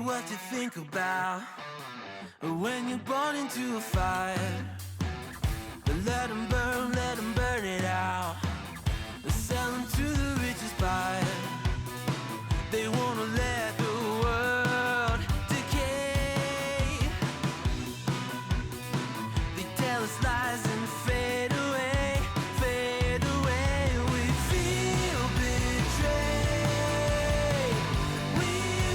What you think about when you're born into a fire? Let them burn it out. Sell them to the richest buyer. They wanna let the world decay. They tell us lies and fade away, fade away. We feel betrayed. We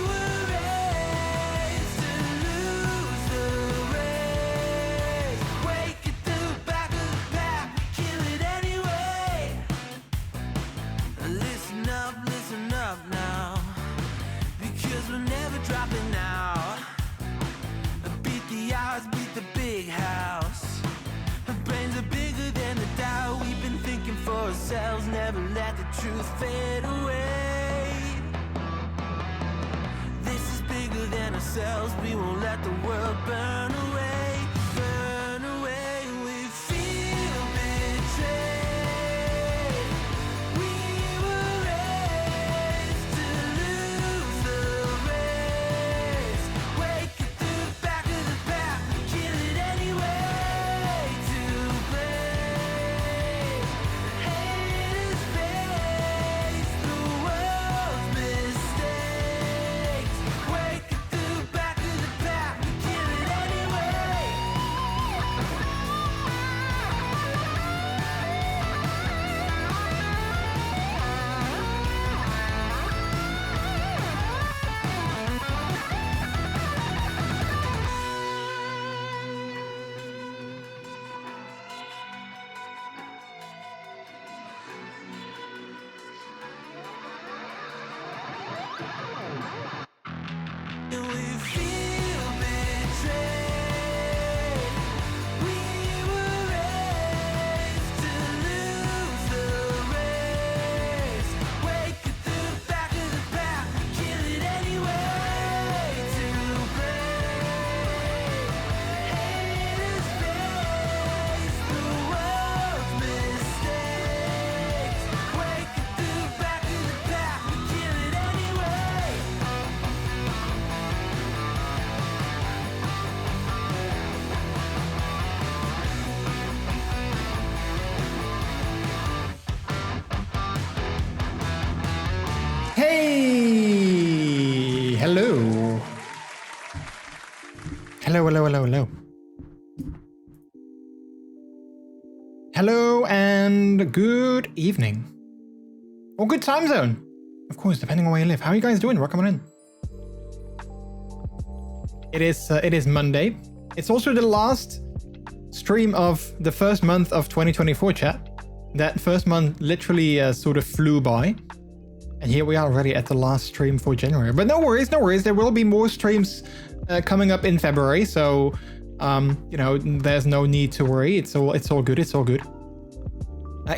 were raised to lose the race. Wake at the back of the pack, kill it anyway. Listen up now, because we're never dropping out. Beat the odds, beat the big house. Our brains are bigger than the doubt. We've been thinking for ourselves, never let the truth fade away. This is bigger than ourselves, we won't let the world burn away, burn away. We feel betrayed. We were raised to lose the race. Wake at the back of the pack, kill it anyway. To blame, haters face the world's mistakes. Wake at the back of the pack, kill it anyway. And we feel betrayed. We were raised to lose the race. Wake at the back of the pack, kill it anyway. To blame, haters face the world's mistakes. Wake at the back of the pack, kill it anyway. Hey! Hello. Hello. Hello and good evening. Or good time zone. Of course, depending on where you live. How are you guys doing? Welcome on in. It is Monday. It's also the last stream of the first month of 2024, chat. That first month literally sort of flew by. And here we are already at the last stream for January. But no worries. There will be more streams coming up in February. So, you know, there's no need to worry. It's all good.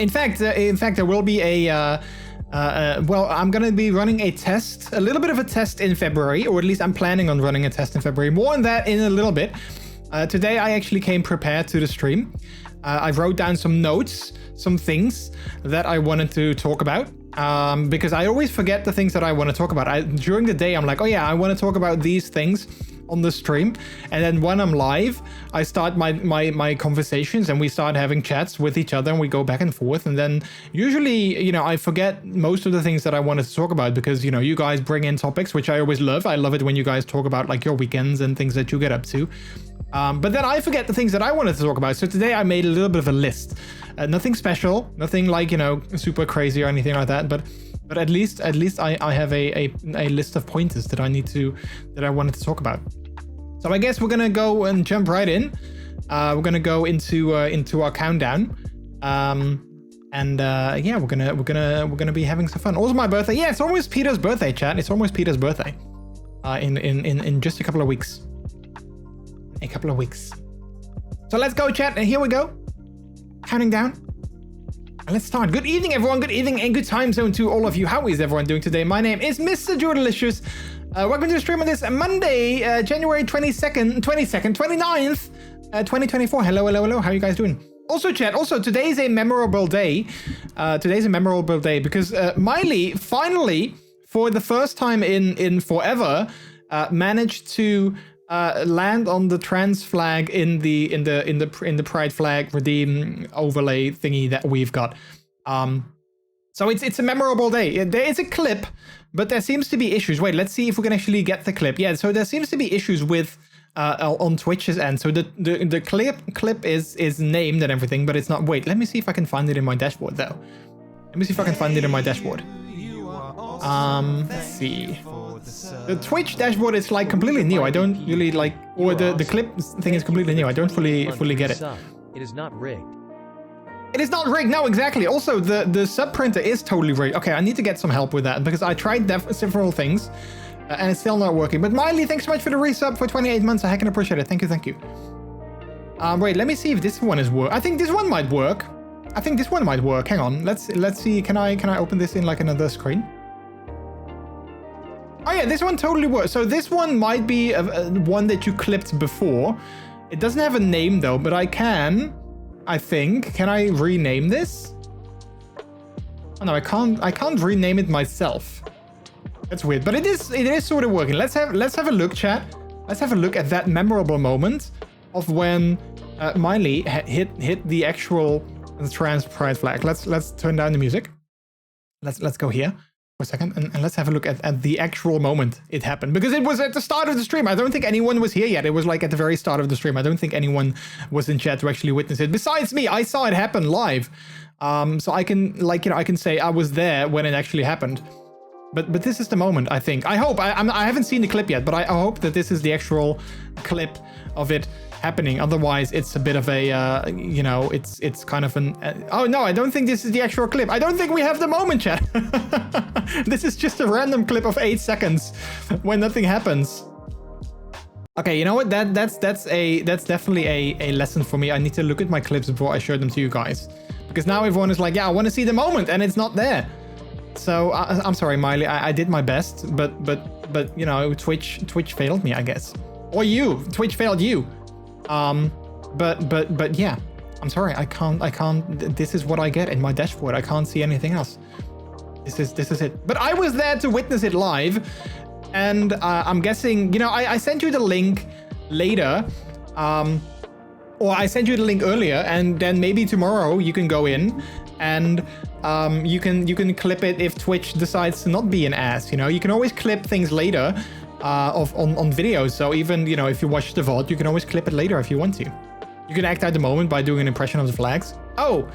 In fact, there will be a, well, I'm going to be running a test, a little bit of a test in February, or at least I'm planning on running a test in February. More on that in a little bit. Today, I actually came prepared to the stream. I wrote down some notes, some things that I wanted to talk about. Because I always forget the things that I want to talk about. During the day, I'm like, oh yeah, I want to talk about these things on the stream, and then when I'm live, I start my conversations, and we start having chats with each other, and we go back and forth. And then usually, you know, I forget most of the things that I wanted to talk about because, you know, you guys bring in topics, which I always love. I love it when you guys talk about like your weekends and things that you get up to. But then I forget the things that I wanted to talk about. So today I made a little bit of a list. Nothing special, nothing like, you know, super crazy or anything like that. But at least I have a list of pointers that I wanted to talk about. So I guess we're gonna go and jump right in. We're gonna go into our countdown. Yeah, we're gonna be having some fun. Also my birthday. Yeah, it's almost Peter's birthday, chat. It's almost Peter's birthday. In just a couple of weeks. A couple of weeks. So let's go, chat, and here we go. Counting down. And let's start. Good evening, everyone. Good evening and good time zone to all of you. How is everyone doing today? My name is MrJordilicious. Welcome to the stream on this Monday, January 29th, 2024. Hello. How are you guys doing? Also, chat, today's a memorable day. Because Miley finally, for the first time in forever, managed to land on the trans flag in the pride flag redeem overlay thingy that we've got. So it's a memorable day. There is a clip, but there seems to be issues. Wait, let's see if we can actually get the clip. Yeah, so there seems to be issues with on Twitch's end. So the clip is named and everything, but it's not. Wait, let me see if I can find it in my dashboard though. Let's see. The Twitch dashboard is like completely new. I don't really like, or the clip thing is completely new. I don't fully get it. It is not rigged. It is not rigged. No, exactly. Also, the sub printer is totally rigged. Okay, I need to get some help with that because I tried several things and it's still not working. But Miley, thanks so much for the resub for 28 months. I can appreciate it. Thank you. Wait, let me see if this one is work. I think this one might work. Hang on. Let's see. Can I open this in like another screen? Oh yeah, this one totally works. So this one might be one that you clipped before. It doesn't have a name though, but I think. Can I rename this? Oh no, I can't rename it myself. That's weird, but it is sort of working. Let's have a look, chat. Let's have a look at that memorable moment of when Miley hit the actual trans pride flag. Let's turn down the music. Let's go here for a second and let's have a look at the actual moment it happened, because it was at the start of the stream. I don't think anyone was here yet. It was like at the very start of the stream. I don't think anyone was in chat to actually witness it besides me. I saw it happen live, so I can I can say I was there when it actually happened. But this is the moment, I think. I hope. I haven't seen the clip yet, but I hope that this is the actual clip of it happening. Otherwise, it's a bit of a, it's kind of an... oh, no, I don't think this is the actual clip. I don't think we have the moment, chat. This is just a random clip of 8 seconds when nothing happens. Okay, you know what? That's definitely a lesson for me. I need to look at my clips before I show them to you guys. Because now everyone is like, yeah, I want to see the moment, and it's not there. So I'm sorry, Miley. I did my best, but you know, Twitch failed me, I guess, or Twitch failed you. But yeah, I'm sorry. I can't. This is what I get in my dashboard. I can't see anything else. This is it. But I was there to witness it live, and I'm guessing, you know, I sent you the link later, or I sent you the link earlier, and then maybe tomorrow you can go in and you can clip it if Twitch decides to not be an ass. You know, you can always clip things later on videos. So even, you know, if you watch the VOD, you can always clip it later if you want to. You can act out the moment by doing an impression of the flags. Oh,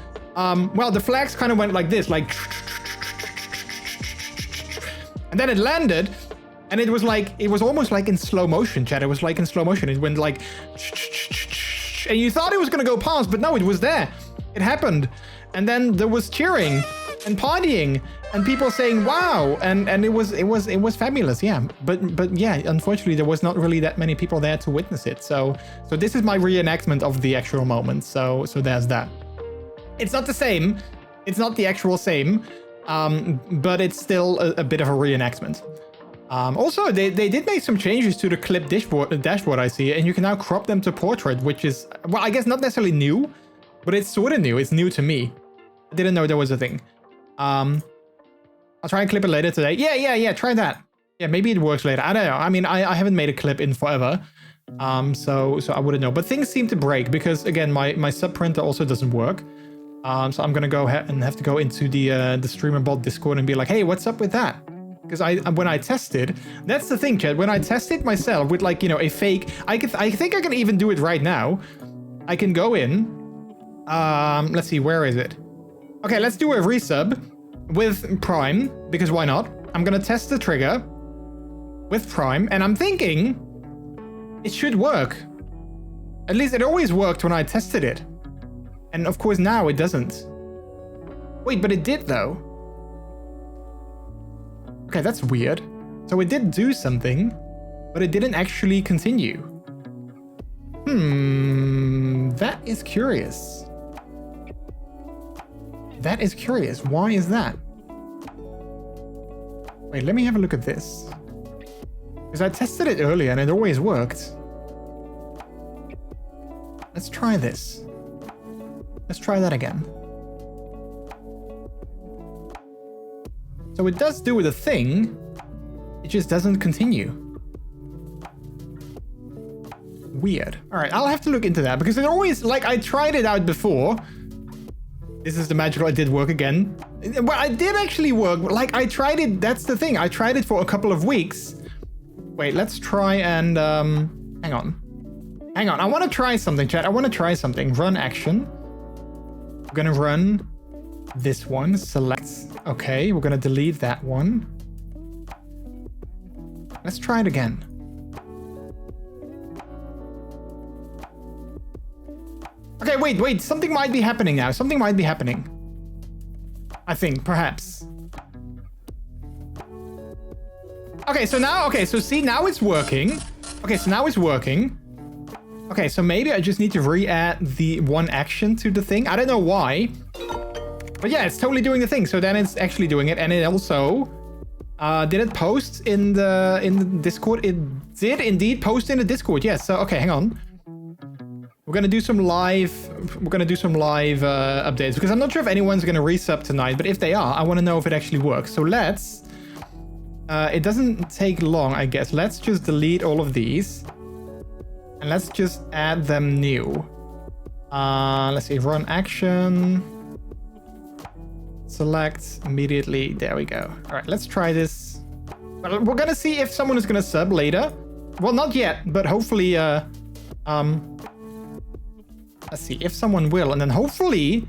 well, the flags kind of went like this, like, and then it landed, and it was like, it was almost like in slow motion, chat. It was like in slow motion. It went like, and you thought it was gonna go past, but no, it was there. It happened. And then there was cheering and partying and people saying wow, and it was fabulous. Yeah, but yeah, unfortunately there was not really that many people there to witness it. So this is my reenactment of the actual moment. So there's that. It's not the same. It's not the actual same, but it's still a bit of a reenactment. Also, they did make some changes to the clip dashboard I see, and you can now crop them to portrait, which is, well, I guess not necessarily new, but it's sort of new. It's new to me. I didn't know there was a thing. I'll try and clip it later today. Yeah, try that. Yeah, maybe it works later. I don't know. I mean, I haven't made a clip in forever. So I wouldn't know. But things seem to break because, again, my sub printer also doesn't work. So I'm going to go ahead and have to go into the streamer bot Discord and be like, hey, what's up with that? Because when I tested, that's the thing, Chad. When I tested myself with, like, you know, a fake, I think I can even do it right now. I can go in. Let's see, where is it? Okay, let's do a resub with Prime, because why not? I'm going to test the trigger with Prime, and I'm thinking it should work. At least it always worked when I tested it. And of course now it doesn't. Wait, but it did though. Okay, that's weird. So it did do something, but it didn't actually continue. That is curious. That is curious. Why is that? Wait, let me have a look at this. Because I tested it earlier and it always worked. Let's try this. Let's try that again. So it does do the thing, it just doesn't continue. Weird. All right, I'll have to look into that because it always, like, I tried it out before. This is the magical, it did work again. Well, I did actually work. Like, I tried it, that's the thing. I tried it for a couple of weeks. Wait, let's try and, hang on. Hang on, I want to try something, chat. I want to try something. Run action. We're going to run this one. Select. Okay, we're going to delete that one. Let's try it again. Okay, wait. Something might be happening now. Something might be happening. I think, perhaps. Okay, so see, now it's working. Okay, so now it's working. Okay, so maybe I just need to re-add the one action to the thing. I don't know why. But yeah, it's totally doing the thing. So then it's actually doing it. And it also... did it post in the Discord? It did indeed post in the Discord. Yes, so okay, hang on. We're gonna do some live updates. Because I'm not sure if anyone's gonna resub tonight. But if they are, I want to know if it actually works. So let's... it doesn't take long, I guess. Let's just delete all of these. And let's just add them new. Let's see, run action. Select immediately. There we go. All right, let's try this. Well, we're gonna see if someone is gonna sub later. Well, not yet, but hopefully, let's see if someone will, and then hopefully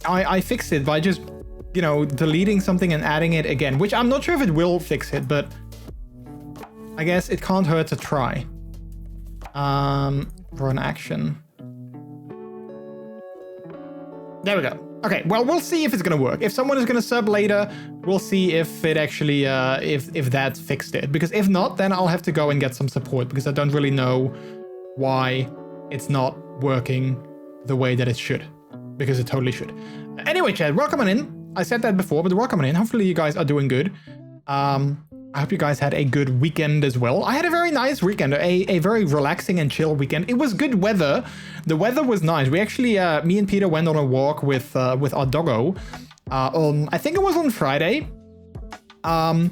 I fix it by just, you know, deleting something and adding it again, which I'm not sure if it will fix it, but I guess it can't hurt to try. Run action. There we go. Okay, well, we'll see if it's gonna work. If someone is gonna sub later, we'll see if it actually, if that fixed it. Because if not, then I'll have to go and get some support because I don't really know why it's not working the way that it should. Because it totally should. Anyway, chat, welcome on in. I said that before, but welcome on in. Hopefully you guys are doing good. I hope you guys had a good weekend as well. I had a very nice weekend, a very relaxing and chill weekend. It was good weather. The weather was nice. We actually, me and Peter went on a walk with our doggo on, I think it was on Friday. And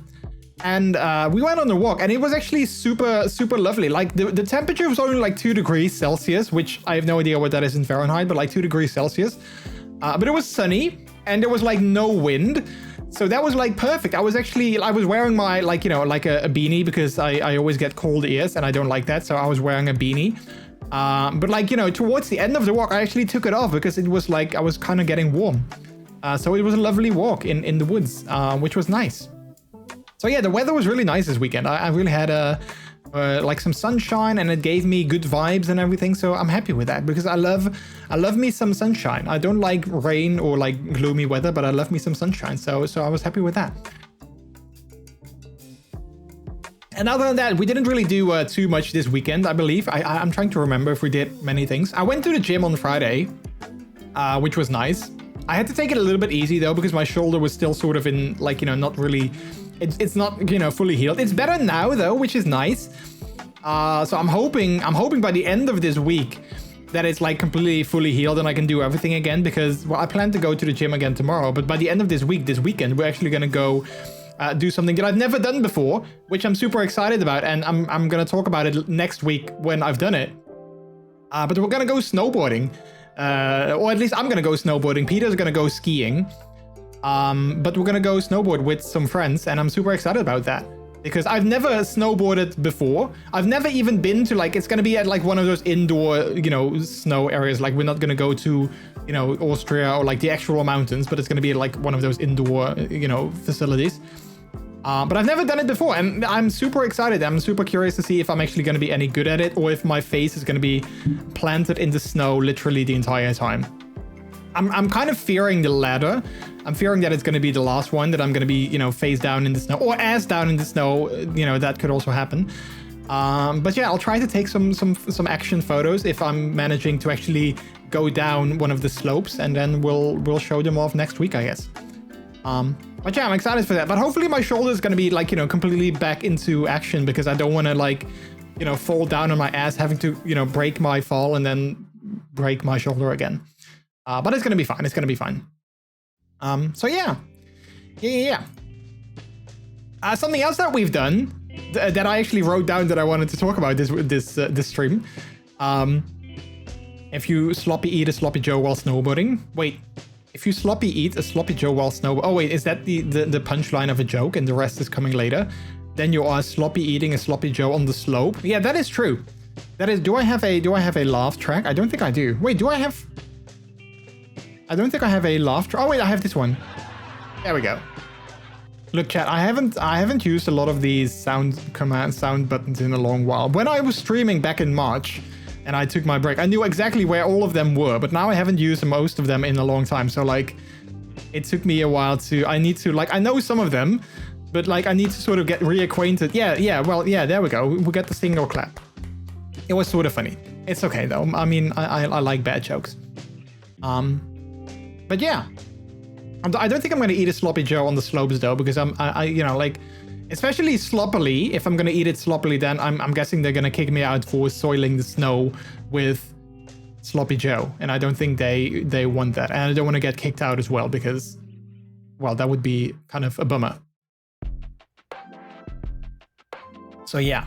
we went on a walk and it was actually super, super lovely. Like the temperature was only like 2 degrees Celsius, which I have no idea what that is in Fahrenheit, but like 2 degrees Celsius. But it was sunny and there was like no wind. So that was like perfect. I was wearing my, like, you know, like a beanie because I always get cold ears and I don't like that. So I was wearing a beanie. But like, you know, towards the end of the walk, I actually took it off because it was like, I was kind of getting warm. So it was a lovely walk in the woods, which was nice. So yeah, the weather was really nice this weekend. I really had like some sunshine and it gave me good vibes and everything. So I'm happy with that because I love me some sunshine. I don't like rain or like gloomy weather, but I love me some sunshine. So I was happy with that. And other than that, we didn't really do too much this weekend, I believe. I'm trying to remember if we did many things. I went to the gym on Friday, which was nice. I had to take it a little bit easy though, because my shoulder was still sort of in, like, you know, not really, it's not, you know, fully healed. It's better now though, which is nice. So I'm hoping by the end of this week that it's like completely fully healed and I can do everything again because, well, I plan to go to the gym again tomorrow, but by the end of this weekend, we're actually going to go do something that I've never done before, which I'm super excited about, and I'm gonna talk about it next week when I've done it. But we're gonna go snowboarding, or at least I'm gonna go snowboarding. Peter's gonna go skiing, but we're gonna go snowboard with some friends, and I'm super excited about that because I've never snowboarded before. I've never even been to, like, it's gonna be at like one of those indoor, you know, snow areas. Like, we're not gonna go to, you know, Austria or like the actual mountains, but it's gonna be like one of those indoor, you know, facilities. But I've never done it before, and I'm super excited. I'm super curious to see if I'm actually gonna be any good at it, or if my face is gonna be planted in the snow literally the entire time. I'm kind of fearing the latter. I'm fearing that it's going to be the last one, that I'm going to be, you know, face down in the snow, or ass down in the snow. You know, that could also happen. But yeah, I'll try to take some action photos if I'm managing to actually go down one of the slopes, and then we'll show them off next week, I guess. But yeah, I'm excited for that. But hopefully my shoulder is going to be, like, you know, completely back into action, because I don't want to, like, you know, fall down on my ass, having to, you know, break my fall and then break my shoulder again. But it's going to be fine. It's going to be fine. So yeah. Something else that we've done that I actually wrote down that I wanted to talk about this stream. If you sloppy eat a sloppy Joe while snowboarding. Wait, if you sloppy eat a sloppy Joe while snowboarding. Oh wait, is that the punchline of a joke and the rest is coming later? Then you are sloppy eating a sloppy Joe on the slope. Yeah, that is true. That is. Do I have a laugh track? I don't think I do. Wait, do I have? I don't think I have a laugh track. Oh wait, I have this one. There we go. Look, chat, I haven't used a lot of these sound buttons in a long while. When I was streaming back in March and I took my break, I knew exactly where all of them were, but now I haven't used most of them in a long time. So like, it took me a while to, I need to, like, I know some of them, but like, I need to sort of get reacquainted. Yeah, there we go. We got the single clap. It was sort of funny. It's okay though. I mean, I like bad jokes. But yeah, I don't think I'm going to eat a sloppy Joe on the slopes though, because I you know, like, especially sloppily, if I'm going to eat it sloppily, then I'm guessing they're going to kick me out for soiling the snow with sloppy Joe. And I don't think they want that. And I don't want to get kicked out as well, because, well, that would be kind of a bummer. So yeah.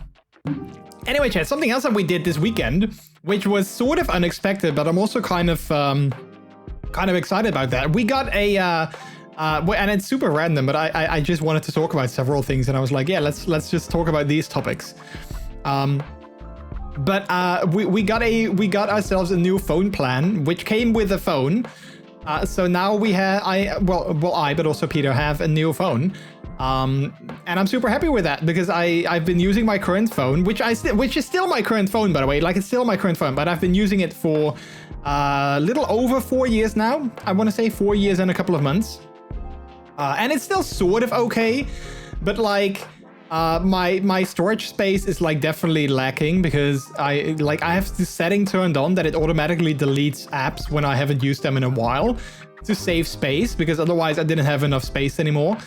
Anyway, chat, something else that we did this weekend, which was sort of unexpected, but I'm also kind of excited about that. We got a and it's super random, but I just wanted to talk about several things, and I was like, yeah, let's just talk about these topics. But we got ourselves a new phone plan, which came with a phone. So now we have but also Peter have a new phone. And I'm super happy with that, because I've been using my current phone, which is still my current phone, by the way. Like, it's still my current phone, but I've been using it for a little over 4 years now. I want to say 4 years and a couple of months. And it's still sort of okay, but like, my storage space is like definitely lacking, because I have this setting turned on that it automatically deletes apps when I haven't used them in a while to save space, because otherwise I didn't have enough space anymore.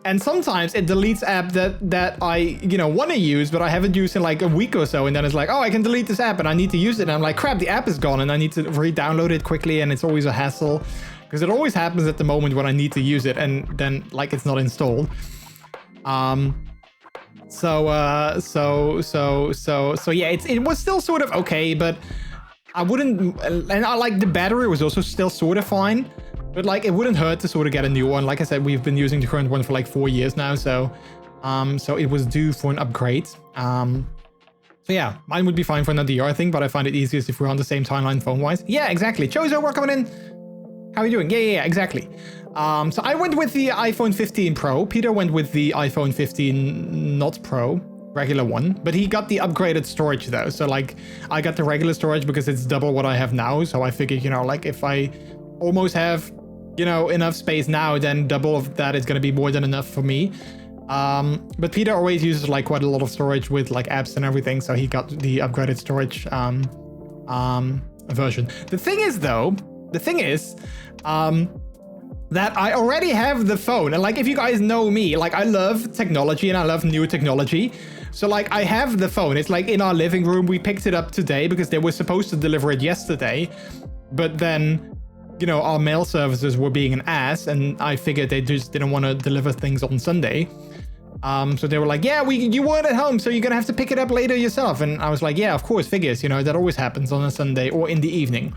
And sometimes it deletes app that I, you know, want to use, but I haven't used in like a week or so. And then it's like, oh, I can delete this app and I need to use it. And I'm like, crap, the app is gone and I need to re-download it quickly. And it's always a hassle, because it always happens at the moment when I need to use it. And then like, it's not installed. So yeah, it was still sort of okay, but I wouldn't, and I like the battery was also still sort of fine. But like, it wouldn't hurt to sort of get a new one. Like I said, we've been using the current one for like 4 years now, so it was due for an upgrade. So yeah, mine would be fine for another year, I think, but I find it easiest if we're on the same timeline phone-wise. Yeah, exactly. Chozo, we're coming in. How are you doing? Yeah, exactly. So I went with the iPhone 15 Pro. Peter went with the iPhone 15 not Pro, regular one, but he got the upgraded storage though. So like, I got the regular storage because it's double what I have now. So I figured, you know, like if I almost have, you know, enough space now, then double of that is going to be more than enough for me. But Peter always uses like quite a lot of storage with like apps and everything, so he got the upgraded storage version. The thing is that I already have the phone, and like, if you guys know me, like, I love technology and I love new technology. So like, I have the phone. It's like in our living room. We picked it up today because they were supposed to deliver it yesterday, but then you know, our mail services were being an ass, and I figured they just didn't want to deliver things on Sunday. So they were like, yeah, you weren't at home, so you're gonna have to pick it up later yourself. And I was like, yeah, of course, figures, you know, that always happens on a Sunday or in the evening.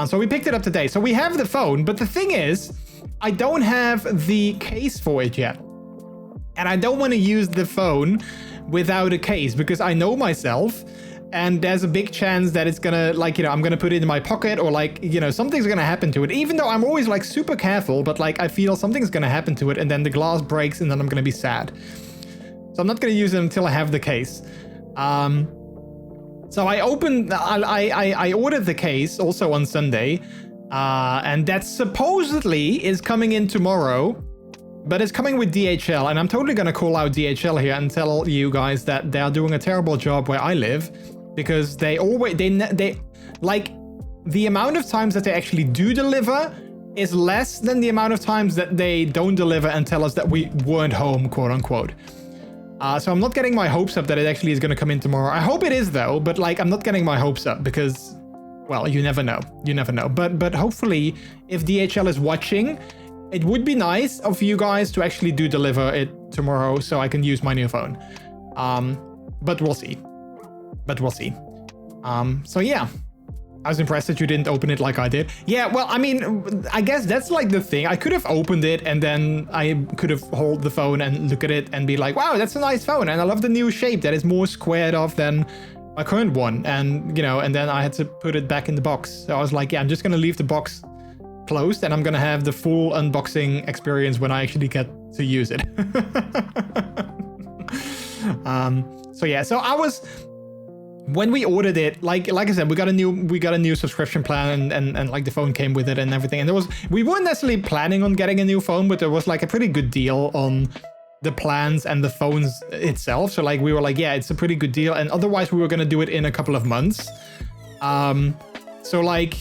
So we picked it up today. So we have the phone, but the thing is, I don't have the case for it yet. And I don't want to use the phone without a case because I know myself. And there's a big chance that it's gonna, like, you know, I'm gonna put it in my pocket or like, you know, something's gonna happen to it. Even though I'm always like super careful, but like I feel something's gonna happen to it and then the glass breaks and then I'm gonna be sad. So I'm not gonna use it until I have the case. So I ordered the case also on Sunday, and that supposedly is coming in tomorrow. But it's coming with DHL, and I'm totally gonna call out DHL here and tell you guys that they are doing a terrible job where I live, because they like the amount of times that they actually do deliver is less than the amount of times that they don't deliver and tell us that we weren't home, quote unquote. So I'm not getting my hopes up that it actually is gonna come in tomorrow. I hope it is though, but like I'm not getting my hopes up because, well, you never know. You never know. But hopefully, if DHL is watching, it would be nice of you guys to actually do deliver it tomorrow so I can use my new phone. But we'll see. So yeah, I was impressed that you didn't open it like I did. Yeah, well, I mean, I guess that's like the thing. I could have opened it and then I could have hold the phone and look at it and be like, wow, that's a nice phone. And I love the new shape that is more squared off than my current one. And, you know, and then I had to put it back in the box. So I was like, yeah, I'm just going to leave the box closed and I'm gonna have the full unboxing experience when I actually get to use it. So yeah, so I was, when we ordered it, like I said, we got a new subscription plan and like the phone came with it and everything. And we weren't necessarily planning on getting a new phone, but there was like a pretty good deal on the plans and the phones itself. So like we were like, yeah, it's a pretty good deal. And otherwise we were gonna do it in a couple of months. So like,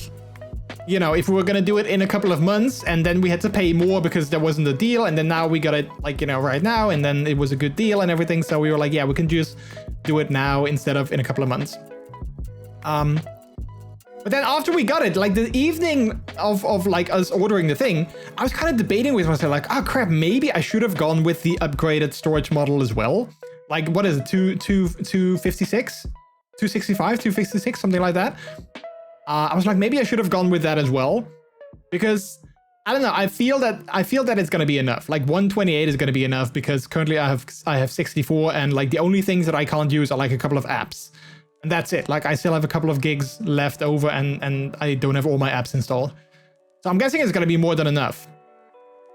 you know, if we were gonna do it in a couple of months and then we had to pay more because there wasn't a deal, and then now we got it like, you know, right now, and then it was a good deal and everything, so we were like, yeah, we can just do it now instead of in a couple of months. But then after we got it, like the evening of like us ordering the thing, I was kind of debating with myself like, oh crap, maybe I should have gone with the upgraded storage model as well. Like, what is it, 256, 265, 256, something like that. I was like, maybe I should have gone with that as well, because I don't know. I feel that it's gonna be enough. Like 128 is gonna be enough because currently I have 64, and like the only things that I can't use are like a couple of apps, and that's it. Like I still have a couple of gigs left over, and I don't have all my apps installed. So I'm guessing it's gonna be more than enough.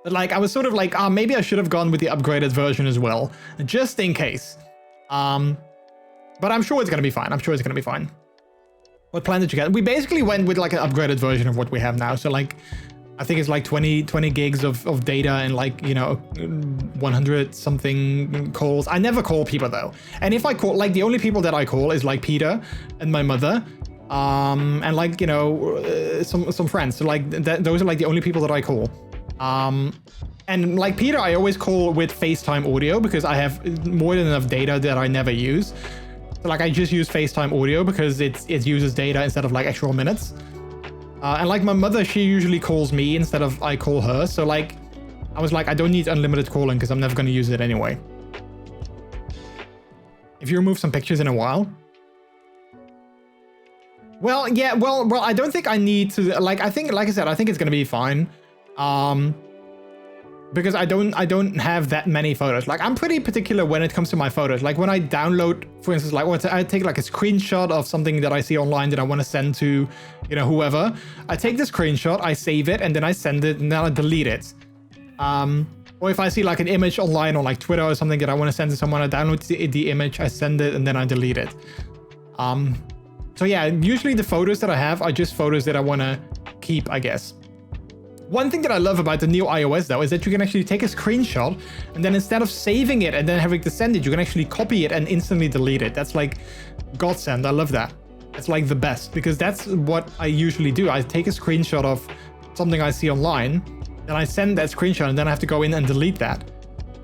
But like I was sort of like, maybe I should have gone with the upgraded version as well, just in case. But I'm sure it's gonna be fine. I'm sure it's gonna be fine. What plan did you get? We basically went with like an upgraded version of what we have now. So like, I think it's like 20 gigs of data and like, you know, 100 something calls. I never call people though. And if I call, like the only people that I call is like Peter and my mother. And like, you know, some friends. So like those are like the only people that I call. And like Peter, I always call with FaceTime audio because I have more than enough data that I never use. So like I just use FaceTime audio because it uses data instead of like actual minutes. And like my mother, she usually calls me instead of I call her. So like, I was like, I don't need unlimited calling because I'm never going to use it anyway. If you remove some pictures in a while. Well, yeah, well, I don't think I need to, like, I think, like I said, I think it's going to be fine. Because I don't have that many photos. Like I'm pretty particular when it comes to my photos. Like when I download, for instance, like I take like a screenshot of something that I see online that I want to send to, you know, whoever. I take the screenshot, I save it, and then I send it, and then I delete it. Or if I see like an image online on like Twitter or something that I want to send to someone, I download the image, I send it, and then I delete it. So yeah, usually the photos that I have are just photos that I want to keep, I guess. One thing that I love about the new iOS though is that you can actually take a screenshot and then instead of saving it and then having to send it, you can actually copy it and instantly delete it. That's like godsend. I love that. It's like the best because that's what I usually do. I take a screenshot of something I see online, then I send that screenshot and then I have to go in and delete that.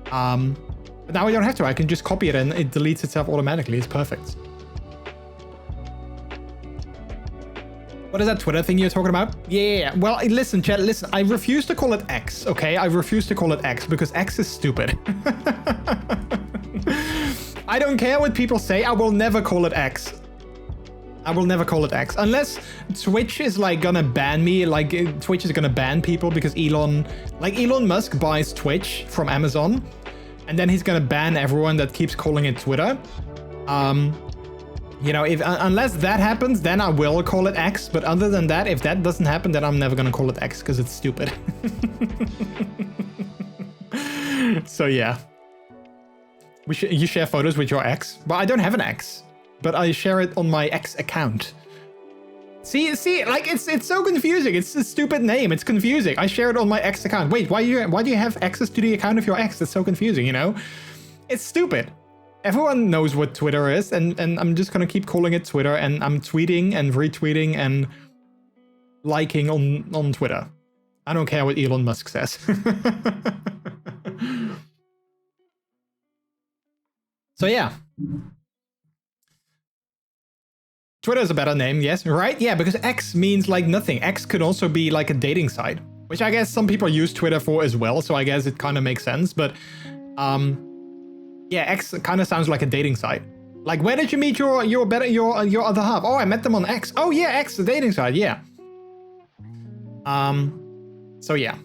But now I don't have to. I can just copy it and it deletes itself automatically. It's perfect. What is that Twitter thing you're talking about? Yeah. Well, listen, chat, listen. I refuse to call it X, okay? I refuse to call it X because X is stupid. I don't care what people say. I will never call it X. I will never call it X. Unless Twitch is like gonna ban me. Like Twitch is gonna ban people because Elon Musk buys Twitch from Amazon. And then he's gonna ban everyone that keeps calling it Twitter. You know, unless that happens, then I will call it X. But other than that, if that doesn't happen, then I'm never gonna call it X because it's stupid. So yeah. You share photos with your ex? Well, I don't have an ex, but I share it on my ex account. See, like it's so confusing. It's a stupid name. It's confusing. I share it on my ex account. Wait, why do you have access to the account of your ex? That's so confusing, you know? It's stupid. Everyone knows what Twitter is, and I'm just gonna keep calling it Twitter, and I'm tweeting and retweeting and liking on Twitter. I don't care what Elon Musk says. So yeah. Twitter is a better name, yes, right? Yeah, because X means like nothing. X could also be like a dating site, which I guess some people use Twitter for as well, so I guess it kind of makes sense, but yeah, X kind of sounds like a dating site. Like, where did you meet your other half? Oh, I met them on X. Oh yeah, X, the dating site, yeah. So yeah,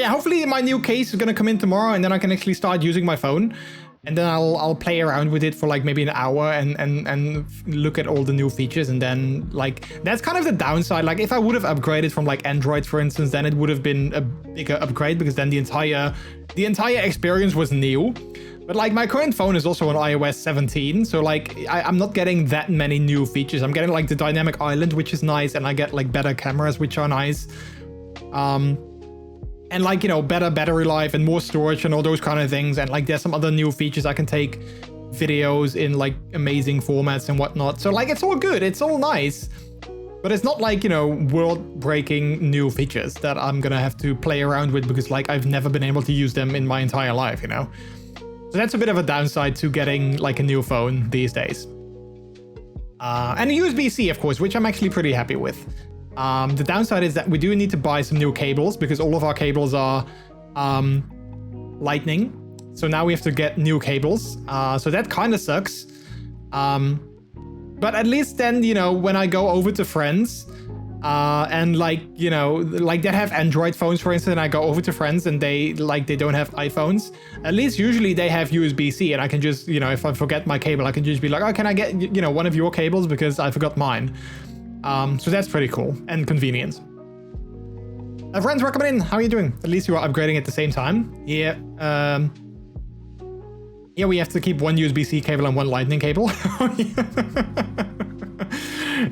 hopefully my new case is gonna come in tomorrow, and then I can actually start using my phone. And then I'll play around with it for like maybe an hour and look at all the new features, and then like that's kind of the downside. Like if I would have upgraded from like Android, for instance, then it would have been a bigger upgrade because then the entire experience was new. But like my current phone is also on iOS 17, so like I'm not getting that many new features. I'm getting like the dynamic island, which is nice, and I get like better cameras, which are nice. And like, you know, better battery life and more storage and all those kind of things. And like there's some other new features. I can take videos in like amazing formats and whatnot. So like it's all good. It's all nice. But it's not like, you know, world-breaking new features that I'm gonna have to play around with because like I've never been able to use them in my entire life, you know? So that's a bit of a downside to getting like a new phone these days. And a USB-C, of course, which I'm actually pretty happy with. The downside is that we do need to buy some new cables because all of our cables are lightning. So now we have to get new cables. So that kind of sucks. But at least then, you know, when I go over to friends and like, you know, like they have Android phones, for instance, and I go over to friends and they don't have iPhones. At least usually they have USB-C, and I can just, you know, if I forget my cable, I can just be like, oh, can I get, you know, one of your cables because I forgot mine. So that's pretty cool and convenient. Friends, welcome in. How are you doing? At least you are upgrading at the same time. Yeah. Yeah, we have to keep one USB-C cable and one lightning cable.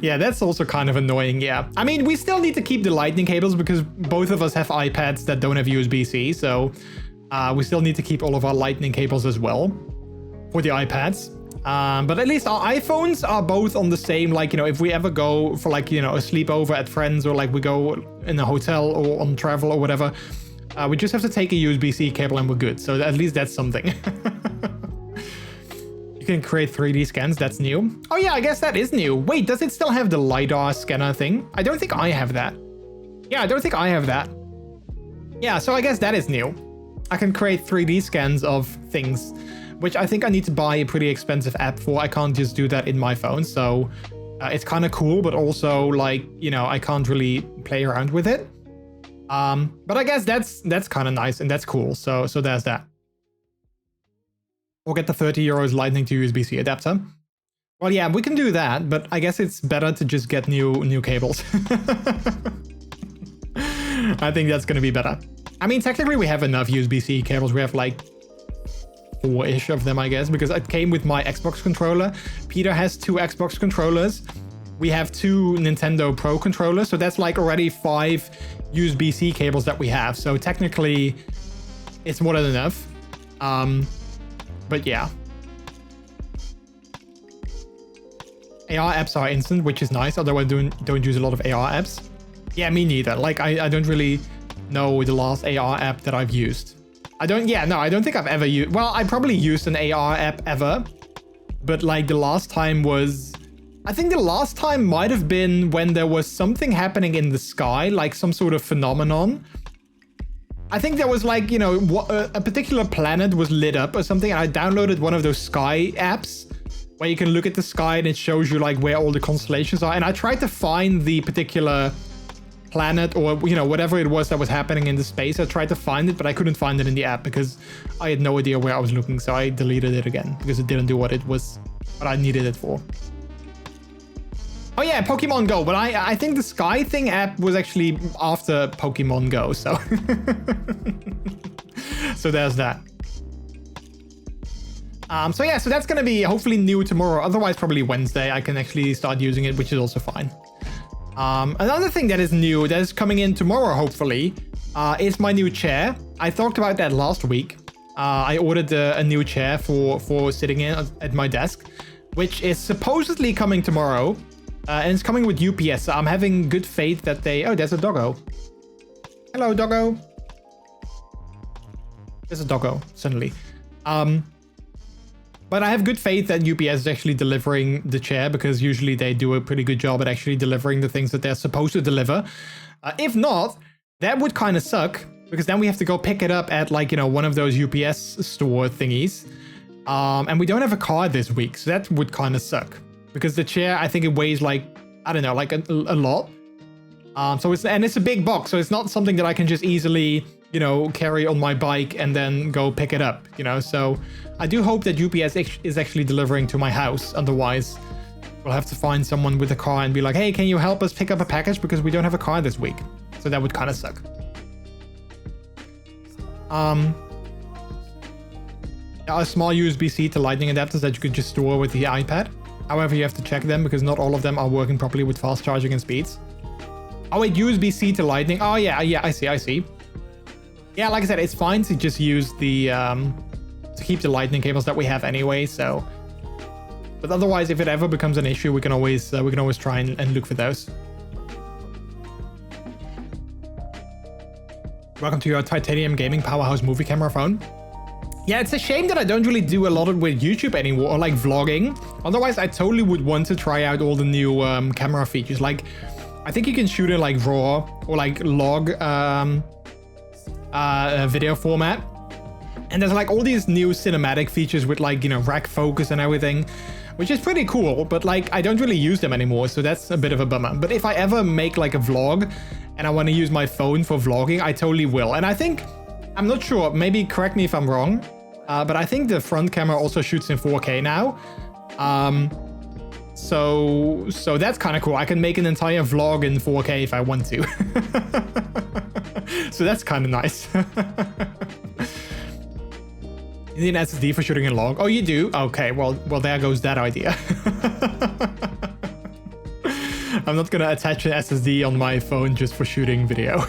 Yeah, that's also kind of annoying. Yeah. I mean, we still need to keep the lightning cables because both of us have iPads that don't have USB-C. So we still need to keep all of our lightning cables as well for the iPads. But at least our iPhones are both on the same, like, you know, if we ever go for like, you know, a sleepover at friends or like we go in a hotel or on travel or whatever, we just have to take a USB-C cable and we're good. So at least that's something. You can create 3D scans. That's new. Oh yeah, I guess that is new. Wait, does it still have the LiDAR scanner thing? I don't think I have that. Yeah, I don't think I have that. Yeah, so I guess that is new. I can create 3D scans of things, which I think I need to buy a pretty expensive app for. I can't just do that in my phone. So it's kind of cool, but also like, you know, I can't really play around with it. But I guess that's kind of nice and that's cool. So there's that. Or get the 30 euros lightning to USB-C adapter. Well, yeah, we can do that, but I guess it's better to just get new cables. I think that's going to be better. I mean, technically we have enough USB-C cables. We have like 4-ish of them, I guess, because it came with my Xbox controller. Peter has 2 Xbox controllers. We have 2 Nintendo Pro controllers. So that's like already 5 USB-C cables that we have. So technically it's more than enough. But yeah. AR apps are instant, which is nice. Although I don't use a lot of AR apps. Yeah, me neither. Like I don't really know the last AR app that I've used. I don't think I've ever used, well, I probably used an AR app ever, but like the last time was, I think the last time might have been when there was something happening in the sky, like some sort of phenomenon. I think there was like, you know, a particular planet was lit up or something, and I downloaded one of those sky apps where you can look at the sky and it shows you like where all the constellations are. And I tried to find the particular planet or, you know, whatever it was that was happening in the space. I tried to find it, but I couldn't find it in the app because I had no idea where I was looking. So I deleted it again because it didn't do what I needed it for. Oh yeah, Pokemon Go. But I think the Sky Thing app was actually after Pokemon Go. So, so there's that. So yeah, so that's going to be hopefully new tomorrow. Otherwise, probably Wednesday, I can actually start using it, which is also fine. Another thing that is new, that is coming in tomorrow, hopefully, is my new chair. I talked about that last week. I ordered a new chair for sitting in at my desk, which is supposedly coming tomorrow. And it's coming with UPS. So I'm having good faith that they... Oh, there's a doggo. Hello, doggo. There's a doggo, suddenly. But I have good faith that UPS is actually delivering the chair, because usually they do a pretty good job at actually delivering the things that they're supposed to deliver. If not, that would kind of suck, because then we have to go pick it up at, like, you know, one of those UPS store thingies. And we don't have a car this week, so that would kind of suck. Because the chair, I think it weighs like, I don't know, like a lot. So it's a big box, so it's not something that I can just easily, you know, carry on my bike and then go pick it up, you know. So I do hope that UPS is actually delivering to my house. Otherwise, we'll have to find someone with a car and be like, hey, can you help us pick up a package, because we don't have a car this week. So that would kind of suck. There are small USB-C to Lightning adapters that you could just store with the iPad. However, you have to check them because not all of them are working properly with fast charging and speeds. Oh wait, USB-C to Lightning. Oh yeah, I see. Yeah, like I said, it's fine to just use the to keep the Lightning cables that we have anyway. So, but otherwise, if it ever becomes an issue, we can always try and look for those. Welcome to your titanium gaming powerhouse movie camera phone. Yeah, it's a shame that I don't really do a lot with YouTube anymore, or like vlogging. Otherwise, I totally would want to try out all the new camera features. Like, I think you can shoot in like RAW or like log video format. And there's like all these new cinematic features with like, you know, rack focus and everything, which is pretty cool. But like, I don't really use them anymore, so that's a bit of a bummer. But if I ever make like a vlog and I want to use my phone for vlogging, I totally will. And I think, I'm not sure, maybe correct me if I'm wrong, but I think the front camera also shoots in 4K now. So that's kind of cool. I can make an entire vlog in 4K if I want to. So that's kind of nice. You need an SSD for shooting a log? Oh, you do? Okay, well, there goes that idea. I'm not gonna attach an SSD on my phone just for shooting video.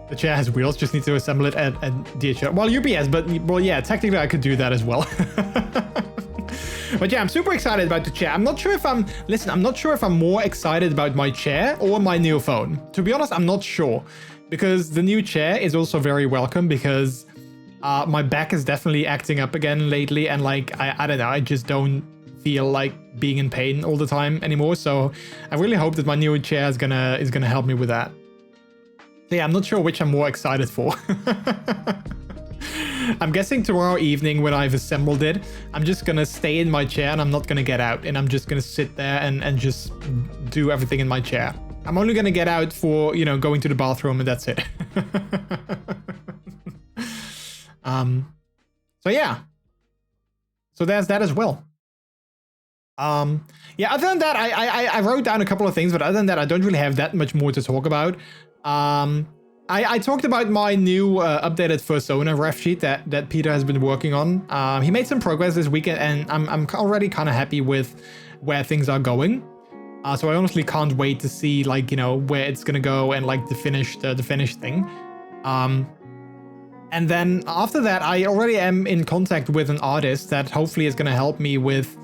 The chair has wheels, just need to assemble it at DHL. Well, UPS, but well, yeah, technically I could do that as well. But yeah, I'm super excited about the chair. I'm not sure if I'm more excited about my chair or my new phone. To be honest, I'm not sure, because the new chair is also very welcome, because my back is definitely acting up again lately, and like I don't know, I just don't feel like being in pain all the time anymore. So I really hope that my new chair is gonna help me with that. So yeah, I'm not sure which I'm more excited for. I'm guessing tomorrow evening when I've assembled it, I'm just gonna stay in my chair and I'm not gonna get out, and I'm just gonna sit there and just do everything in my chair. I'm only gonna get out for, you know, going to the bathroom, and that's it. So yeah. So there's that as well. Yeah, other than that, I wrote down a couple of things, but other than that, I don't really have that much more to talk about. I talked about my new updated Fursona ref sheet that Peter has been working on. He made some progress this weekend, and I'm already kind of happy with where things are going. So I honestly can't wait to see, like, you know, where it's gonna go and like the finished thing. And then after that, I already am in contact with an artist that hopefully is gonna help me with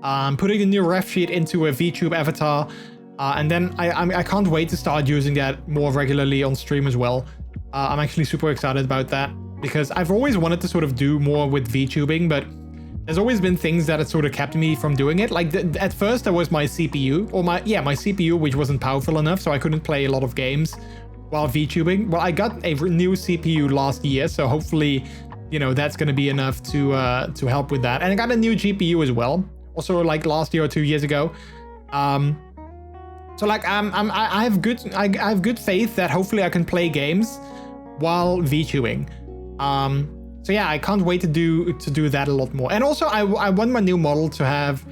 putting the new ref sheet into a VTube avatar. And then I can't wait to start using that more regularly on stream as well. I'm actually super excited about that. because I've always wanted to sort of do more with VTubing, but there's always been things that had sort of kept me from doing it. Like at first there was my CPU, or my CPU, which wasn't powerful enough, so I couldn't play a lot of games while VTubing. Well, I got a new CPU last year, so hopefully, you know, that's going to be enough to help with that. And I got a new GPU as well, also like last year or 2 years ago. So like I have good faith that hopefully I can play games while VTubing. So yeah, I can't wait to do that a lot more. And also I want my new model to have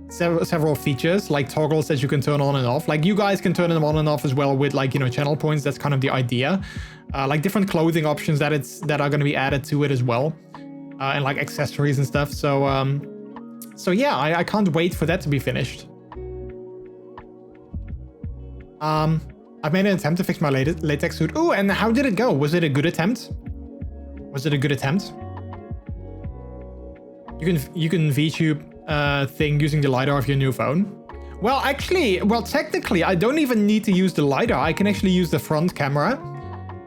several features, like toggles that you can turn on and off. Like you guys can turn them on and off as well with, like, you know, channel points. That's kind of the idea. Like different clothing options that are going to be added to it as well, and like accessories and stuff. So yeah, I can't wait for that to be finished. I've made an attempt to fix my latex suit. Ooh, and how did it go? Was it a good attempt? Was it a good attempt? You can VTube thing using the LiDAR of your new phone. Well, actually, technically, I don't even need to use the LiDAR. I can actually use the front camera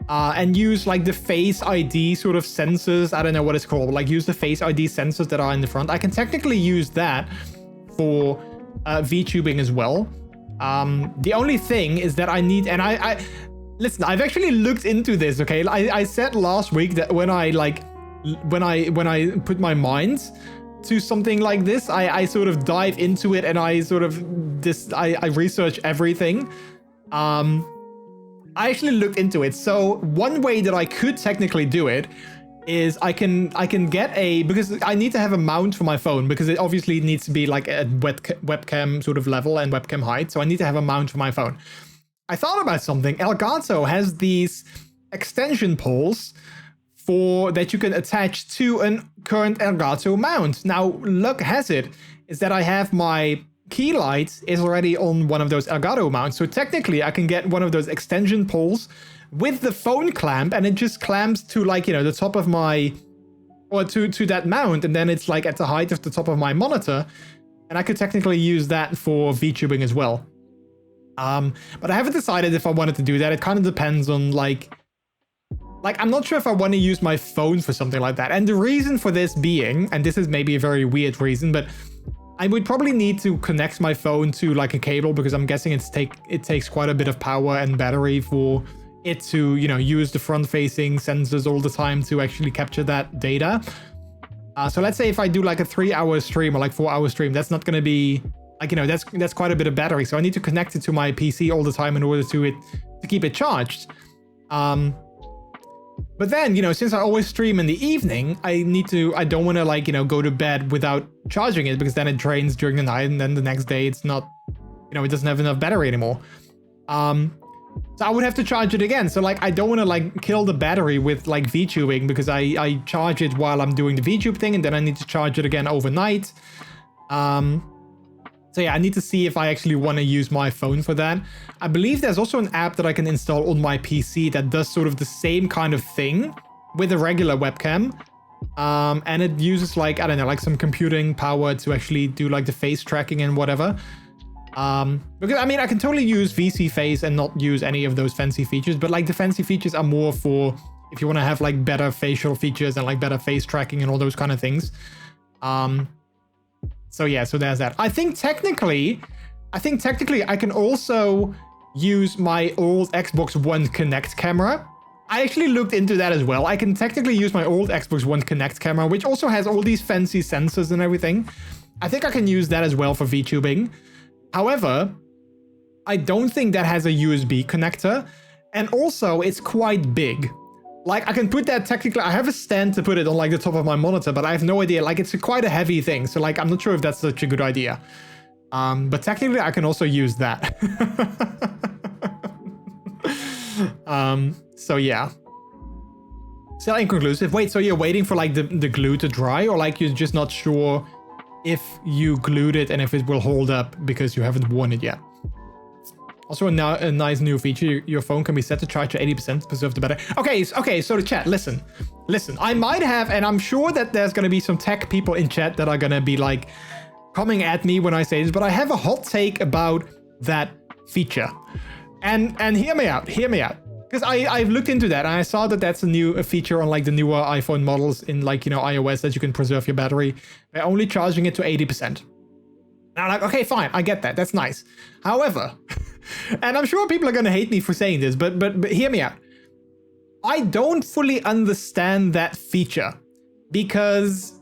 and use like the Face ID sort of sensors. I don't know what it's called. Like use the Face ID sensors that are in the front. I can technically use that for VTubing as well. The only thing is that I need, and I listen, I've actually looked into this, okay? I said last week that when I put my mind to something like this, I sort of dive into it and I sort of I research everything. I actually looked into it. So one way that I could technically do it is I can get because I need to have a mount for my phone, because it obviously needs to be like at webcam sort of level and webcam height. So I need to have a mount for my phone. I thought about something. Elgato has these extension poles that you can attach to a current Elgato mount. Now, luck has it is that I have my key light is already on one of those Elgato mounts. So technically I can get one of those extension poles with the phone clamp, and it just clamps to, like, you know, the top of my, or to that mount, and then it's like at the height of the top of my monitor, and I could technically use that for VTubing as well. But I haven't decided if I wanted to do that. It kind of depends on like I'm not sure if I want to use my phone for something like that. And the reason for this being, and this is maybe a very weird reason, but I would probably need to connect my phone to like a cable, because I'm guessing it takes quite a bit of power and battery for it to, you know, use the front-facing sensors all the time to actually capture that data. So let's say if I do like a 3-hour stream or like 4-hour stream, that's not going to be like, you know, that's quite a bit of battery. So I need to connect it to my PC all the time in order to keep it charged. But then, you know, since I always stream in the evening, I don't want to, like, you know, go to bed without charging it, because then it drains during the night, and then the next day it's not, you know, it doesn't have enough battery anymore. So I would have to charge it again. So like, I don't want to like kill the battery with like VTubing, because I charge it while I'm doing the VTube thing, and then I need to charge it again overnight. So yeah, I need to see if I actually want to use my phone for that. I believe there's also an app that I can install on my PC that does sort of the same kind of thing with a regular webcam. And it uses like, I don't know, like some computing power to actually do like the face tracking and whatever. Because I mean, I can totally use VC Face and not use any of those fancy features, but like the fancy features are more for if you want to have like better facial features and like better face tracking and all those kind of things. So yeah, so there's that. I think technically I can also use my old Xbox One Connect camera. I actually looked into that as well. I can technically use my old Xbox One Connect camera, which also has all these fancy sensors and everything. I think I can use that as well for VTubing. However, I don't think that has a USB connector, and also it's quite big. Like, I can put that technically, I have a stand to put it on like the top of my monitor, but I have no idea, like it's quite a heavy thing. So like, I'm not sure if that's such a good idea. But technically I can also use that. So yeah. Still inconclusive. Wait, so you're waiting for like the glue to dry, or like you're just not sure if you glued it and if it will hold up because you haven't worn it yet? Also, a nice new feature, your phone can be set to charge to 80% to preserve the battery. Okay, so the chat, listen. I might have, and I'm sure that there's going to be some tech people in chat that are going to be like coming at me when I say this, but I have a hot take about that feature. And hear me out. because I've looked into that and I saw that that's a feature on like the newer iPhone models in like, you know, iOS, that you can preserve your battery by only charging it to 80%. And I'm like, okay, fine, I get that. That's nice. However, and I'm sure people are going to hate me for saying this, but hear me out. I don't fully understand that feature because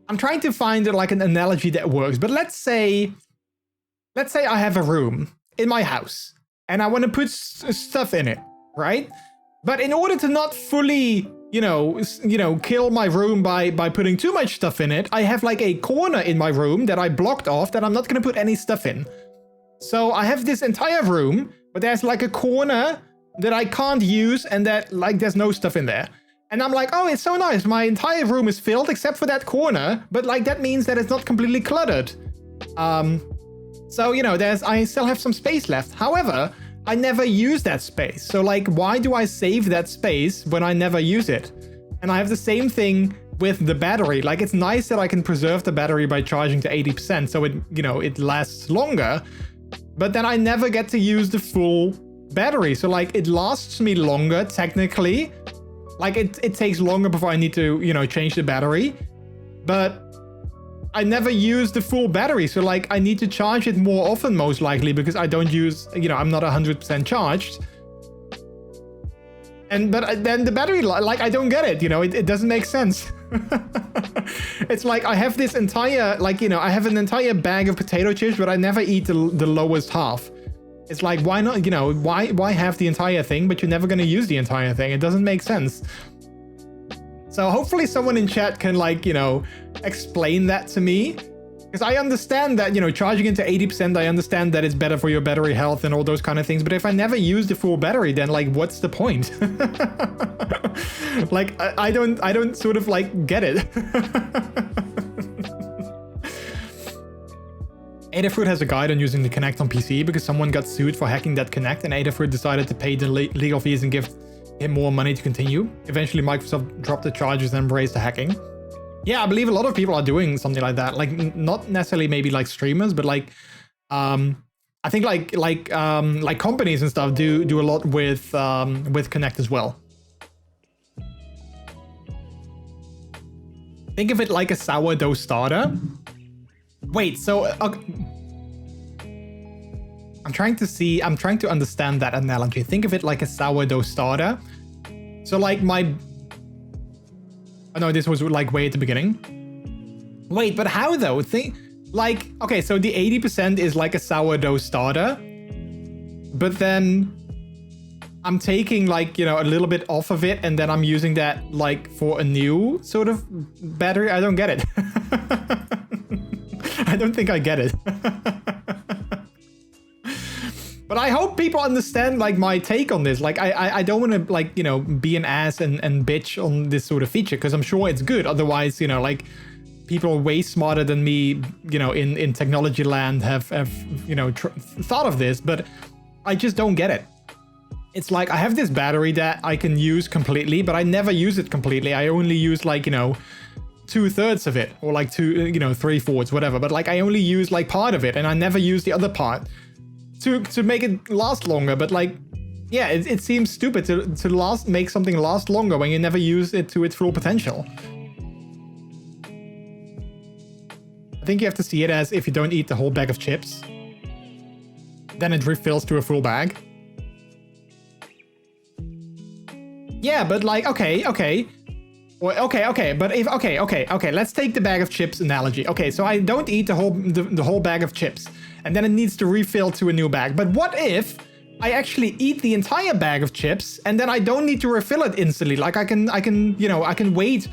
I'm trying to find like an analogy that works. But let's say I have a room in my house and I want to put stuff in it, right? But in order to not fully, you know, kill my room by putting too much stuff in it, I have like a corner in my room that I blocked off that I'm not going to put any stuff in. So I have this entire room, but there's like a corner that I can't use and that like there's no stuff in there. And I'm like, oh, it's so nice. My entire room is filled except for that corner, but like that means that it's not completely cluttered. So, you know, I still have some space left. However, I never use that space. So like, why do I save that space when I never use it? And I have the same thing with the battery. Like, it's nice that I can preserve the battery by charging to 80%. So it, you know, it lasts longer, but then I never get to use the full battery. So like, it lasts me longer technically. Like it takes longer before I need to, you know, change the battery, but I never use the full battery. So like, I need to charge it more often, most likely, because I don't use, you know, I'm not 100% charged. But then the battery, like, I don't get it, you know, it doesn't make sense. It's like, I have this entire, like, you know, I have an entire bag of potato chips, but I never eat the lowest half. It's like, why not, you know, why have the entire thing, but you're never going to use the entire thing? It doesn't make sense. So hopefully someone in chat can, like, you know, explain that to me. Because I understand that, you know, charging it to 80%, I understand that it's better for your battery health and all those kind of things. But if I never use the full battery, then like, what's the point? Like, I don't sort of like get it. Adafruit has a guide on using the Kinect on PC because someone got sued for hacking that Kinect, and Adafruit decided to pay the legal fees and give him more money to continue. Eventually, Microsoft dropped the charges and embraced the hacking. Yeah, I believe a lot of people are doing something like that. Like, not necessarily maybe like streamers, but like, I think like companies and stuff do a lot with Kinect as well. Think of it like a sourdough starter. Wait, so I'm trying to understand that analogy. Think of it like a sourdough starter. So like oh no, this was like way at the beginning. Wait, but how though? Okay, so the 80% is like a sourdough starter, but then I'm taking like, you know, a little bit off of it, and then I'm using that like for a new sort of battery. I don't get it. I don't think I get it. But I hope people understand like my take on this. Like, I don't want to, like, you know, be an ass and bitch on this sort of feature, because I'm sure it's good. Otherwise, you know, like, people way smarter than me, you know, in technology land have you know, thought of this, but I just don't get it. It's like, I have this battery that I can use completely, but I never use it completely. I only use like, you know, 2/3 of it, or like 3/4, whatever. But like, I only use like part of it, and I never use the other part to make it last longer. But like, yeah, it seems stupid to make something last longer when you never use it to its full potential. I think you have to see it as, if you don't eat the whole bag of chips, then it refills to a full bag. Yeah, but like, okay. Well, okay, but if okay, let's take the bag of chips analogy. Okay, so I don't eat the whole bag of chips, and then it needs to refill to a new bag. But what if I actually eat the entire bag of chips, and then I don't need to refill it instantly? Like, I can you know, I can wait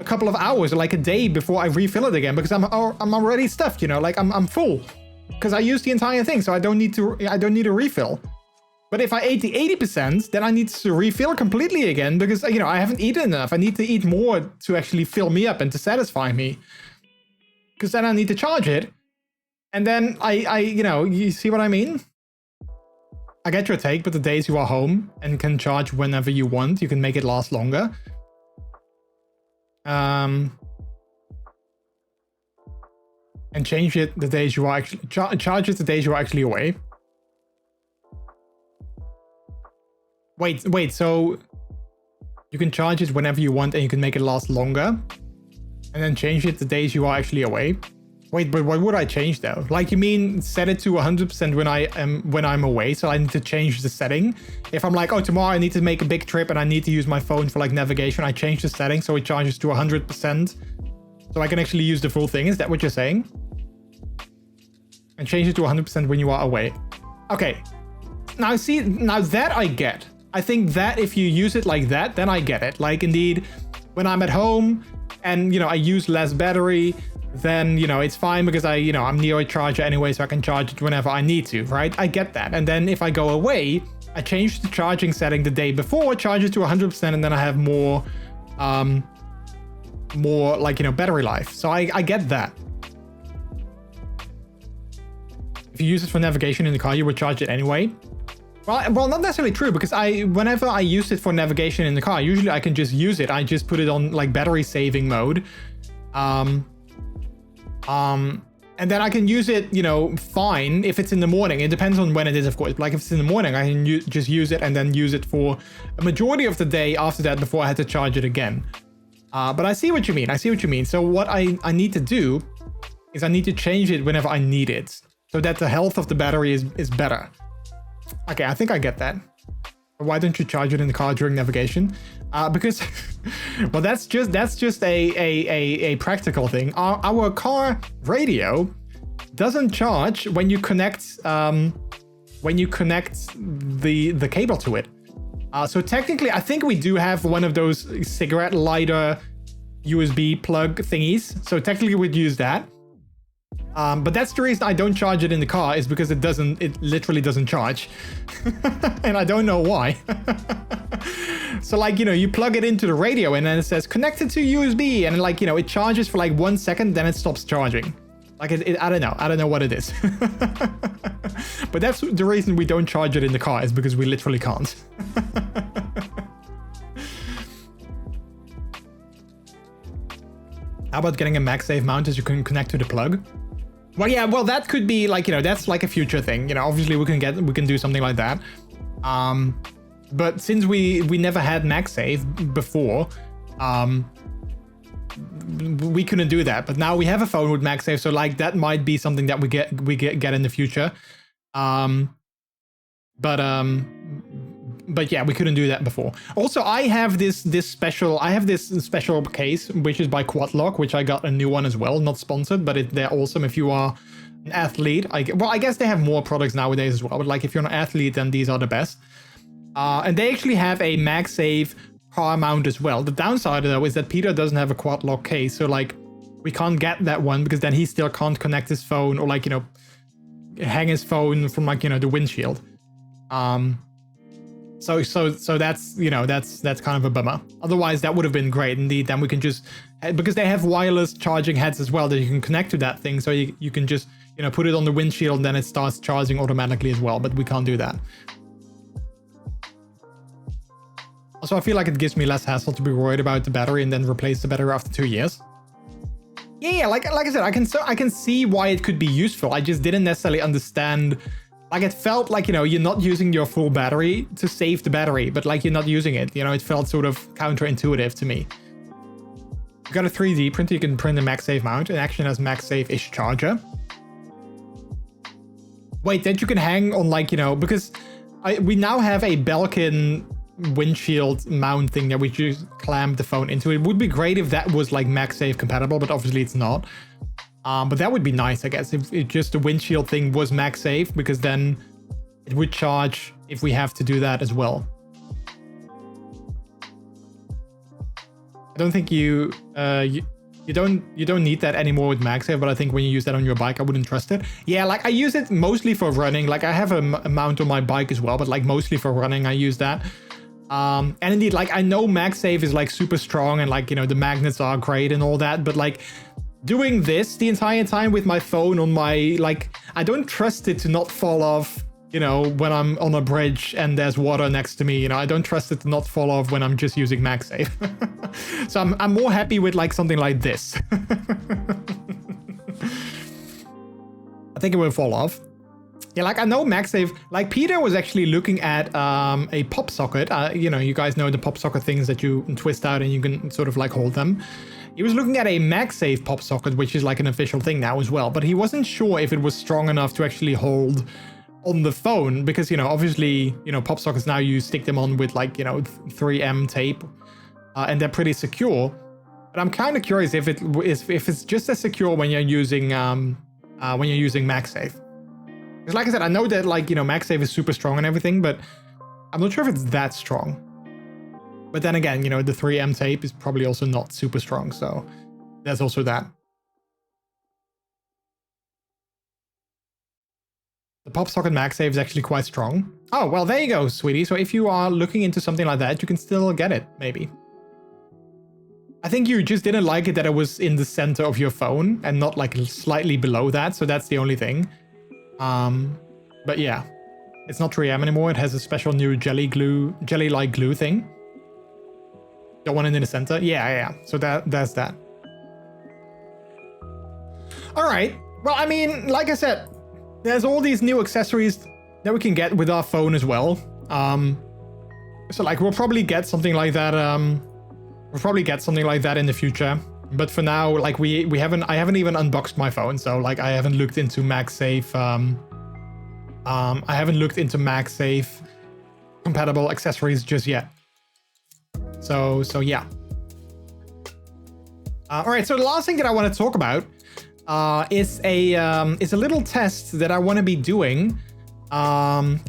a couple of hours or like a day before I refill it again, because I'm already stuffed, you know, like I'm full because I used the entire thing, so I don't need a refill. But if I ate the 80%, then I need to refill completely again, because, you know, I haven't eaten enough. I need to eat more to actually fill me up and to satisfy me, because then I need to charge it. And then I you know, you see what I mean? I get your take, but the days you are home and can charge whenever you want, you can make it last longer. And change it the days you are actually charge it the days you are actually away. Wait, so you can charge it whenever you want and you can make it last longer and then change it the days you are actually away. Wait, but what would I change though? Like, you mean set it to 100% when I'm away, so I need to change the setting? If I'm like, oh, tomorrow I need to make a big trip and I need to use my phone for like navigation, I change the setting so it charges to 100%, so I can actually use the full thing. Is that what you're saying? And change it to 100% when you are away. Okay. Now see, now that I get. I think that if you use it like that, then I get it. Like, indeed, when I'm at home and, you know, I use less battery, then, you know, it's fine because I'm near a charger anyway, so I can charge it whenever I need to, right? I get that. And then if I go away, I change the charging setting the day before, charge it to 100%, and then I have more like, you know, battery life. So I get that. If you use it for navigation in the car, you would charge it anyway. Well, not necessarily true, because whenever I use it for navigation in the car, usually I can just use it. I just put it on like battery saving mode. And then I can use it, you know, fine if it's in the morning. It depends on when it is, of course. Like, if it's in the morning, I can just use it and then use it for a majority of the day after that before I had to charge it again. But I see what you mean. I see what you mean. So what I need to do is I need to change it whenever I need it, so that the health of the battery is better. Okay, I think I get that. Why don't you charge it in the car during navigation? Because, well, that's just a practical thing. Our car radio doesn't charge when you connect the cable to it. So technically, I think we do have one of those cigarette lighter USB plug thingies. So technically, we'd use that. But that's the reason I don't charge it in the car, is because it literally doesn't charge. And I don't know why. So, like, you know, you plug it into the radio and then it says connected to USB, and like, you know, it charges for like 1 second, then it stops charging. Like, I don't know what it is. But that's the reason we don't charge it in the car, is because we literally can't. How about getting a MagSafe mount as you can connect to the plug? Well, yeah, well, that could be like, you know, that's like a future thing. You know, obviously we can do something like that. But since we never had MagSafe before, we couldn't do that. But now we have a phone with MagSafe, so like that might be something that we get in the future. But yeah, we couldn't do that before. Also, I have this special case, which is by Quadlock, which I got a new one as well. Not sponsored, but they're awesome if you are an athlete. I guess they have more products nowadays as well. But like, if you're an athlete, then these are the best. And they actually have a MagSafe car mount as well. The downside though is that Peter doesn't have a Quadlock case, so like we can't get that one because then he still can't connect his phone, or like, you know, hang his phone from like, you know, the windshield. So that's, you know, that's kind of a bummer. Otherwise, that would have been great. Indeed, then we can just, because they have wireless charging heads as well that you can connect to that thing. So you can just, you know, put it on the windshield and then it starts charging automatically as well. But we can't do that. Also, I feel like it gives me less hassle to be worried about the battery and then replace the battery after 2 years. Yeah, like I said, I can see why it could be useful. I just didn't necessarily understand. Like, it felt like, you know, you're not using your full battery to save the battery, but like you're not using it. You know, it felt sort of counterintuitive to me. You got a 3D printer, you can print a MagSafe mount. It actually has MagSafe-ish charger. Wait, that you can hang on, like, you know, because we now have a Belkin windshield mount thing that we just clamp the phone into. It would be great if that was like MagSafe compatible, but obviously it's not. But that would be nice, I guess, if just the windshield thing was MagSafe, because then it would charge if we have to do that as well. I don't think you don't need that anymore with MagSafe, but I think when you use that on your bike, I wouldn't trust it. Yeah, like I use it mostly for running. Like I have a mount on my bike as well, but like mostly for running, I use that. And indeed, like I know MagSafe is like super strong and like, you know, the magnets are great and all that, but like doing this the entire time with my phone on my, like, I don't trust it to not fall off, you know, when I'm on a bridge and there's water next to me. You know, I don't trust it to not fall off when I'm just using MagSafe. So I'm more happy with like something like this. I think it will fall off. Yeah, like I know MagSafe, like Peter was actually looking at a pop socket. You know, you guys know the pop socket things that you twist out and you can sort of like hold them. He was looking at a MagSafe pop socket, which is like an official thing now as well, but he wasn't sure if it was strong enough to actually hold on the phone because, you know, obviously, you know, pop sockets now you stick them on with like, you know, 3M tape and they're pretty secure. But I'm kind of curious if it's just as secure when you're using MagSafe. Because like I said, I know that like, you know, MagSafe is super strong and everything, but I'm not sure if it's that strong. But then again, you know, the 3M tape is probably also not super strong, so there's also that. The pop socket MagSafe is actually quite strong. Oh, well, there you go, sweetie. So if you are looking into something like that, you can still get it, maybe. I think you just didn't like it that it was in the center of your phone and not like slightly below that, so that's the only thing. But yeah, it's not 3M anymore. It has a special new jelly-like glue thing. The one in the center? Yeah. So there's that. All right. Well, I mean, like I said, there's all these new accessories that we can get with our phone as well. So like we'll probably get something like that. We'll probably get something like that in the future. But for now, like I haven't even unboxed my phone, so like I haven't looked into MagSafe. I haven't looked into MagSafe compatible accessories just yet. So yeah. All right. So the last thing that I want to talk about is a little test that I want to be doing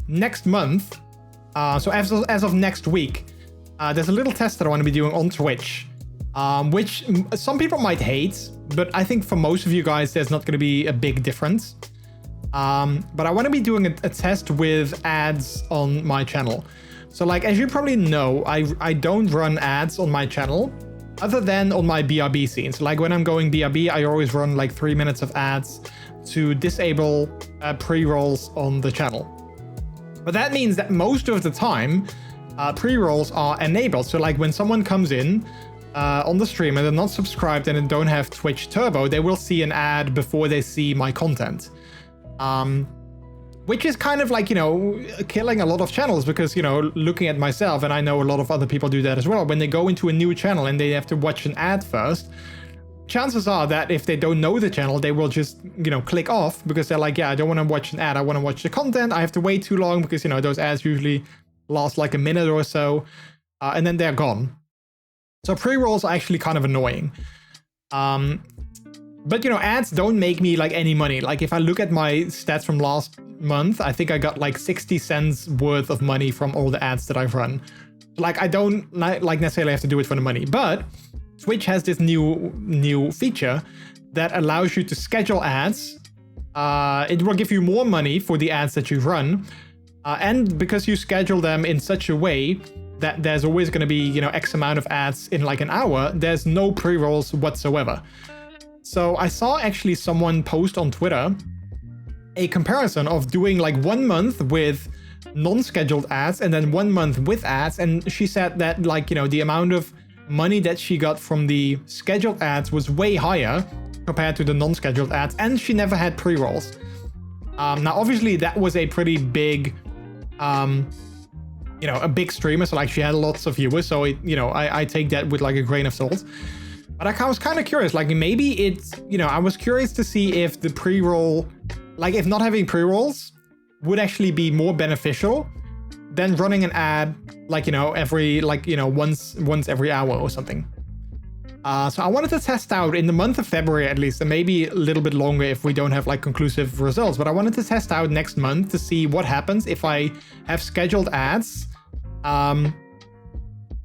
next month. So as of next week, there's a little test that I want to be doing on Twitch, which some people might hate, but I think for most of you guys, there's not going to be a big difference. But I want to be doing a test with ads on my channel. So like, as you probably know, I don't run ads on my channel other than on my BRB scenes. Like when I'm going BRB, I always run like 3 minutes of ads to disable pre-rolls on the channel. But that means that most of the time, pre-rolls are enabled. So like when someone comes in on the stream and they're not subscribed and they don't have Twitch Turbo, they will see an ad before they see my content. Which is kind of like, you know, killing a lot of channels because, you know, looking at myself, and I know a lot of other people do that as well, when they go into a new channel and they have to watch an ad first, chances are that if they don't know the channel, they will just, you know, click off because they're like, yeah, I don't want to watch an ad. I want to watch the content. I have to wait too long because, you know, those ads usually last like a minute or so, and then they're gone. So pre-rolls are actually kind of annoying. But, you know, ads don't make me like any money. Like if I look at my stats from last month, I think I got like 60 cents worth of money from all the ads that I've run. Like I don't like necessarily have to do it for the money, but Twitch has this new feature that allows you to schedule ads. It will give you more money for the ads that you run. And because you schedule them in such a way that there's always going to be, you know, X amount of ads in like an hour, there's no pre-rolls whatsoever. So I saw actually someone post on Twitter a comparison of doing like 1 month with non-scheduled ads and then 1 month with ads. And she said that like, you know, the amount of money that she got from the scheduled ads was way higher compared to the non-scheduled ads. And she never had pre-rolls. Now, obviously that was a pretty big, you know, a big streamer. So like she had lots of viewers. So, you know, I take that with like a grain of salt. But I was kind of curious, like maybe it's, you know, I was curious to see if the pre-roll, like if not having pre-rolls would actually be more beneficial than running an ad, like, you know, every, like, you know, once every hour or something. So I wanted to test out in the month of February at least, and maybe a little bit longer if we don't have like conclusive results, but I wanted to test out next month to see what happens if I have scheduled ads,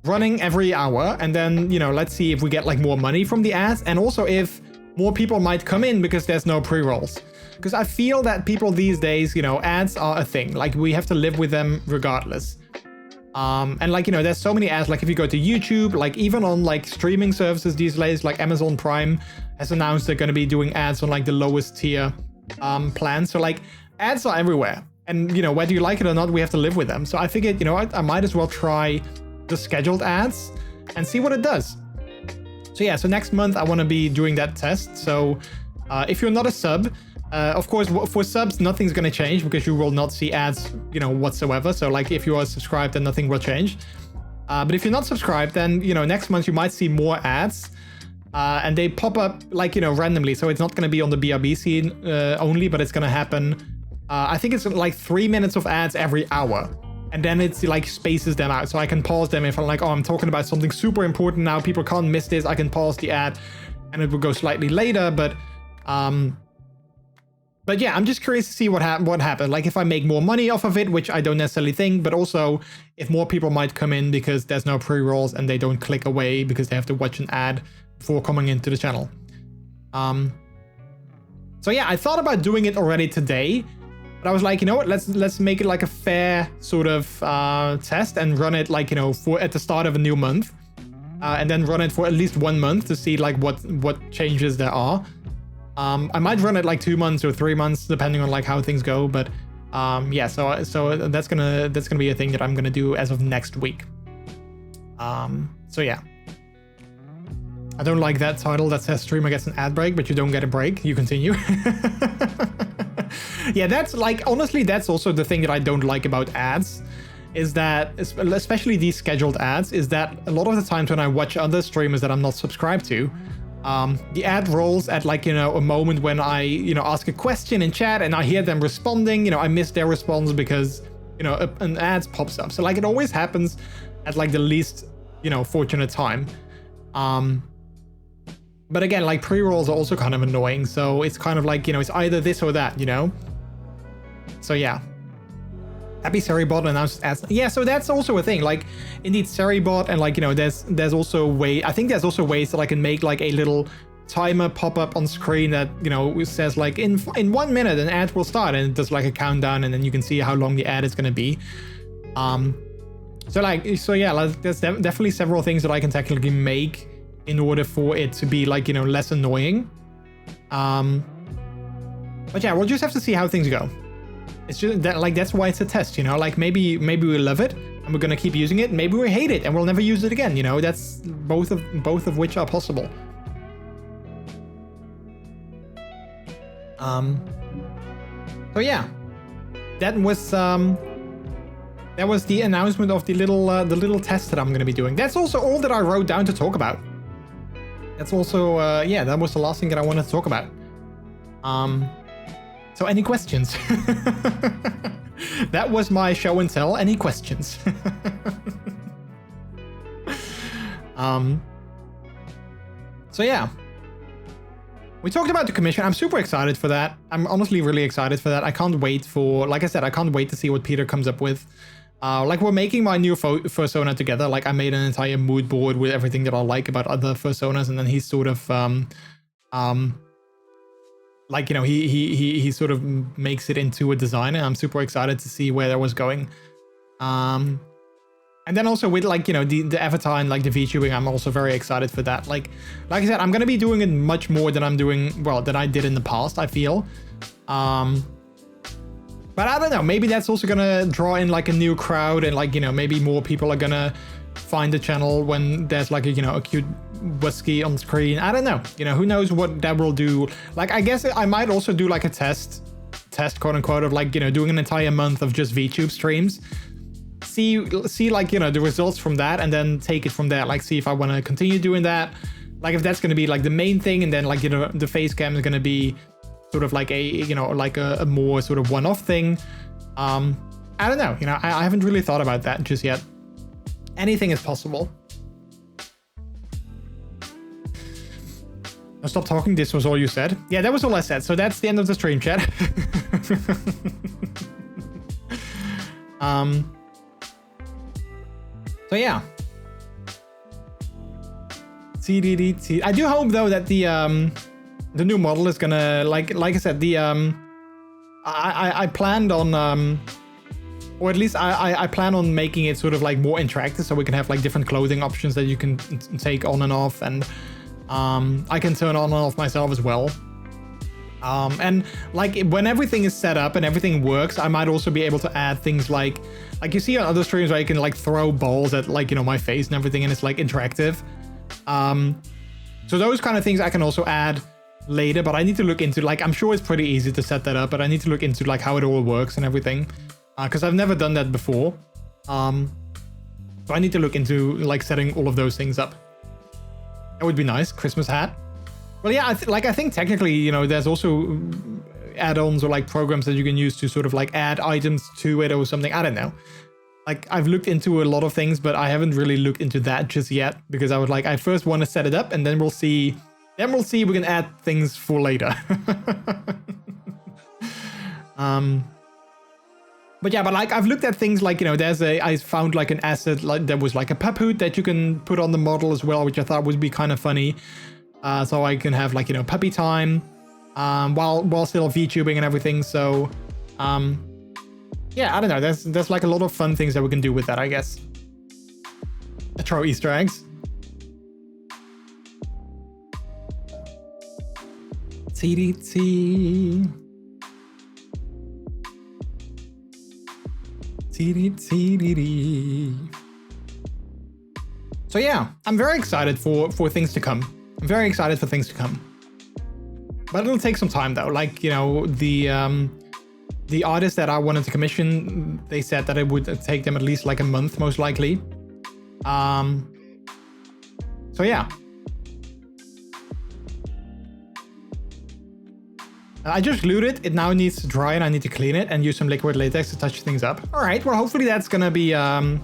running every hour, and then, you know, let's see if we get like more money from the ads, and also if more people might come in because there's no pre-rolls. Because I feel that people these days, you know, ads are a thing. Like we have to live with them regardless. And like, you know, there's so many ads. Like if you go to YouTube, like even on like streaming services these days, like Amazon Prime has announced they're going to be doing ads on like the lowest tier plan. So like ads are everywhere. And, you know, whether you like it or not, we have to live with them. So I figured, you know, I might as well try the scheduled ads and see what it does. So yeah, so next month I want to be doing that test. So if you're not a sub, Of course, for subs, nothing's going to change because you will not see ads, you know, whatsoever. So like if you are subscribed, then nothing will change. But if you're not subscribed, then, you know, next month you might see more ads. And they pop up like, you know, randomly. So it's not going to be on the BRB scene only, but it's going to happen. I think it's like 3 minutes of ads every hour. And then it's like spaces them out. So I can pause them if I'm like, oh, I'm talking about something super important now. People can't miss this. I can pause the ad and it will go slightly later. But yeah, I'm just curious to see what happened. Like if I make more money off of it, which I don't necessarily think, but also if more people might come in because there's no pre-rolls and they don't click away because they have to watch an ad before coming into the channel. So yeah, I thought about doing it already today, but I was like, you know what, let's make it like a fair sort of test and run it like, you know, for at the start of a new month, and then run it for at least 1 month to see like what changes there are. I might run it like 2 months or 3 months, depending on like how things go. But yeah, so that's gonna be a thing that I'm gonna do as of next week. So yeah, I don't like that title that says streamer gets an ad break, but you don't get a break. You continue. Yeah, that's like, honestly, that's also the thing that I don't like about ads, is that, especially these scheduled ads, is that a lot of the times when I watch other streamers that I'm not subscribed to, the ad rolls at like, you know, a moment when I, you know, ask a question in chat and I hear them responding, you know, I miss their response because, you know, an ad pops up. So like it always happens at like the least, you know, fortunate time. But again, like pre-rolls are also kind of annoying. So it's kind of like, you know, it's either this or that, you know? So yeah. Happy Seribot announced ads. Yeah, so that's also a thing. Like, indeed, Seribot, and like, you know, there's also I think there's also ways that I can make like a little timer pop up on screen that, you know, says like in 1 minute an ad will start, and it does like a countdown, and then you can see how long the ad is going to be. So yeah, like, there's definitely several things that I can technically make in order for it to be like, you know, less annoying. But yeah, we'll just have to see how things go. It's just that, like, that's why it's a test, you know, like maybe we love it and we're gonna keep using it. Maybe we hate it and we'll never use it again, you know. That's both of which are possible. So yeah, that was the announcement of the little test that I'm gonna be doing. That's also all that I wrote down to talk about. That's also yeah, that was the last thing that I wanted to talk about. So any questions? That was my show and tell. Any questions? So yeah, we talked about the commission. I'm super excited for that. I'm honestly really excited for that. I can't wait for, like I said, I can't wait to see what Peter comes up with. Like, we're making my new fursona together. Like, I made an entire mood board with everything that I like about other fursonas, and then he's sort of like, you know, he sort of makes it into a design, and I'm super excited to see where that was going. And then also with, like, you know, the avatar and like the VTubing, I'm also very excited for that. Like I said, I'm gonna be doing it much more than I'm doing, well, than I did in the past, I feel. But I don't know, maybe that's also gonna draw in like a new crowd, and like, you know, maybe more people are gonna find the channel when there's like a, you know, a cute whiskey on screen. I don't know, you know, who knows what that will do. Like, I guess I might also do like a test quote unquote of like, you know, doing an entire month of just VTube streams. See like, you know, the results from that, and then take it from there. Like, see if I want to continue doing that. Like, if that's going to be like the main thing, and then like, you know, the face cam is going to be sort of like a, you know, like a more sort of one-off thing. I don't know, you know, I haven't really thought about that just yet. Anything is possible. Now stop talking, this was all you said. Yeah, that was all I said, so that's the end of the stream, chat. So yeah. CDDT. I do hope though that the new model is gonna, like I said, the I planned on or at least I plan on making it sort of like more interactive, so we can have like different clothing options that you can take on and off, and I can turn on and off myself as well. And like when everything is set up and everything works, I might also be able to add things like you see on other streams where you can like throw balls at, like, you know, my face and everything, and it's like interactive. So those kind of things I can also add later, but I need to look into, like, I'm sure it's pretty easy to set that up, but I need to look into like how it all works and everything, because I've never done that before. So I need to look into like setting all of those things up. That would be nice. Christmas hat. Well, yeah, I think technically, you know, there's also add-ons or like programs that you can use to sort of like add items to it or something. I don't know. Like, I've looked into a lot of things, but I haven't really looked into that just yet, because I was like, I first want to set it up, and then we'll see. Then we'll see if we can add things for later. But yeah, but like I've looked at things like, you know, I found like an asset, like there was like a pup hood that you can put on the model as well, which I thought would be kind of funny. So I can have like, you know, puppy time, while still VTubing and everything. So, yeah, I don't know. There's like a lot of fun things that we can do with that, I guess. Throw Easter eggs. TDT. So yeah, I'm very excited for things to come. I'm very excited for things to come. But it'll take some time though. Like, you know, the artist that I wanted to commission, they said that it would take them at least like a month, most likely. So yeah. I just glued it. It now needs to dry and I need to clean it and use some liquid latex to touch things up. All right, well, hopefully that's gonna be enough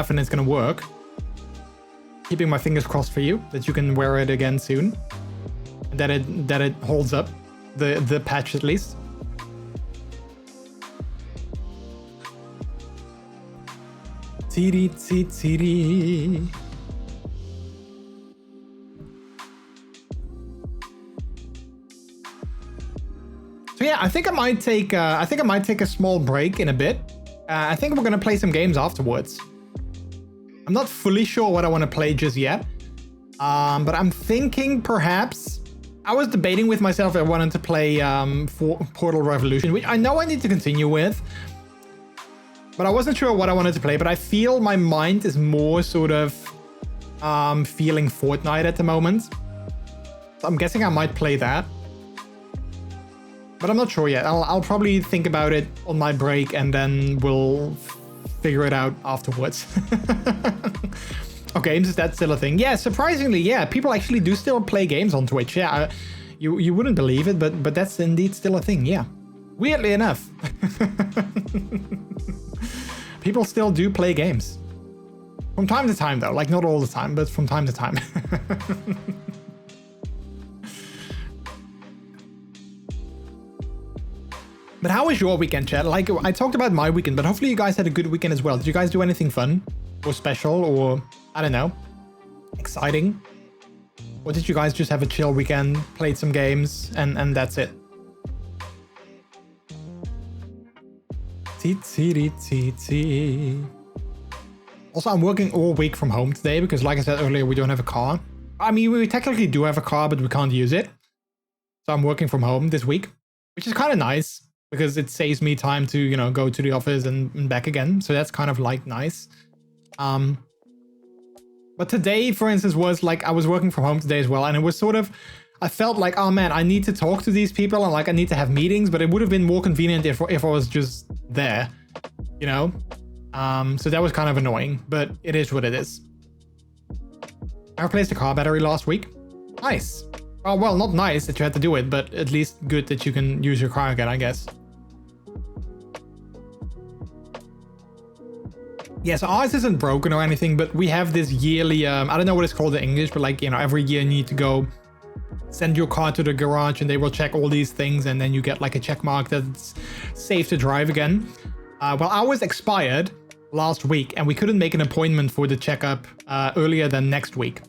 and it's gonna work. Keeping my fingers crossed for you that you can wear it again soon. That it holds up, the patch at least. TD. So yeah, I think I might take a small break in a bit. I think we're gonna play some games afterwards. I'm not fully sure what I want to play just yet, but I'm thinking perhaps I was debating with myself if I wanted to play for Portal Revolution, which I know I need to continue with, but I wasn't sure what I wanted to play. But I feel my mind is more sort of feeling Fortnite at the moment. So I'm guessing I might play that. But I'm not sure yet. I'll probably think about it on my break and then we'll figure it out afterwards. Oh, games, is that still a thing? Yeah, surprisingly, yeah. People actually do still play games on Twitch. Yeah, you wouldn't believe it, but that's indeed still a thing, yeah. Weirdly enough. People still do play games. From time to time, though. Like, not all the time, but from time to time. But how was your weekend, chat? Like, I talked about my weekend, but hopefully you guys had a good weekend as well. Did you guys do anything fun or special or, I don't know, exciting? Or did you guys just have a chill weekend, played some games, and that's it? Also, I'm working all week from home today because, like I said earlier, we don't have a car. I mean, we technically do have a car, but we can't use it. So I'm working from home this week, which is kind of nice, because it saves me time to, you know, go to the office and back again. So that's kind of like nice. But today, for instance, was like, I was working from home today as well. And it was sort of, I felt like, oh man, I need to talk to these people and like I need to have meetings, but it would have been more convenient if I was just there, you know? So that was kind of annoying, but it is what it is. I replaced the car battery last week. Nice. Oh, well, not nice that you had to do it, but at least good that you can use your car again, I guess. Yeah, so ours isn't broken or anything, but we have this yearly, I don't know what it's called in English, but like, you know, every year you need to go send your car to the garage and they will check all these things and then you get like a check mark that it's safe to drive again. Well, ours expired last week and we couldn't make an appointment for the checkup earlier than next week.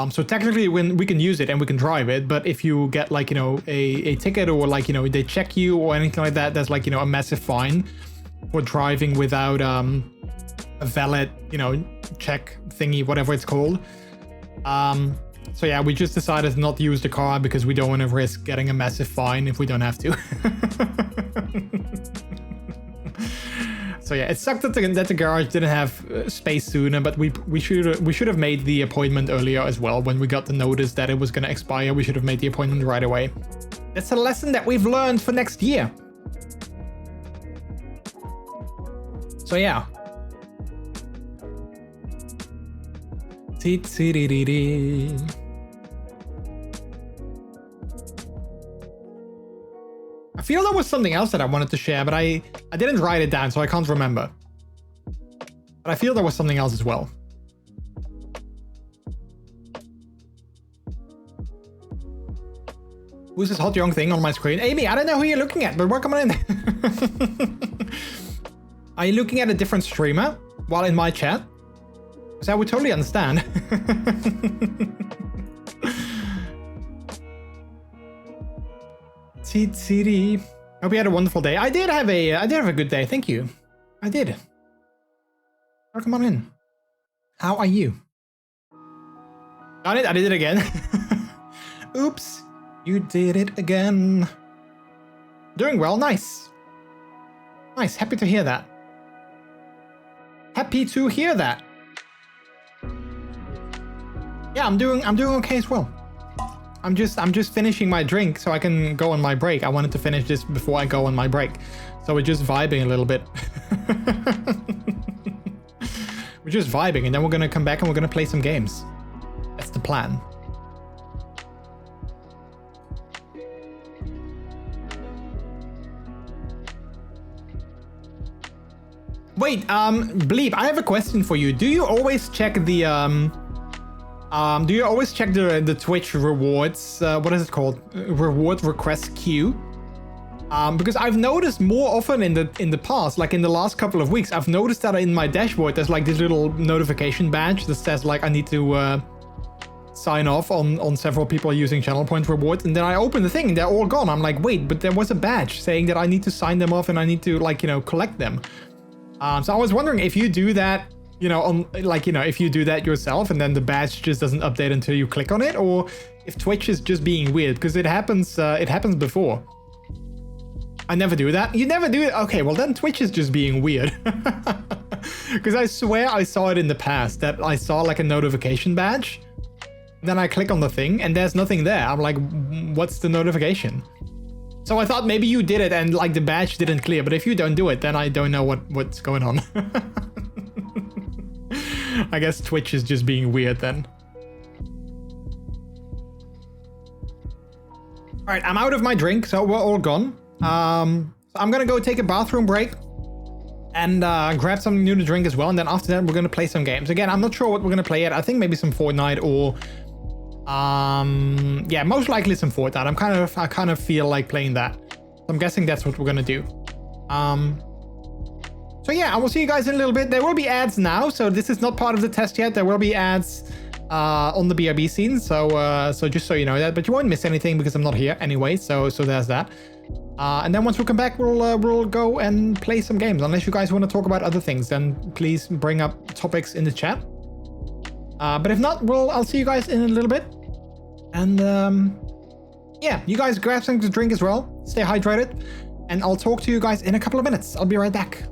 So technically when we can use it and we can drive it, but if you get like, you know, a ticket or like, you know, they check you or anything like that, there's like, you know, a massive fine for driving without a valid, you know, check thingy, whatever it's called. So yeah, we just decided not to use the car because we don't want to risk getting a massive fine if we don't have to. So yeah, it sucked that the garage didn't have space sooner, but we should have made the appointment earlier as well. When we got the notice that it was going to expire, we should have made the appointment right away. That's a lesson that we've learned for next year. So yeah. I feel there was something else that I wanted to share, but I didn't write it down, so I can't remember. But I feel there was something else as well. Who's this hot young thing on my screen? Amy, I don't know who you're looking at, but welcome on in. Are you looking at a different streamer while in my chat? Because I would totally understand. Hope you had a wonderful day. I did have a good day. Thank you. I did. Welcome on in. How are you? Got it. I did it again. Oops. You did it again. Doing well. Nice. Nice. Happy to hear that. Happy to hear that. Yeah, I'm doing okay as well. I'm just finishing my drink so I can go on my break. I wanted to finish this before I go on my break. So we're just vibing a little bit. We're just vibing, and then we're gonna come back and we're gonna play some games. That's the plan. Wait, Bleep, I have a question for you. Do you always check the the Twitch rewards? What is it called? Reward request queue? Because I've noticed more often in the past, like in the last couple of weeks, I've noticed that in my dashboard there's like this little notification badge that says like I need to sign off on several people using channel point rewards, and then I open the thing and they're all gone. I'm like, wait, but there was a badge saying that I need to sign them off and I need to, like, you know, collect them. So I was wondering if you do that, you know, on, like, you know, if you do that yourself and then the badge just doesn't update until you click on it, or if Twitch is just being weird, because it happens before. I never do that. You never do it? Okay, well then Twitch is just being weird. Because I swear I saw it in the past, that I saw like a notification badge. Then I click on the thing and there's nothing there. I'm like, what's the notification? So I thought maybe you did it and like the badge didn't clear, but if you don't do it, then I don't know what's going on. I guess Twitch is just being weird then. All right, I'm out of my drink, so we're all gone. So I'm gonna go take a bathroom break and grab something new to drink as well. And then after that, we're gonna play some games. Again, I'm not sure what we're gonna play yet. I think maybe some Fortnite or yeah, most likely some Fortnite. I kind of feel like playing that. So I'm guessing that's what we're gonna do. So yeah, I will see you guys in a little bit. There will be ads now, so this is not part of the test yet. There will be ads on the BRB scene, so just so you know that. But you won't miss anything because I'm not here anyway. So there's that. And then once we come back, we'll go and play some games. Unless you guys want to talk about other things, then please bring up topics in the chat. But if not, I'll see you guys in a little bit. And yeah, you guys grab something to drink as well. Stay hydrated. And I'll talk to you guys in a couple of minutes. I'll be right back.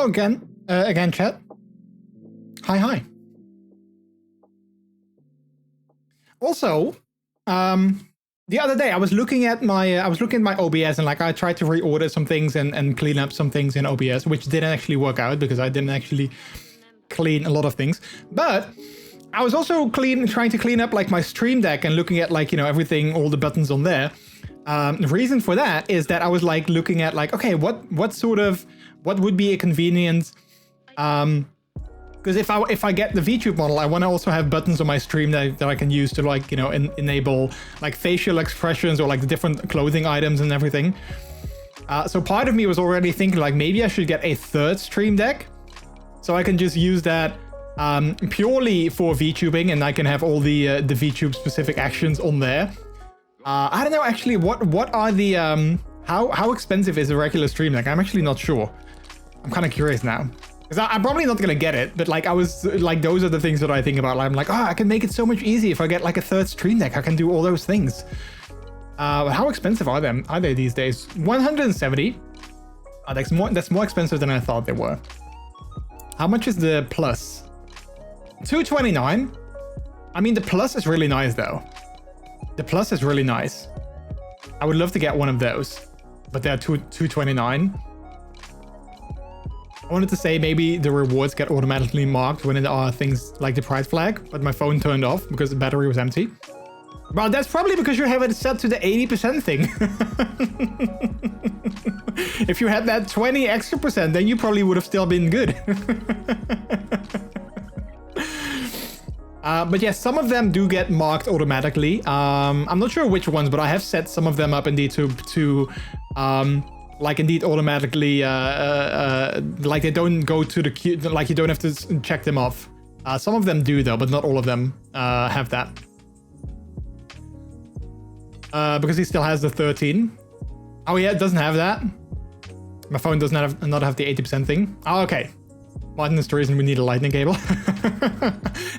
hello again, chat. Hi. Also, the other day I was looking at my OBS, and like I tried to reorder some things and clean up some things in OBS, which didn't actually work out because I didn't actually clean a lot of things. But I was also trying to clean up like my Stream Deck and looking at like, you know, everything, all the buttons on there. The reason for that is that I was like looking at like, okay, what would be a convenient, because if I get the VTube model, I want to also have buttons on my stream that I can use to like, you know, enable like facial expressions or like the different clothing items and everything. So part of me was already thinking like maybe I should get a third Stream Deck, so I can just use that purely for VTubing, and I can have all the VTube specific actions on there. I don't know actually what are the how expensive is a regular Stream Deck? I'm actually not sure. I'm kind of curious now. Because I'm probably not gonna get it, but like I was like, those are the things that I think about. I'm like, oh, I can make it so much easier if I get like a third Stream Deck. I can do all those things. How expensive are they these days? 170. That's more expensive than I thought they were. How much is the Plus? 229. I mean, the Plus is really nice though. The Plus is really nice. I would love to get one of those, but they're 229. I wanted to say maybe the rewards get automatically marked when there are things like the price flag, but my phone turned off because the battery was empty. Well, that's probably because you have it set to the 80% thing. If you had that 20 extra percent, then you probably would have still been good. But yes, some of them do get marked automatically. I'm not sure which ones, but I have set some of them up indeed to like indeed automatically, like they don't go to the queue, like you don't have to check them off. Some of them do though, but not all of them have that. Because he still has the 13. Oh yeah, it doesn't have that. My phone does not have the 80% thing. Oh, okay. Martin is the reason we need a lightning cable.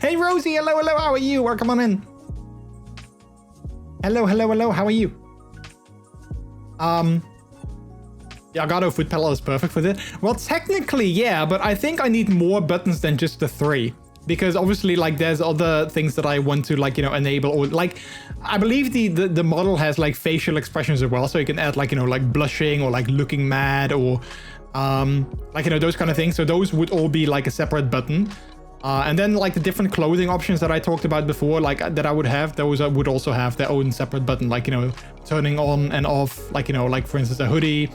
Hey Rosie, hello, how are you? Welcome on in. Hello, how are you? Yeah, Elgato foot pedal is perfect with it. Well, technically, yeah, but I think I need more buttons than just the 3. Because obviously, like, there's other things that I want to, like, you know, enable, or like, I believe the model has like facial expressions as well, so you can add like, you know, like blushing or like looking mad or like, you know, those kind of things. So those would all be like a separate button. And then like the different clothing options that I talked about before, like that I would have, those would also have their own separate button, like, you know, turning on and off, like, you know, like for instance a hoodie.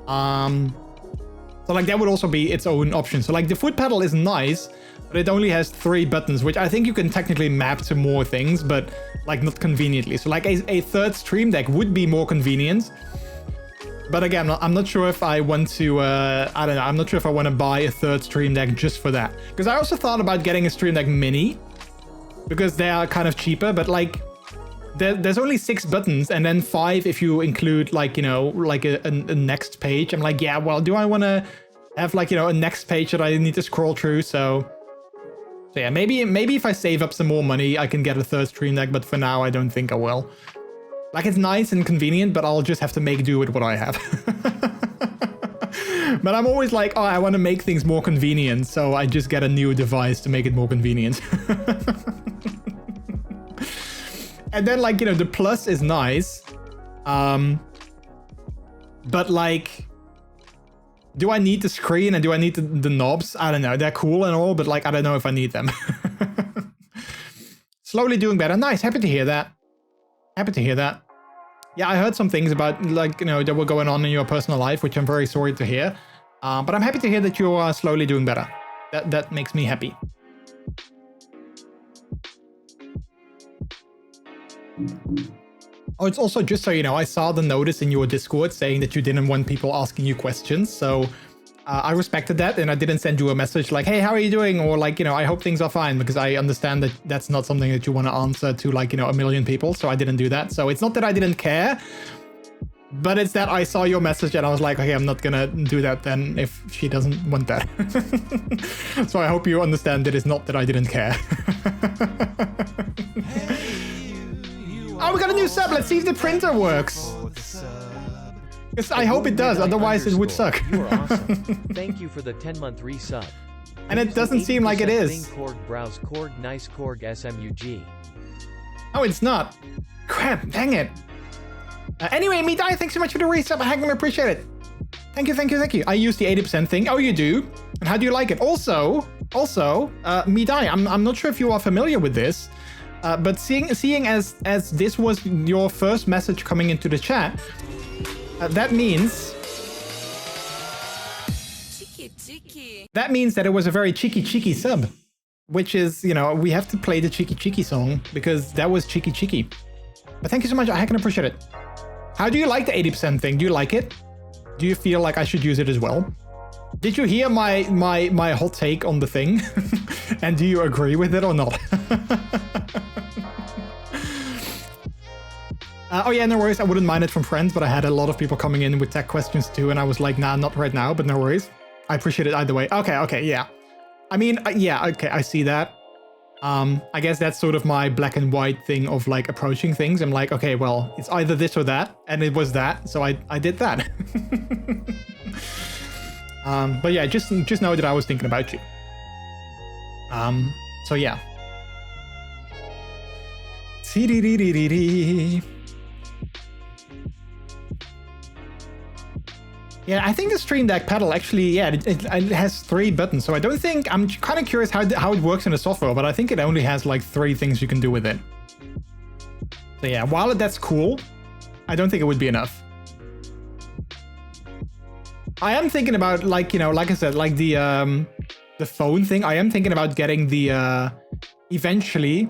So like that would also be its own option. So like the foot pedal is nice, but it only has 3 buttons, which I think you can technically map to more things, but like not conveniently. So like a third Stream Deck would be more convenient. But again, I'm not sure if I want to, I don't know, I'm not sure if I want to buy a third Stream Deck just for that. Because I also thought about getting a Stream Deck Mini, because they are kind of cheaper, but like there's only 6 buttons and then 5 if you include like, you know, like a next page. I'm like, yeah, well, do I want to have like, you know, a next page that I need to scroll through? So yeah, maybe if I save up some more money, I can get a third Stream Deck, but for now, I don't think I will. Like, it's nice and convenient, but I'll just have to make do with what I have. But I'm always like, oh, I want to make things more convenient, so I just get a new device to make it more convenient. And then, like, you know, the Plus is nice. But, like, do I need the screen and do I need the knobs? I don't know. They're cool and all, but, like, I don't know if I need them. Slowly doing better. Nice. Happy to hear that. Happy to hear that. Yeah, I heard some things about, like, you know, that were going on in your personal life, which I'm very sorry to hear. But I'm happy to hear that you are slowly doing better. That makes me happy. Oh, it's also, just so you know, I saw the notice in your Discord saying that you didn't want people asking you questions. So I respected that, and I didn't send you a message like, hey, how are you doing? Or like, you know, I hope things are fine, because I understand that that's not something that you want to answer to, like, you know, a million people. So I didn't do that. So it's not that I didn't care, but it's that I saw your message and I was like, okay, I'm not gonna do that then if she doesn't want that. So I hope you understand that it's not that I didn't care. Oh, we got a new sub. Let's see if the printer works. Because I hope it does, otherwise it would suck. You are awesome. Thank you for the 10-month resub. And it doesn't seem like it is. Korg browse Korg nice Korg SMUG. Oh, it's not. Crap, dang it. Anyway, MeDie, thanks so much for the resub. I can appreciate it. Thank you, thank you, thank you. I use the 80% thing. Oh, you do? And how do you like it? Also, MeDie, I'm not sure if you are familiar with this, but seeing as this was your first message coming into the chat, that means that it was a very cheeky sub, which is, you know, we have to play the cheeky song because that was cheeky. But thank you so much. I can appreciate it. How do you like the 80% thing? Do you like it? Do you feel like I should use it as well? Did you hear my hot take on the thing? And do you agree with it or not? Oh yeah, no worries. I wouldn't mind it from friends, but I had a lot of people coming in with tech questions too, and I was like, nah, not right now, but no worries. I appreciate it either way. Okay, yeah. I mean, yeah, okay, I see that. I guess that's sort of my black and white thing of like approaching things. I'm like, okay, well, it's either this or that, and it was that, so I did that. But yeah, just know that I was thinking about you. So yeah. Yeah, I think the Stream Deck pedal actually, yeah, it has 3 buttons. So I don't think, I'm kind of curious how it works in the software, but I think it only has like 3 things you can do with it. So yeah, while that's cool, I don't think it would be enough. I am thinking about, like, you know, like I said, like the phone thing. I am thinking about getting the, eventually,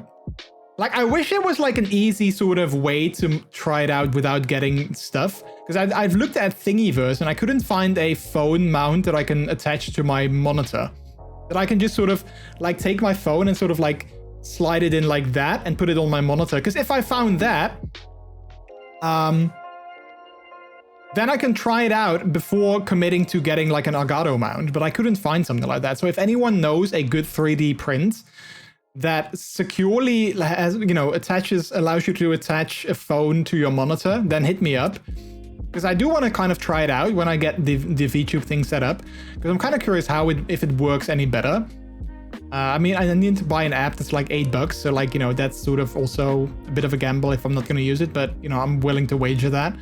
like, I wish it was like an easy sort of way to try it out without getting stuff. Because I've looked at Thingiverse and I couldn't find a phone mount that I can attach to my monitor. That I can just sort of like take my phone and sort of like slide it in like that and put it on my monitor. Because if I found that, then I can try it out before committing to getting like an Elgato mount. But I couldn't find something like that. So if anyone knows a good 3D print that securely has, you know, allows you to attach a phone to your monitor, then hit me up. Because I do want to kind of try it out when I get the VTube thing set up. Because I'm kind of curious if it works any better. I mean, I need to buy an app that's like $8, so like, you know, that's sort of also a bit of a gamble if I'm not going to use it, but, you know, I'm willing to wager that.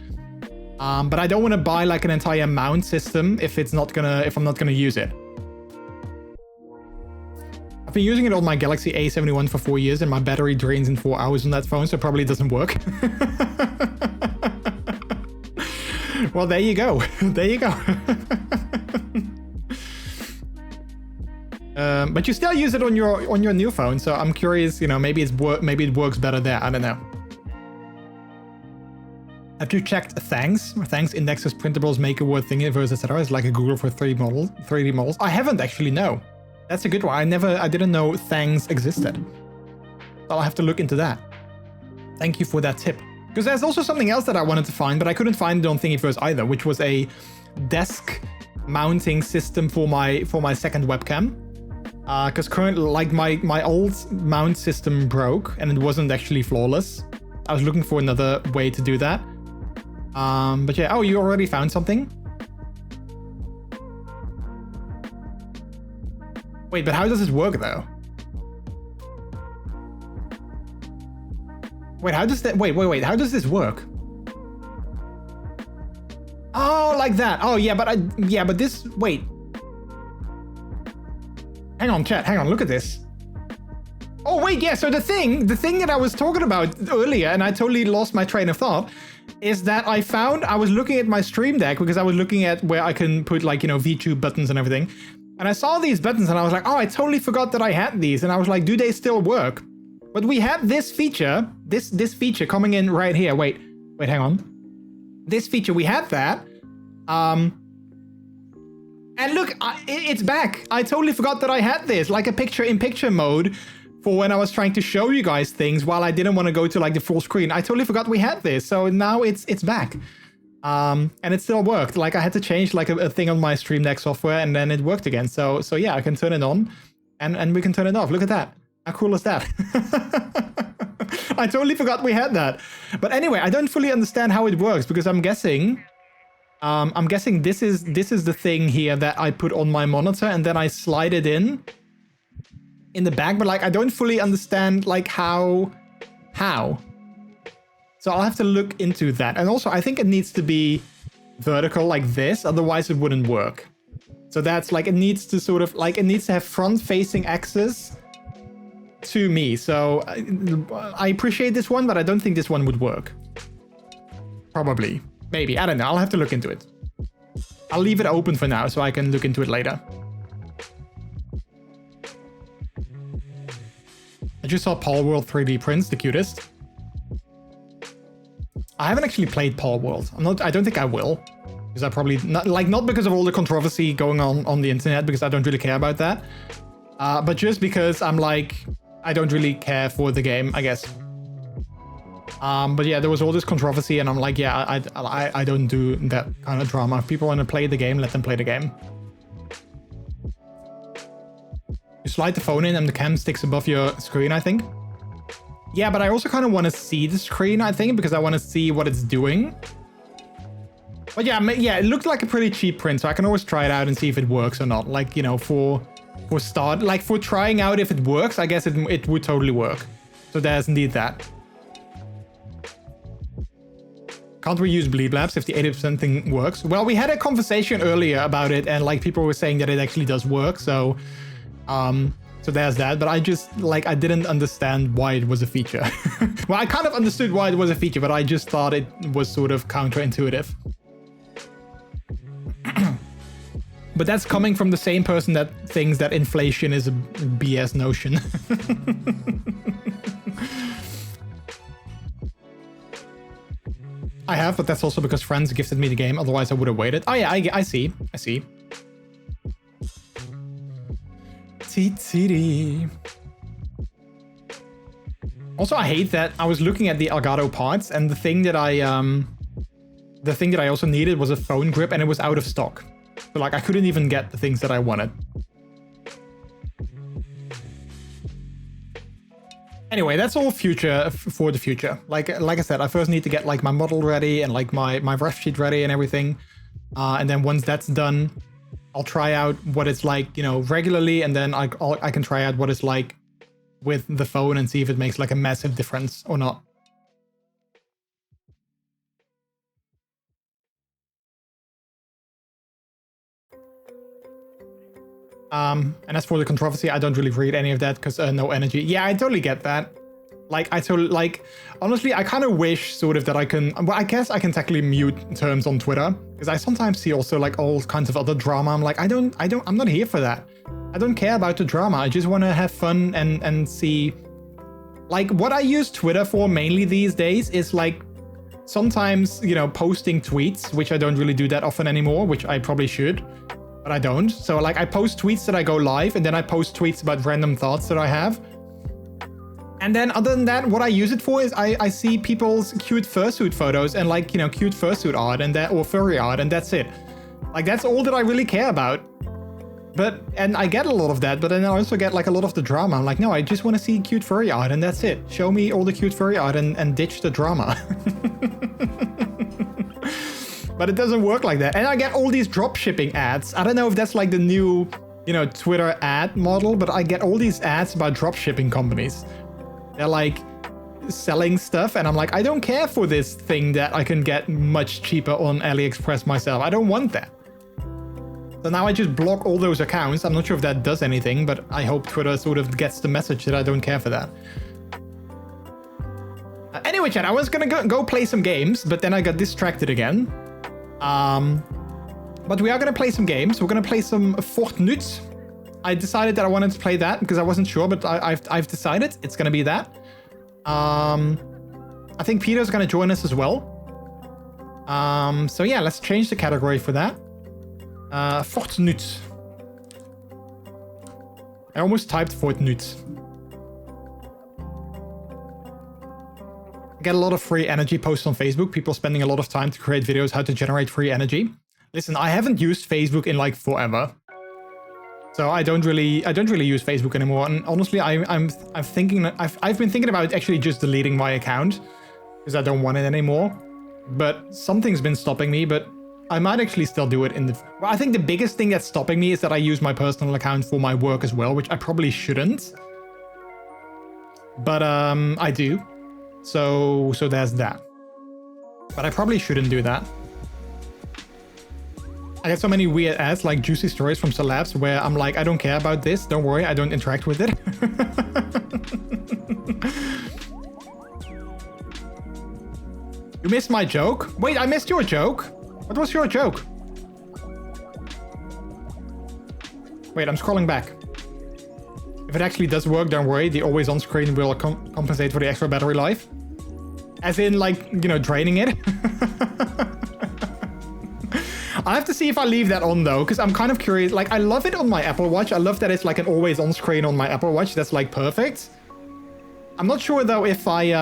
But I don't want to buy like an entire mount system if I'm not gonna use it. I've been using it on my Galaxy A71 for 4 years and my battery drains in 4 hours on that phone, so it probably doesn't work. Well, there you go. There you go. But you still use it on your new phone, so I'm curious, you know, maybe it works better there. I don't know. Have you checked Thanks? Thanks indexes printables, Makerword, Thingiverse, etc. It's like a Google for 3D models. I haven't actually, no. That's a good one. I didn't know Thanks existed. I'll have to look into that. Thank you for that tip. Because there's also something else that I wanted to find, but I couldn't find it on Thingiverse either, which was a desk mounting system for my second webcam. Because currently, like my old mount system broke and it wasn't actually flawless. I was looking for another way to do that. But yeah, oh, you already found something? Wait, but how does this work though? Wait, how does that, wait, how does this work? Oh, like that. Oh, yeah, but this, wait. Hang on, chat, hang on, look at this. Oh, wait, yeah, so the thing that I was talking about earlier, and I totally lost my train of thought, is that I was looking at my Stream Deck because I was looking at where I can put, like, you know, VTube buttons and everything. And I saw these buttons and I was like, oh, I totally forgot that I had these. And I was like, do they still work? But we had this feature, this feature coming in right here. Wait, hang on. This feature, we had that. And look, it's back. I totally forgot that I had this, like a picture-in-picture mode for when I was trying to show you guys things while I didn't want to go to like the full screen. I totally forgot we had this. So now it's back. And it still worked. Like I had to change like a thing on my Stream Deck software and then it worked again. So yeah, I can turn it on and we can turn it off. Look at that. How cool is that? I totally forgot we had that. But anyway, I don't fully understand how it works because I'm guessing I'm guessing this is the thing here that I put on my monitor and then I slide it in the back, but like I don't fully understand like how. So I'll have to look into that. And also I think it needs to be vertical like this, otherwise it wouldn't work. So that's like, it needs to sort of like, it needs to have front facing axis to me. So I appreciate this one, but I don't think this one would work. Probably. Maybe. I don't know. I'll have to look into it. I'll leave it open for now so I can look into it later. I just saw Paul World 3D prints, the cutest. I haven't actually played Paul World. I don't think I will. Because I probably not because of all the controversy going on the internet, because I don't really care about that. But just because I'm like, I don't really care for the game, I guess. But yeah, there was all this controversy and I'm like, yeah, I don't do that kind of drama. If people want to play the game, let them play the game. You slide the phone in and the cam sticks above your screen, I think. Yeah, but I also kind of want to see the screen, I think, because I want to see what it's doing. But yeah, it looked like a pretty cheap print, so I can always try it out and see if it works or not. Like, you know, for trying out if it works, I guess it would totally work. So there's indeed that. Can't we use bleed labs if the 80% thing works? Well, we had a conversation earlier about it, and like people were saying that it actually does work. So, so there's that. But I just like I didn't understand why it was a feature. Well, I kind of understood why it was a feature, but I just thought it was sort of counterintuitive. But that's coming from the same person that thinks that inflation is a BS notion. I have, but that's also because friends gifted me the game. Otherwise, I would have waited. Oh yeah, I see. I see. Also, I hate that I was looking at the Elgato parts, and the thing that I also needed was a phone grip, and it was out of stock. So like I couldn't even get the things that I wanted. Anyway, that's all future for the future. Like I said, I first need to get like my model ready and like my ref sheet ready and everything. And then once that's done, I'll try out what it's like, you know, regularly, and then I can try out what it's like with the phone and see if it makes like a massive difference or not. And as for the controversy, I don't really read any of that because no energy. Yeah, I totally get that. Like, honestly, I kind of wish sort of that I can, well, I guess I can technically mute terms on Twitter, because I sometimes see also like all kinds of other drama. I'm like, I'm not here for that. I don't care about the drama. I just want to have fun and see, like, what I use Twitter for mainly these days is like sometimes, you know, posting tweets, which I don't really do that often anymore, which I probably should. But I don't. So like I post tweets that I go live, and then I post tweets about random thoughts that I have. And then other than that, what I use it for is I see people's cute fursuit photos and like, you know, cute fursuit art and that, or furry art, and that's it. Like that's all that I really care about. And I get a lot of that, but then I also get like a lot of the drama. I'm like, no, I just want to see cute furry art and that's it. Show me all the cute furry art and ditch the drama. But it doesn't work like that. And I get all these drop shipping ads. I don't know if that's like the new, you know, Twitter ad model, but I get all these ads about drop shipping companies. They're like selling stuff, and I'm like, I don't care for this thing that I can get much cheaper on AliExpress myself. I don't want that. So now I just block all those accounts. I'm not sure if that does anything, but I hope Twitter sort of gets the message that I don't care for that. Anyway, chat, I was gonna go play some games, but then I got distracted again. But we are gonna play some games. We're gonna play some Fortnite. I decided that I wanted to play that because I wasn't sure, but I've decided it's gonna be that. I think Peter's gonna join us as well. So yeah, let's change the category for that. Fortnite. I almost typed Fortnite. I get a lot of free energy posts on Facebook. People spending a lot of time to create videos how to generate free energy. Listen, I haven't used Facebook in like forever. So I don't really use Facebook anymore. And honestly, I've been thinking about actually just deleting my account because I don't want it anymore. But something's been stopping me. But I might actually still do it in the... Well, I think the biggest thing that's stopping me is that I use my personal account for my work as well, which I probably shouldn't. But I do. So there's that. But I probably shouldn't do that. I get so many weird ads like juicy stories from celebs where I'm like, I don't care about this. Don't worry, I don't interact with it. You missed my joke? Wait, I missed your joke? What was your joke? Wait, I'm scrolling back. If it actually does work, don't worry. The always on screen will compensate for the extra battery life. As in, like, you know, draining it. I have to see if I leave that on though, because I'm kind of curious. Like, I love it on my Apple Watch. I love that it's like an always on screen on my Apple Watch. That's like perfect. I'm not sure though if I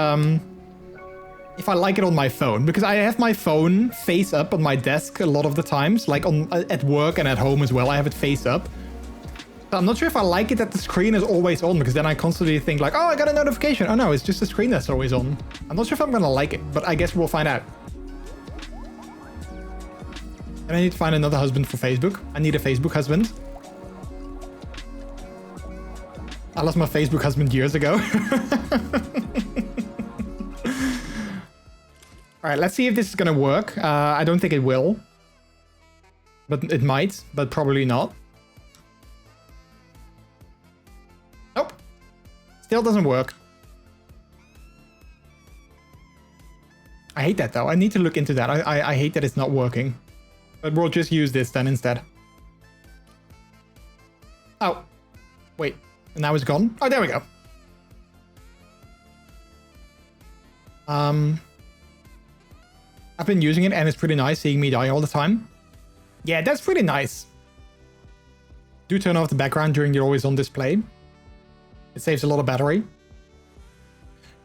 like it on my phone, because I have my phone face up on my desk a lot of the times, like at work and at home as well. I have it face up. So I'm not sure if I like it that the screen is always on, because then I constantly think like, oh, I got a notification. Oh no, it's just the screen that's always on. I'm not sure if I'm gonna like it, but I guess we'll find out. And I need to find another husband for Facebook. I need a Facebook husband. I lost my Facebook husband years ago. All right, let's see if this is gonna work. I don't think it will. But it might, but probably not. Nope. Still doesn't work. I hate that though. I need to look into that. I hate that it's not working. But we'll just use this then instead. Oh. Wait. And now it's gone? Oh, there we go. I've been using it and it's pretty nice seeing me die all the time. Yeah, that's pretty nice. Do turn off the background during the always on display. It saves a lot of battery.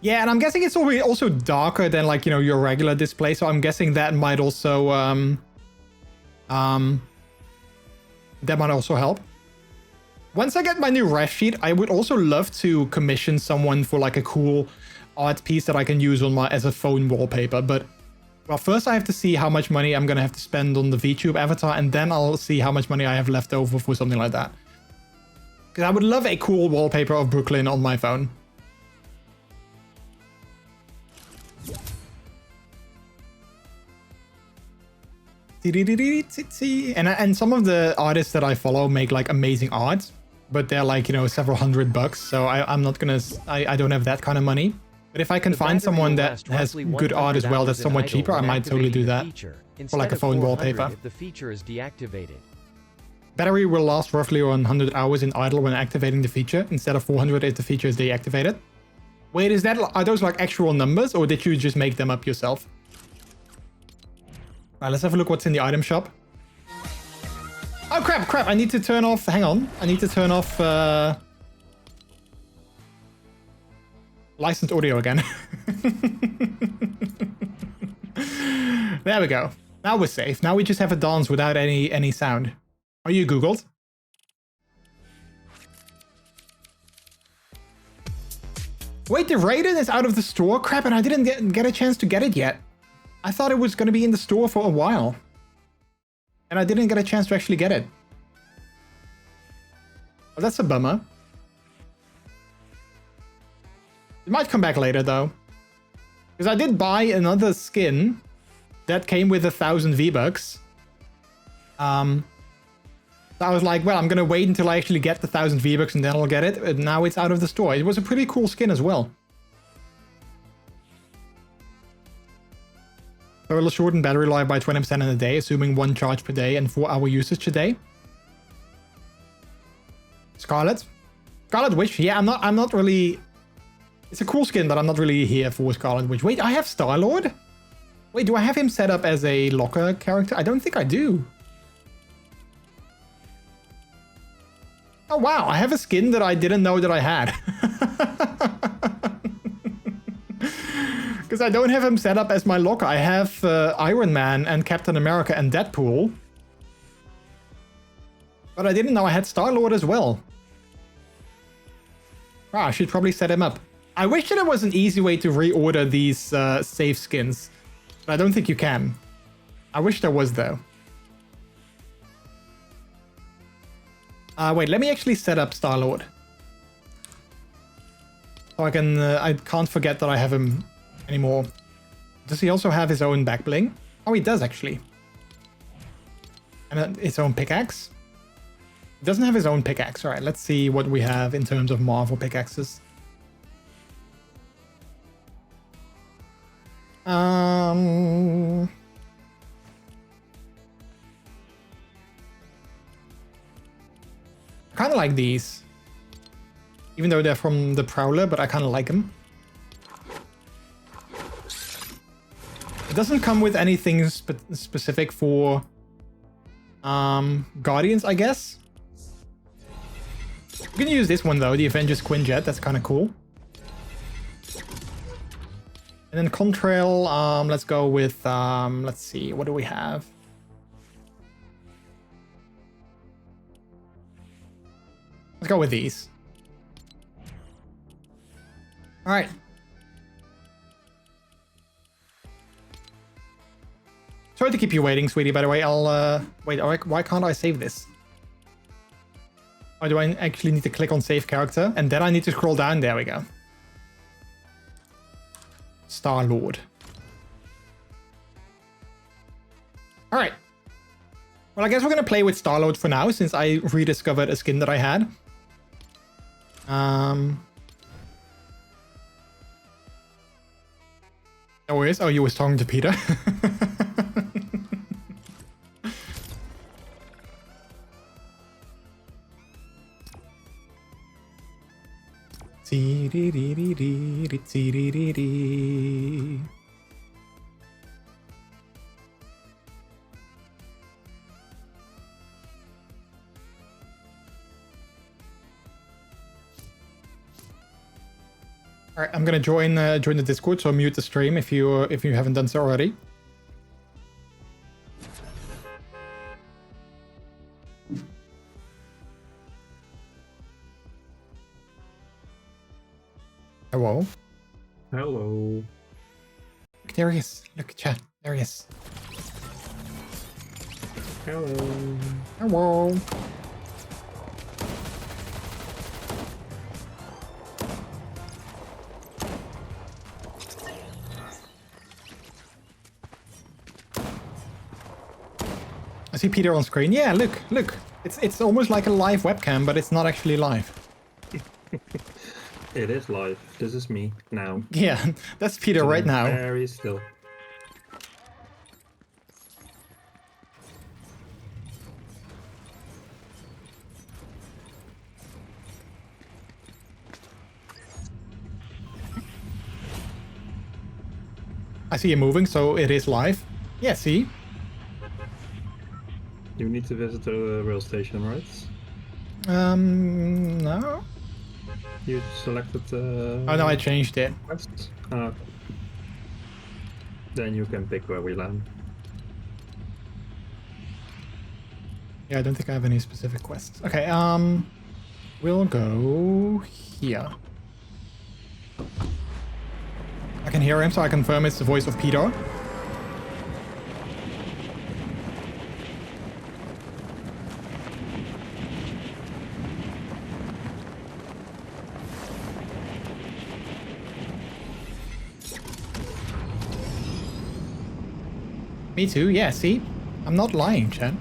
Yeah, and I'm guessing it's also darker than, like, you know, your regular display. So I'm guessing that might also help. Once I get my new ref sheet, I would also love to commission someone for like a cool art piece that I can use on my as a phone wallpaper. But well, first I have to see how much money I'm gonna have to spend on the VTube avatar, and then I'll see how much money I have left over for something like that. Because I would love a cool wallpaper of Brooklyn on my phone. And some of the artists that I follow make like amazing art, but they're like, you know, several $100. So I'm not gonna, I don't have that kind of money. But if I can find someone that has good art as well that's somewhat cheaper, I might totally do that for like a phone wallpaper. If the feature is deactivated. Battery will last roughly 100 hours in idle when activating the feature, instead of 400 if the feature is deactivated. Wait, are those like actual numbers, or did you just make them up yourself? Alright, let's have a look what's in the item shop. Oh, crap. I need to turn off... Hang on. I need to turn off... licensed audio again. There we go. Now we're safe. Now we just have a dance without any sound. Are you Googled? Wait, the Raiden is out of the store? Crap, and I didn't get a chance to get it yet. I thought it was going to be in the store for a while. And I didn't get a chance to actually get it. Well, that's a bummer. It might come back later, though. Because I did buy another skin that came with 1,000 V-Bucks. So I was like, well, I'm going to wait until I actually get the 1,000 V-Bucks and then I'll get it. And now it's out of the store. It was a pretty cool skin as well. So it'll shorten battery life by 20% in a day, assuming 1 charge per day and 4-hour usage a day. Scarlet Witch. Yeah, I'm not really... It's a cool skin, but I'm not really here for Scarlet Witch. Wait, I have Star-Lord? Wait, do I have him set up as a locker character? I don't think I do. Oh, wow. I have a skin that I didn't know that I had. Because I don't have him set up as my locker. I have Iron Man and Captain America and Deadpool. But I didn't know I had Star-Lord as well. Wow, I should probably set him up. I wish that there was an easy way to reorder these save skins. But I don't think you can. I wish there was, though. Wait, let me actually set up Star-Lord. So I can't forget that I have him anymore. Does he also have his own back bling? Oh, he does actually. And his own pickaxe. He doesn't have his own pickaxe. All right, let's see what we have in terms of Marvel pickaxes. I kind of like these. Even though they're from the Prowler, but I kind of like them. It doesn't come with anything specific for Guardians, I guess. You can use this one though, the Avengers Quinjet. That's kind of cool. And then Contrail, let's go with, let's see, what do we have? Let's go with these. All right. Sorry to keep you waiting, sweetie, by the way. I'll, wait, why can't I save this? Or do I actually need to click on save character? And then I need to scroll down. There we go. Star-Lord. All right. Well, I guess we're going to play with Star-Lord for now, since I rediscovered a skin that I had. No worries. Oh, you was talking to Peter. All right, I'm gonna join the Discord, so mute the stream if you haven't done so already. Hello. Hello. Look, there he is. Look, chat. There he is. Hello. Hello. I see Peter on screen. Yeah, look. It's almost like a live webcam, but it's not actually live. It is live. This is me now. Yeah, that's Peter right now. Very still. I see you moving, so it is live. Yeah, see? You need to visit the rail station, right? No. You selected Oh no, I changed it. quest? Then you can pick where we land. Yeah, I don't think I have any specific quests. Okay, we'll go here. I can hear him, so I confirm it's the voice of Peter. Me too, yeah, see? I'm not lying, Chad.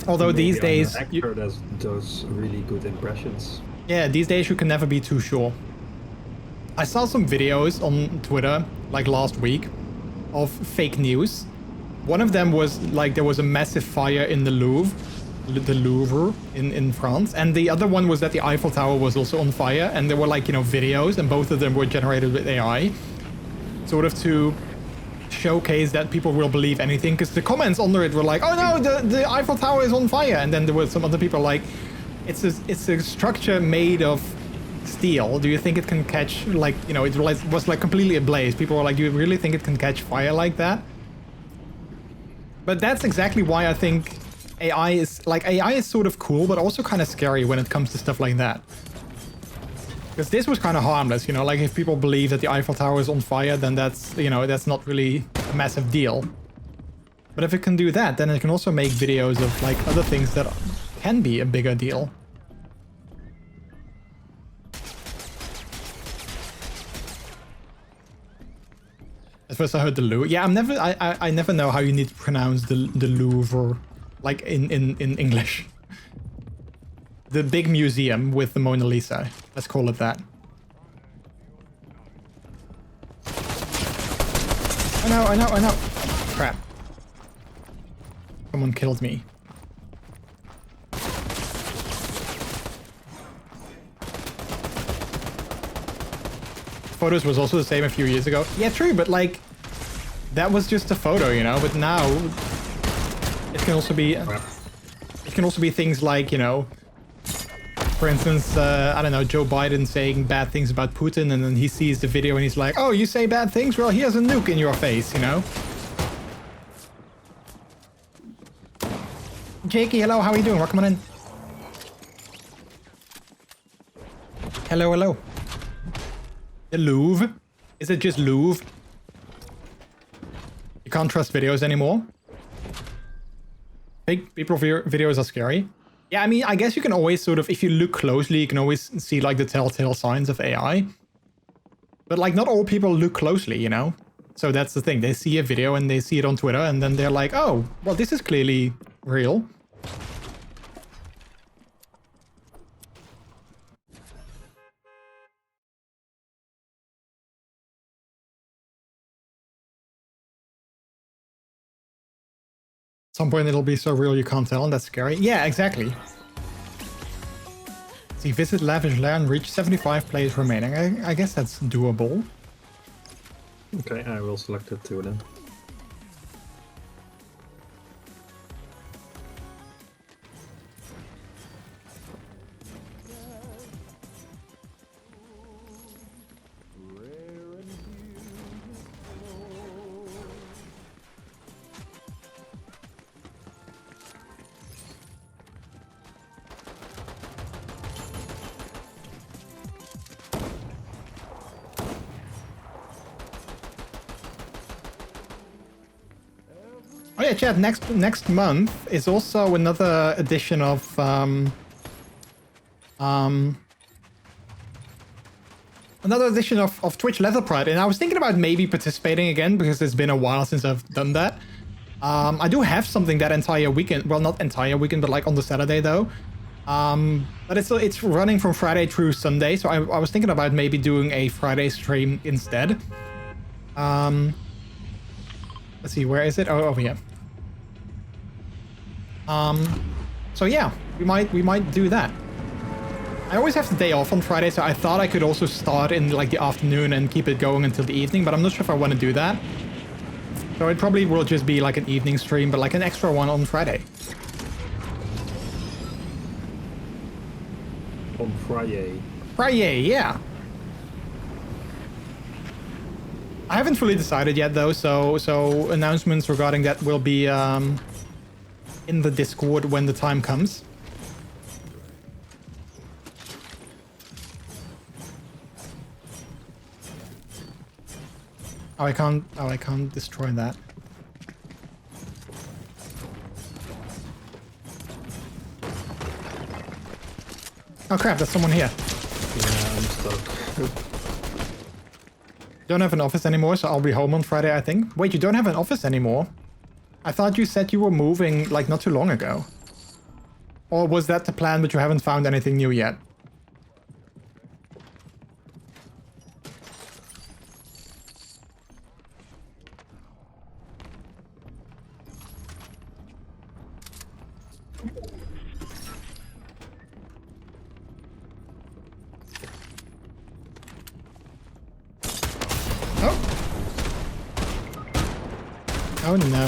Although Maybe these I'm days... an actor that does really good impressions. Yeah, these days you can never be too sure. I saw some videos on Twitter, like last week, of fake news. One of them was like there was a massive fire in the Louvre in France, and the other one was that the Eiffel Tower was also on fire, and there were like, you know, videos, and both of them were generated with AI, sort of to showcase that people will believe anything, because the comments under it were like, oh no, the Eiffel Tower is on fire, and then there were some other people like, it's a structure made of steel. Do you think it can catch, like, you know, it was like completely ablaze. People were like, do you really think it can catch fire like that? But that's exactly why I think AI is sort of cool, but also kind of scary when it comes to stuff like that. Because this was kind of harmless, you know, like if people believe that the Eiffel Tower is on fire, then that's, you know, that's not really a massive deal. But if it can do that, then it can also make videos of like other things that can be a bigger deal. At first I heard the Louvre. Yeah, I never know how you need to pronounce the Louvre, like in English. The big museum with the Mona Lisa. Let's call it that. I know. Crap. Someone killed me. Photos was also the same a few years ago. Yeah, true, but like that was just a photo, you know. But now it can also be things like, you know, for instance, I don't know, Joe Biden saying bad things about Putin, and then he sees the video and he's like, "Oh, you say bad things? Well, here's a nuke in your face," you know. Jakey, hello, how are you doing? Welcome on in. Hello. The Louvre? Is it just Louvre? You can't trust videos anymore? Fake people videos are scary. Yeah, I mean, I guess you can always sort of, if you look closely, you can always see like the telltale signs of AI. But like not all people look closely, you know? So that's the thing. They see a video and they see it on Twitter and then they're like, oh, well, this is clearly real. At some point it'll be so real you can't tell, and that's scary. Yeah, exactly. See, visit Lavish Land, reach 75 players remaining. I guess that's doable. Okay, I will select it too then. Oh yeah, chat, next month is also another edition of another edition of Twitch Leather Pride, and I was thinking about maybe participating again because it's been a while since I've done that. I do have something that entire weekend, well, not entire weekend, but like on the Saturday though. But it's running from Friday through Sunday, so I was thinking about maybe doing a Friday stream instead. Let's see, where is it? Oh, over here. So yeah, we might do that. I always have the day off on Friday, so I thought I could also start in like the afternoon and keep it going until the evening, but I'm not sure if I want to do that. So it probably will just be like an evening stream, but like an extra one on Friday. On Friday. Friday, yeah. I haven't fully decided yet though, so announcements regarding that will be in the Discord when the time comes. Oh, I can't destroy that. Oh crap, there's someone here. Yeah, I'm stuck. Don't have an office anymore, so I'll be home on Friday, I think. Wait, you don't have an office anymore? I thought you said you were moving like not too long ago. Or was that the plan, but you haven't found anything new yet? Oh no.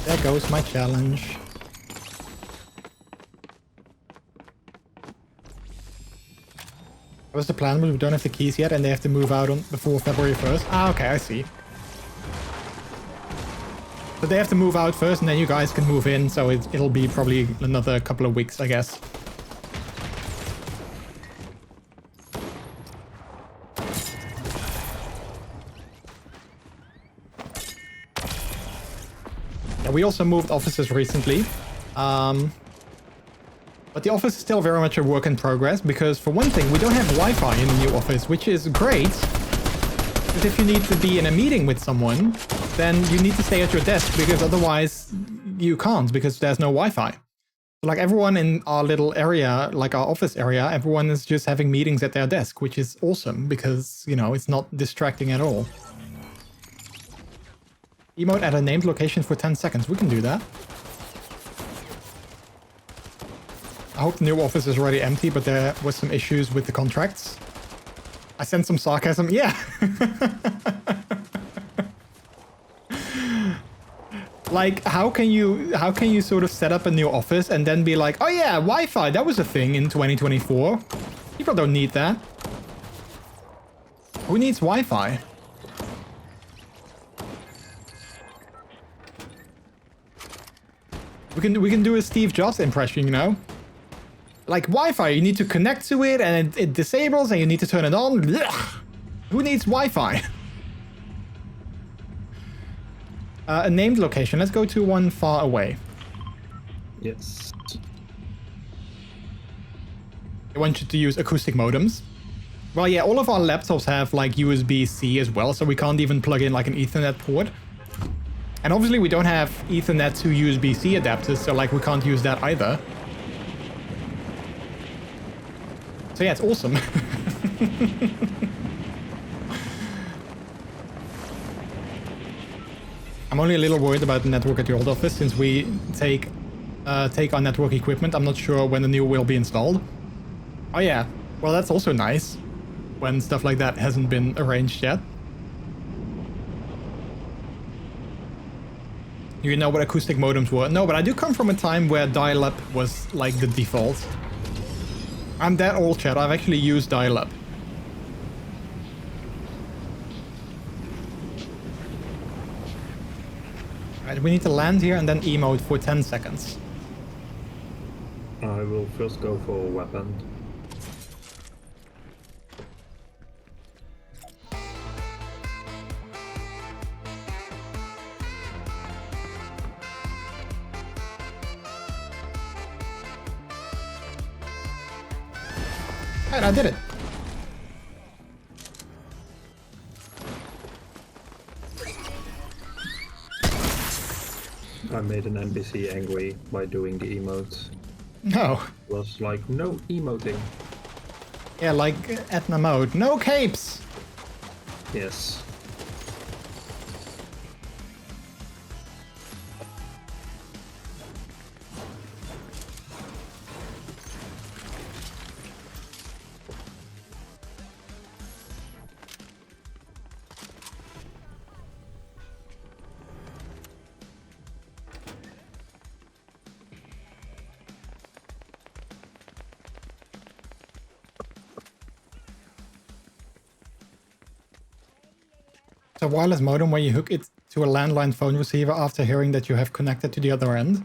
There goes my challenge. That was the plan, but we don't have the keys yet and they have to move out on before February 1st. Ah, okay, I see. But they have to move out first and then you guys can move in, so it'll be probably another couple of weeks, I guess. We also moved offices recently. But the office is still very much a work in progress because, for one thing, we don't have Wi-Fi in the new office, which is great. But if you need to be in a meeting with someone, then you need to stay at your desk because otherwise you can't because there's no Wi-Fi. Like everyone in our little area, like our office area, everyone is just having meetings at their desk, which is awesome because, you know, it's not distracting at all. Emote at a named location for 10 seconds. We can do that. I hope the new office is already empty, but there was some issues with the contracts. I sent some sarcasm. Yeah. Like, how can you sort of set up a new office and then be like, oh yeah, Wi-Fi, that was a thing in 2024. People don't need that. Who needs Wi-Fi? We can do a Steve Jobs impression, you know? Like Wi-Fi, you need to connect to it and it disables and you need to turn it on. Blech. Who needs Wi-Fi? A named location. Let's go to one far away. Yes. I want you to use acoustic modems. Well, yeah, all of our laptops have like USB-C as well, so we can't even plug in like an Ethernet port. And obviously we don't have Ethernet to USB-C adapters, so like we can't use that either. So yeah, it's awesome. I'm only a little worried about the network at the old office since we take our network equipment. I'm not sure when the new will be installed. Oh yeah, well that's also nice when stuff like that hasn't been arranged yet. You know what acoustic modems were? No, but I do come from a time where dial-up was like the default. I'm that old, chat. I've actually used dial-up. Right, we need to land here and then emote for 10 seconds. I will first go for a weapon. Right, I did it. I made an NPC angry by doing the emote. No. It was like, no emoting. Yeah, like Etna mode. No capes! Yes. It's a wireless modem where you hook it to a landline phone receiver after hearing that you have connected to the other end.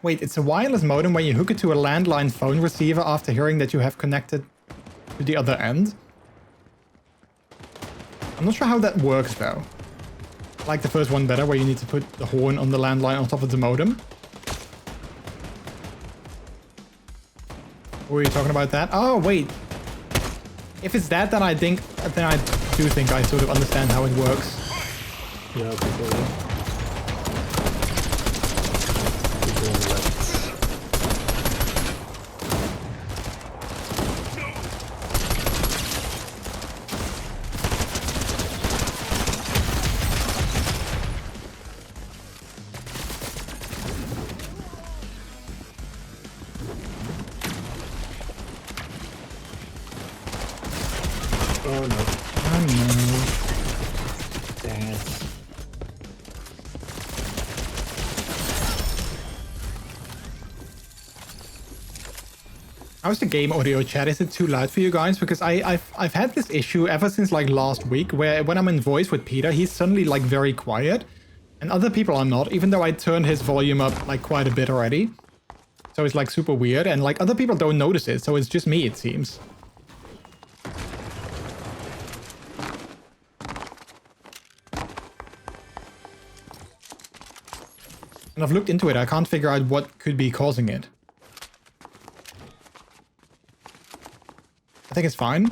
Wait, it's a wireless modem where you hook it to a landline phone receiver after hearing that you have connected to the other end? I'm not sure how that works though. I like the first one better, where you need to put the horn on the landline on top of the modem. Were you talking about that? Oh, wait. If it's that, then I do think I sort of understand how it works. Yeah, people left. Oh no. Oh no. Dang it. How's the game audio, chat? Is it too loud for you guys? Because I've had this issue ever since like last week, where when I'm in voice with Peter, he's suddenly like very quiet, and other people are not, even though I turned his volume up like quite a bit already. So it's like super weird, and like other people don't notice it, so it's just me, it seems. And I've looked into it. I can't figure out what could be causing it. I think it's fine.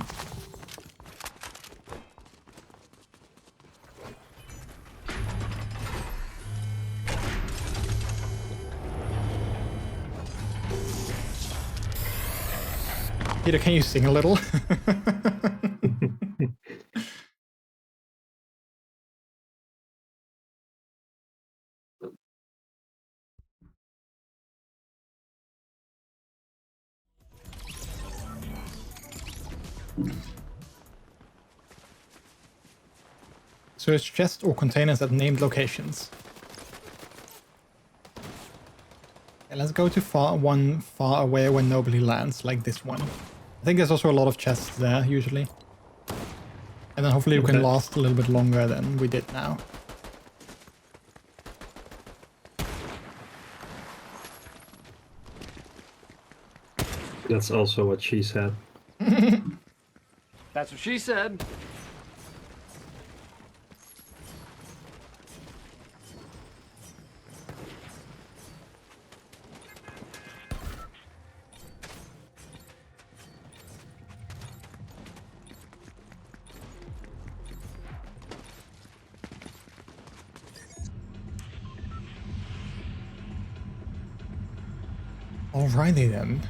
Peter, can you sing a little? Search chests or containers at named locations. Okay, let's go to one far away where nobody lands, like this one. I think there's also a lot of chests there, usually. And then hopefully we can last a little bit longer than we did now. That's also what she said. That's what she said. Alrighty then.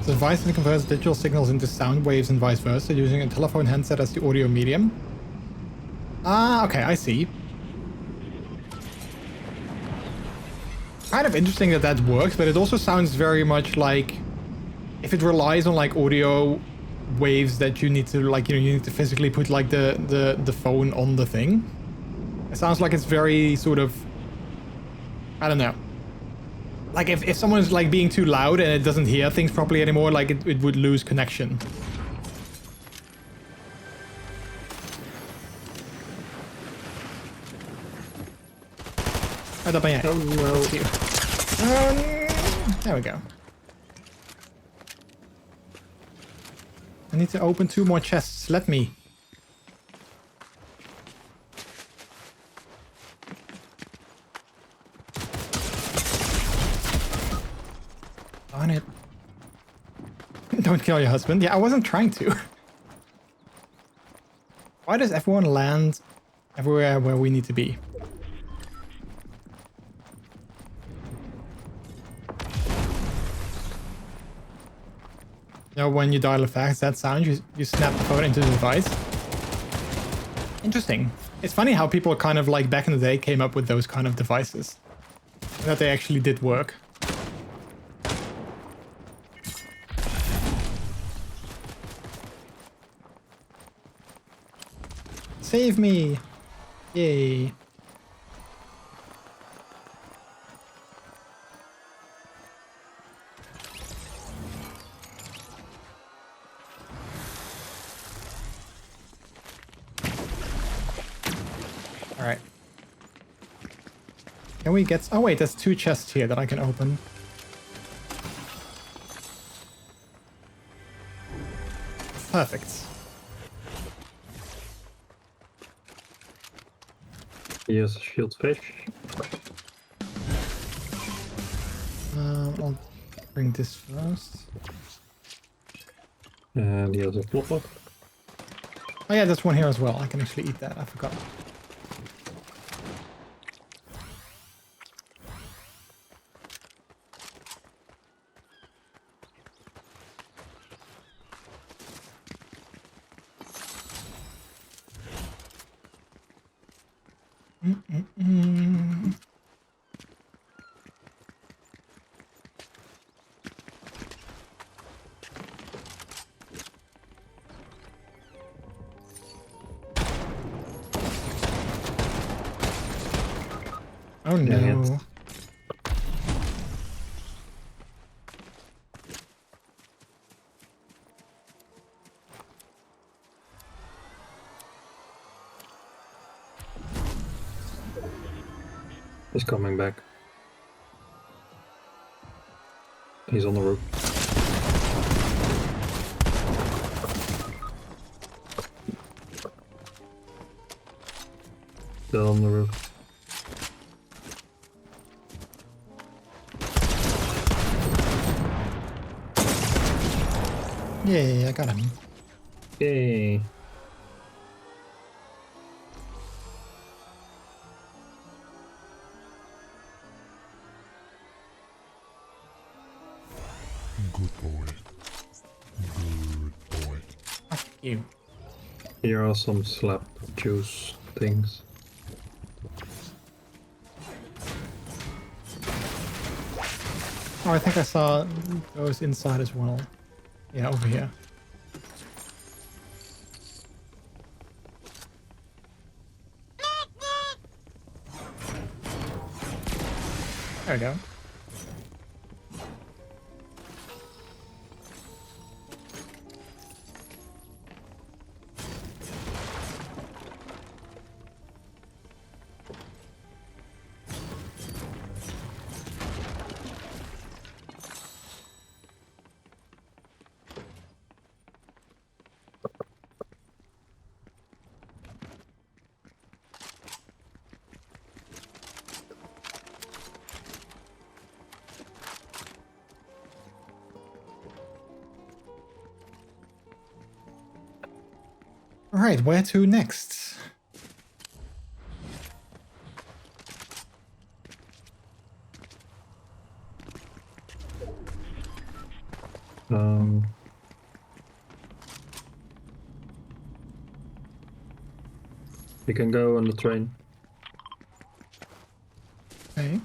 The device that converts digital signals into sound waves and vice versa, using a telephone handset as the audio medium. Ah, okay, I see. Kind of interesting that that works, but it also sounds very much like if it relies on like audio waves that you need to like, you know, you need to physically put like the phone on the thing. It sounds like it's very sort of, I don't know. Like if someone's like being too loud and it doesn't hear things properly anymore, like it would lose connection. Right up my head. Oh no. There we go. I need to open 2 more chests. Let me. On it. Don't kill your husband. Yeah, I wasn't trying to. Why does everyone land everywhere where we need to be? You know, when you dial a fax, that sound, you snap the phone into the device. Interesting. It's funny how people kind of like back in the day came up with those kind of devices. That they actually did work. Save me! Yay. Alright. Can we get... Oh wait, there's 2 chests here that I can open. Perfect. Here's a shield fish. I'll bring this first. And here's a flopper. Oh yeah, there's one here as well. I can actually eat that. I forgot. Oh no. He's coming back. He's on the roof. Still on the roof. Yeah, I got him. Yay. Good boy. Good boy. You. Here are some slap juice things. Oh, I think I saw those inside as well. Yeah, over here. There we go. All right, where to next? We can go on the train. Okay.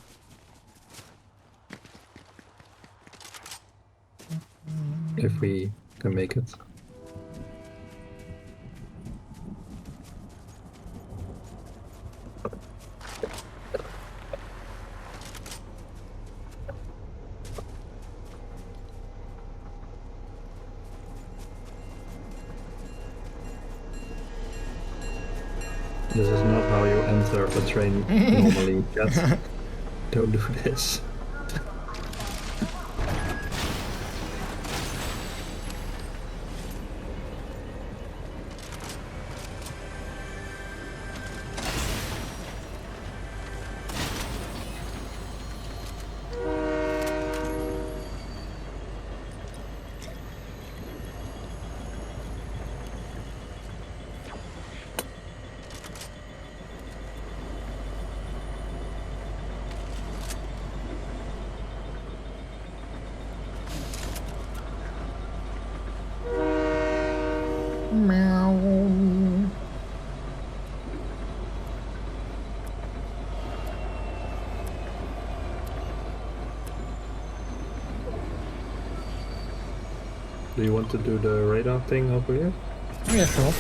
If we can make it. This is not how you enter a train normally, chat. Don't do this. Meow. Do you want to do the radar thing over here? Oh yeah, sure.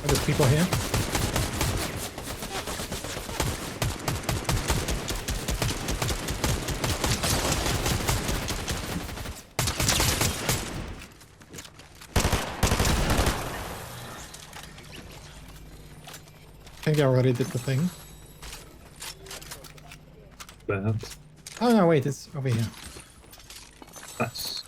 There's people here. I think I already did the thing. bad. Oh no, wait, it's over here. Nice.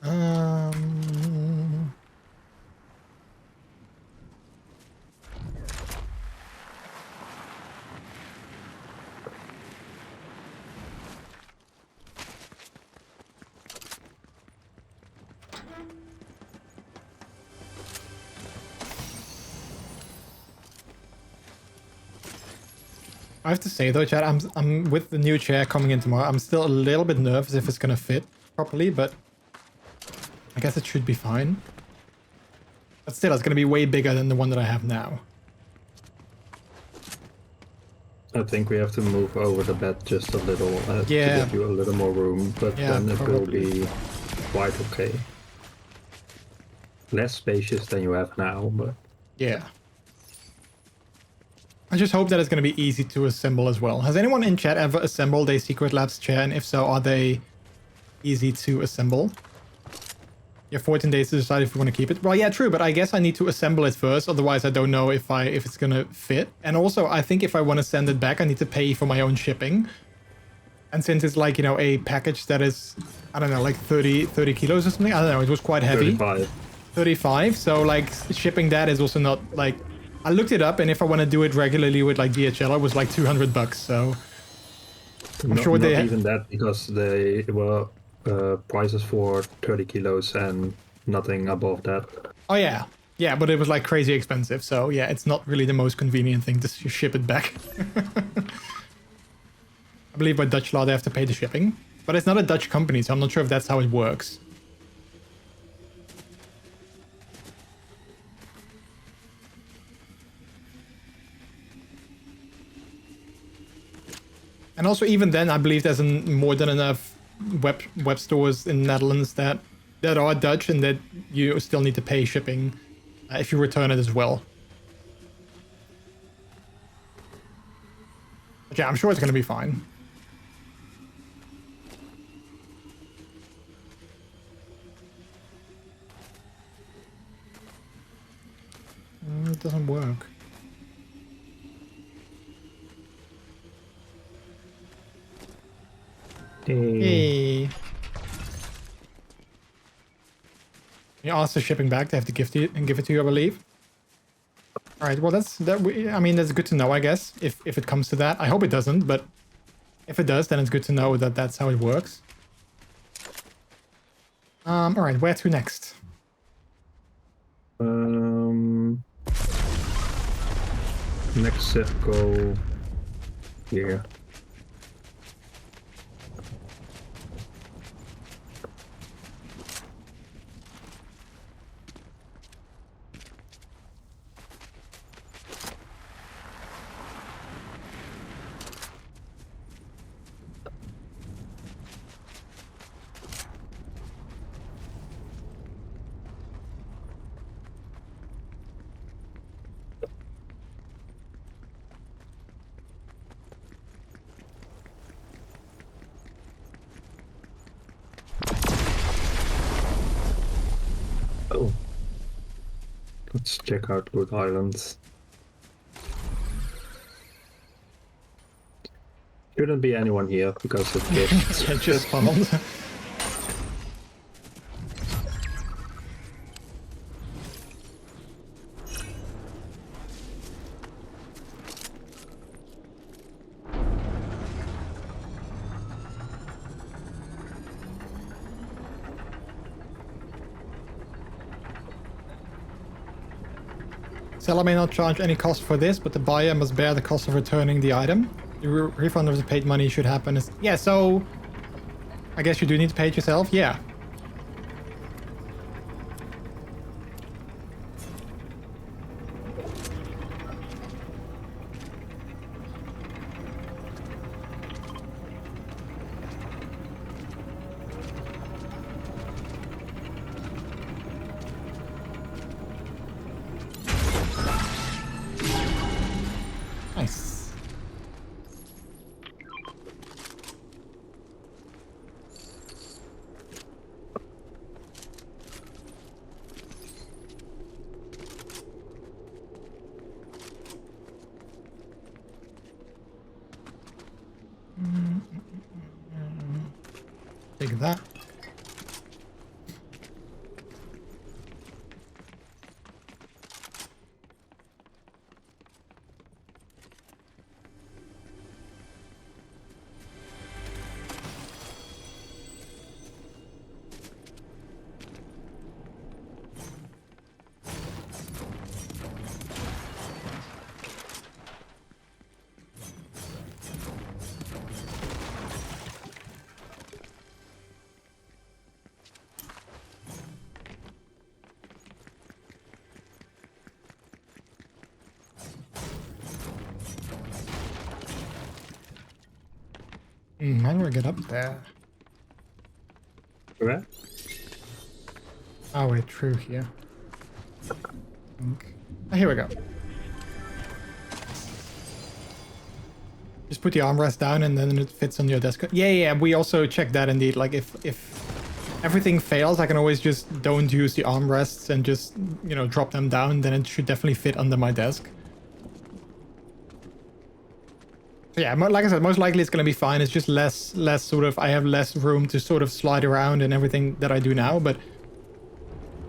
Um, I have to say though, Chad, I'm with the new chair coming in tomorrow. I'm still a little bit nervous if it's gonna fit properly, but I guess it should be fine. But still, it's gonna be way bigger than the one that I have now. I think we have to move over the bed just a little to Yeah. give you a little more room, but Yeah, then it will probably. be quite okay. Less spacious than you have now, but Yeah. I just hope that it's going to be easy to assemble as well. Has anyone in chat ever assembled a Secret Labs chair? And if so, are they easy to assemble? You have 14 days to decide if you want to keep it. Well, yeah, true, but I guess I need to assemble it first. Otherwise, I don't know if it's going to fit. And also, I think if I want to send it back, I need to pay for my own shipping. And since it's like, you know, a package that is, I don't know, like 30 kilos or something. I don't know. It was quite heavy. 35. 35. So like shipping that is also not like, I looked it up, and if I want to do it regularly with like DHL, it was like $200. So I'm sure not they even that, because they were prices for 30 kilos and nothing above that. Oh yeah, yeah, but it was like crazy expensive. So yeah, it's not really the most convenient thing to ship it back. I believe by Dutch law they have to pay the shipping, but it's not a Dutch company, so I'm not sure if that's how it works. And also, even then, I believe there's more than enough web stores in the Netherlands that are Dutch, and that you still need to pay shipping if you return it as well. But yeah, I'm sure it's going to be fine. It doesn't work. Hey. You ask the shipping back, they have to give it to you, I believe. All right, well I mean, that's good to know, I guess, if it comes to that. I hope it doesn't, but if it does, then it's good to know that that's how it works. All right, where to next? Next set, go here. Oh, let's check out Good Islands. Shouldn't be anyone here because it Just spawned. Seller may not charge any cost for this, but the buyer must bear the cost of returning the item. The refund of the paid money should happen. Yeah, so I guess you do need to pay it yourself. Yeah. Look at that. How do I get up there? Where? Oh wait, through here. Oh, here we go. Just put the armrest down and then it fits on your desk. Yeah, we also checked that indeed. Like if everything fails, I can always just don't use the armrests and just, you know, drop them down. Then it should definitely fit under my desk. Yeah, like I said, most likely it's going to be fine. It's just less sort of, I have less room to sort of slide around and everything that I do now, but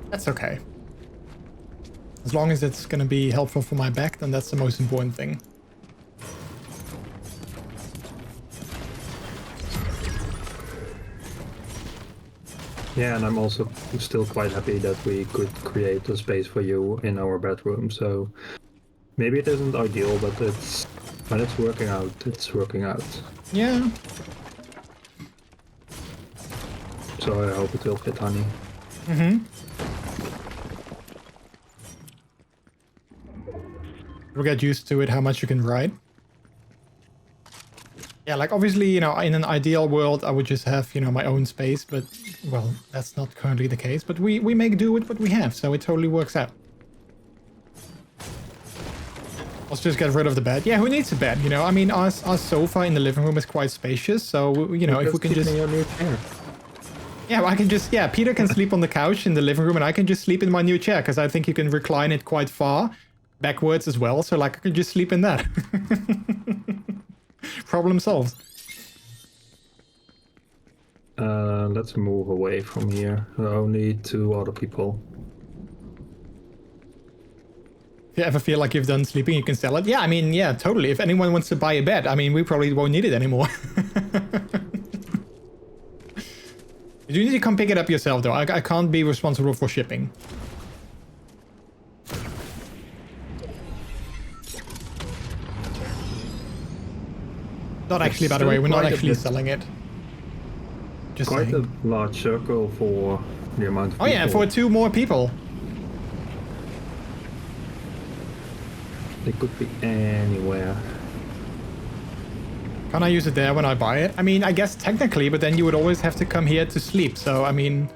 that's okay. As long as it's going to be helpful for my back, then that's the most important thing. Yeah, and I'm also still quite happy that we could create a space for you in our bedroom, so maybe it isn't ideal, but it's when it's working out, it's working out. Yeah. So I hope it will fit, honey. We'll get used to it, how much you can ride. Yeah, like obviously, you know, in an ideal world, I would just have, you know, my own space, but, well, that's not currently the case. But we make do with what we have, so it totally works out. Let's just get rid of the bed. Yeah, who needs a bed? You know, I mean, our sofa in the living room is quite spacious, so, you know, if we can just... Yeah, I can just... Yeah, Peter can sleep on the couch in the living room, and I can just sleep in my new chair, because I think you can recline it quite far backwards as well, so, like, I can just sleep in that. Problem solved. Let's move away from here. Only 2 other people. If you ever feel like you've done sleeping, you can sell it. Yeah, I mean, yeah, totally. If anyone wants to buy a bed, I mean, we probably won't need it anymore. You need to come pick it up yourself, though. I can't be responsible for shipping. Not actually, by the way, we're not actually selling it. Just quite saying. a large circle for the amount of people. Oh yeah, for 2 more people. They could be anywhere. Can I use it there when I buy it? I mean, I guess technically, but then you would always have to come here to sleep. So, I mean...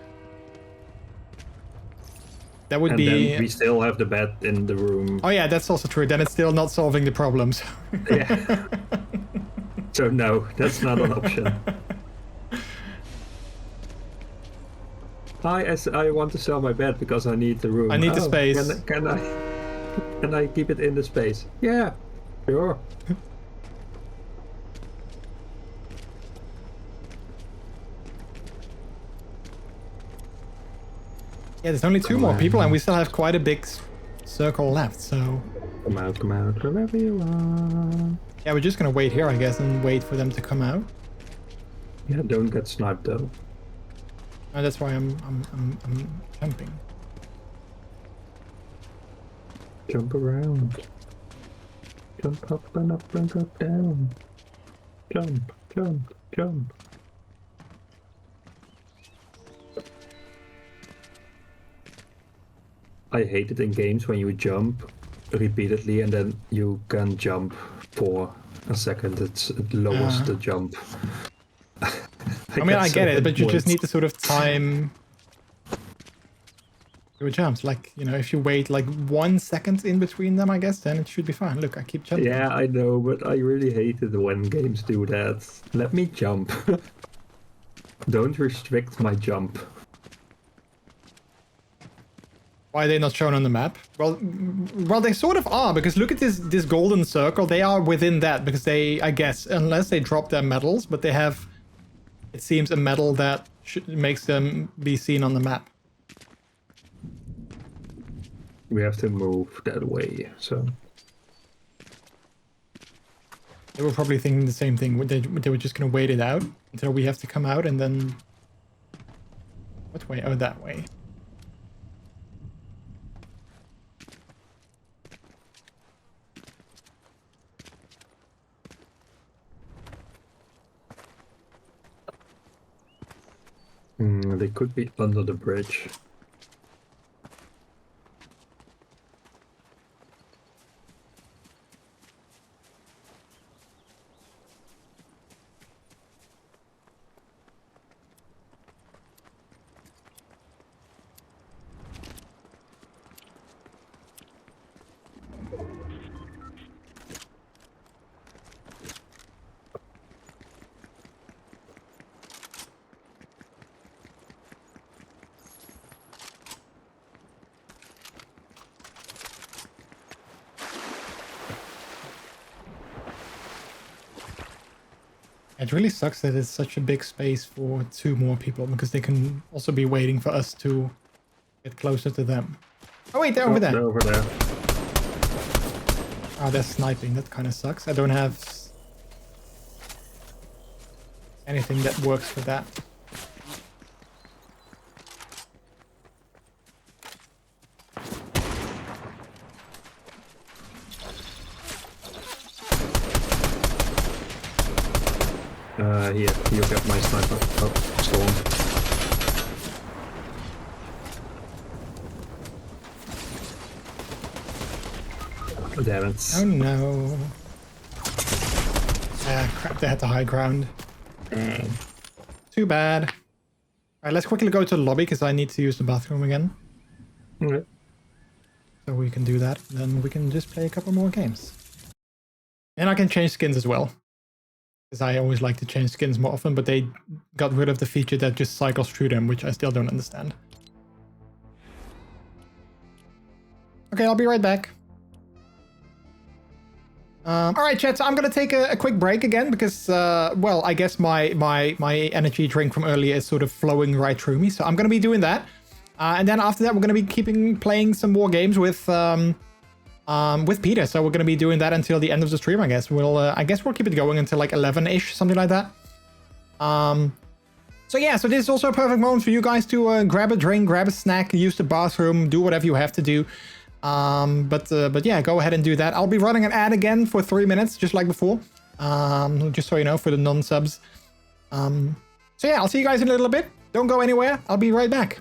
That would be... And then we still have the bed in the room. Oh yeah, that's also true. Then it's still not solving the problems. Yeah. So no, that's not an option. I want to sell my bed because I need the room. I need the space. Can I keep it in the space? Yeah, sure. Yeah, there's only 2 more people and we still have quite a big circle left, so... Come out, wherever you are. Yeah, we're just gonna wait here, I guess, and wait for them to come out. Yeah, don't get sniped though. Oh, that's why I'm jumping. Jump around. Jump up and up and up down. Jump, jump, jump. I hate it in games when you jump repeatedly and then you can jump for a second. It lowers the jump. I mean, I get it, but you just need to sort of time your jumps. Like, you know, if you wait like 1 second in between them, I guess, then it should be fine. Look, I keep jumping. Yeah, I know, but I really hate it when games do that. Let me jump. Don't restrict my jump. Why are they not shown on the map? Well, they sort of are, because look at this golden circle. They are within that, because they, I guess, unless they drop their medals, but they have, it seems, a medal that makes them be seen on the map. We have to move that way, so... They were probably thinking the same thing. They were just going to wait it out until we have to come out and then... What way? Oh, that way. They could be under the bridge. It really sucks that it's such a big space for 2 more people, because they can also be waiting for us to get closer to them. Oh wait, they're over there. They're over there. Oh, they're sniping. That kind of sucks. I don't have anything that works for that. Here, you got my sniper. Oh, storm. Oh, damn it. Oh no. Ah, crap, they had the high ground. Too bad. Alright, let's quickly go to the lobby, because I need to use the bathroom again. Okay. So we can do that. Then we can just play a couple more games. And I can change skins as well. Because I always like to change skins more often, but they got rid of the feature that just cycles through them, which I still don't understand. Okay, I'll be right back. Alright, chat, so I'm gonna take a quick break again, because, well, I guess my energy drink from earlier is sort of flowing right through me, so I'm gonna be doing that. And then after that, we're gonna be playing some more games with Peter, so we're going to be doing that until the end of the stream, I guess. I guess we'll keep it going until like 11-ish, something like that. So yeah, so this is also a perfect moment for you guys to grab a drink, grab a snack, use the bathroom, do whatever you have to do. But yeah, go ahead and do that. I'll be running an ad again for 3 minutes, just like before. Just so you know, for the non-subs. So yeah, I'll see you guys in a little bit. Don't go anywhere. I'll be right back.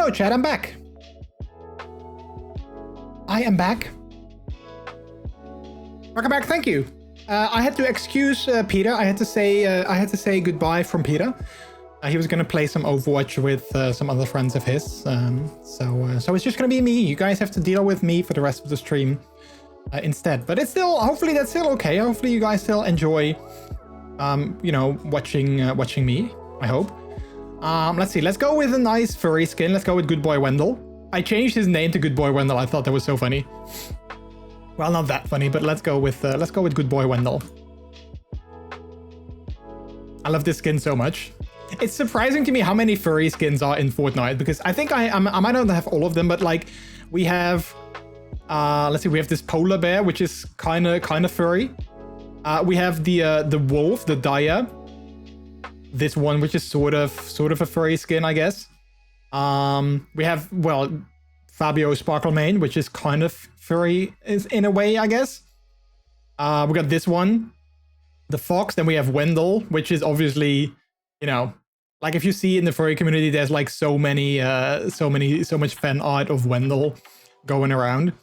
go, chat. I'm back. I am back. Welcome back. Thank you. I had to excuse Peter. I had to say goodbye from Peter. He was gonna play some Overwatch with some other friends of his. So it's just gonna be me. You guys have to deal with me for the rest of the stream instead. But it's still, hopefully that's still okay. Hopefully you guys still enjoy, you know, watching me. I hope. Let's see. Let's go with a nice furry skin. Let's go with Good Boy Wendell. I changed his name to Good Boy Wendell. I thought that was so funny. Well, not that funny, but let's go with Good Boy Wendell. I love this skin so much. It's surprising to me how many furry skins are in Fortnite, because I think I might not have all of them, but like we have, let's see, we have this polar bear, which is kind of furry. We have the wolf, the Dire. This one, which is sort of a furry skin, I guess. We have, well, Fabio Sparklemane, which is kind of furry in a way, I guess. We got this one, the fox. Then we have Wendell, which is obviously, you know, like if you see in the furry community, there's like so much fan art of Wendell going around.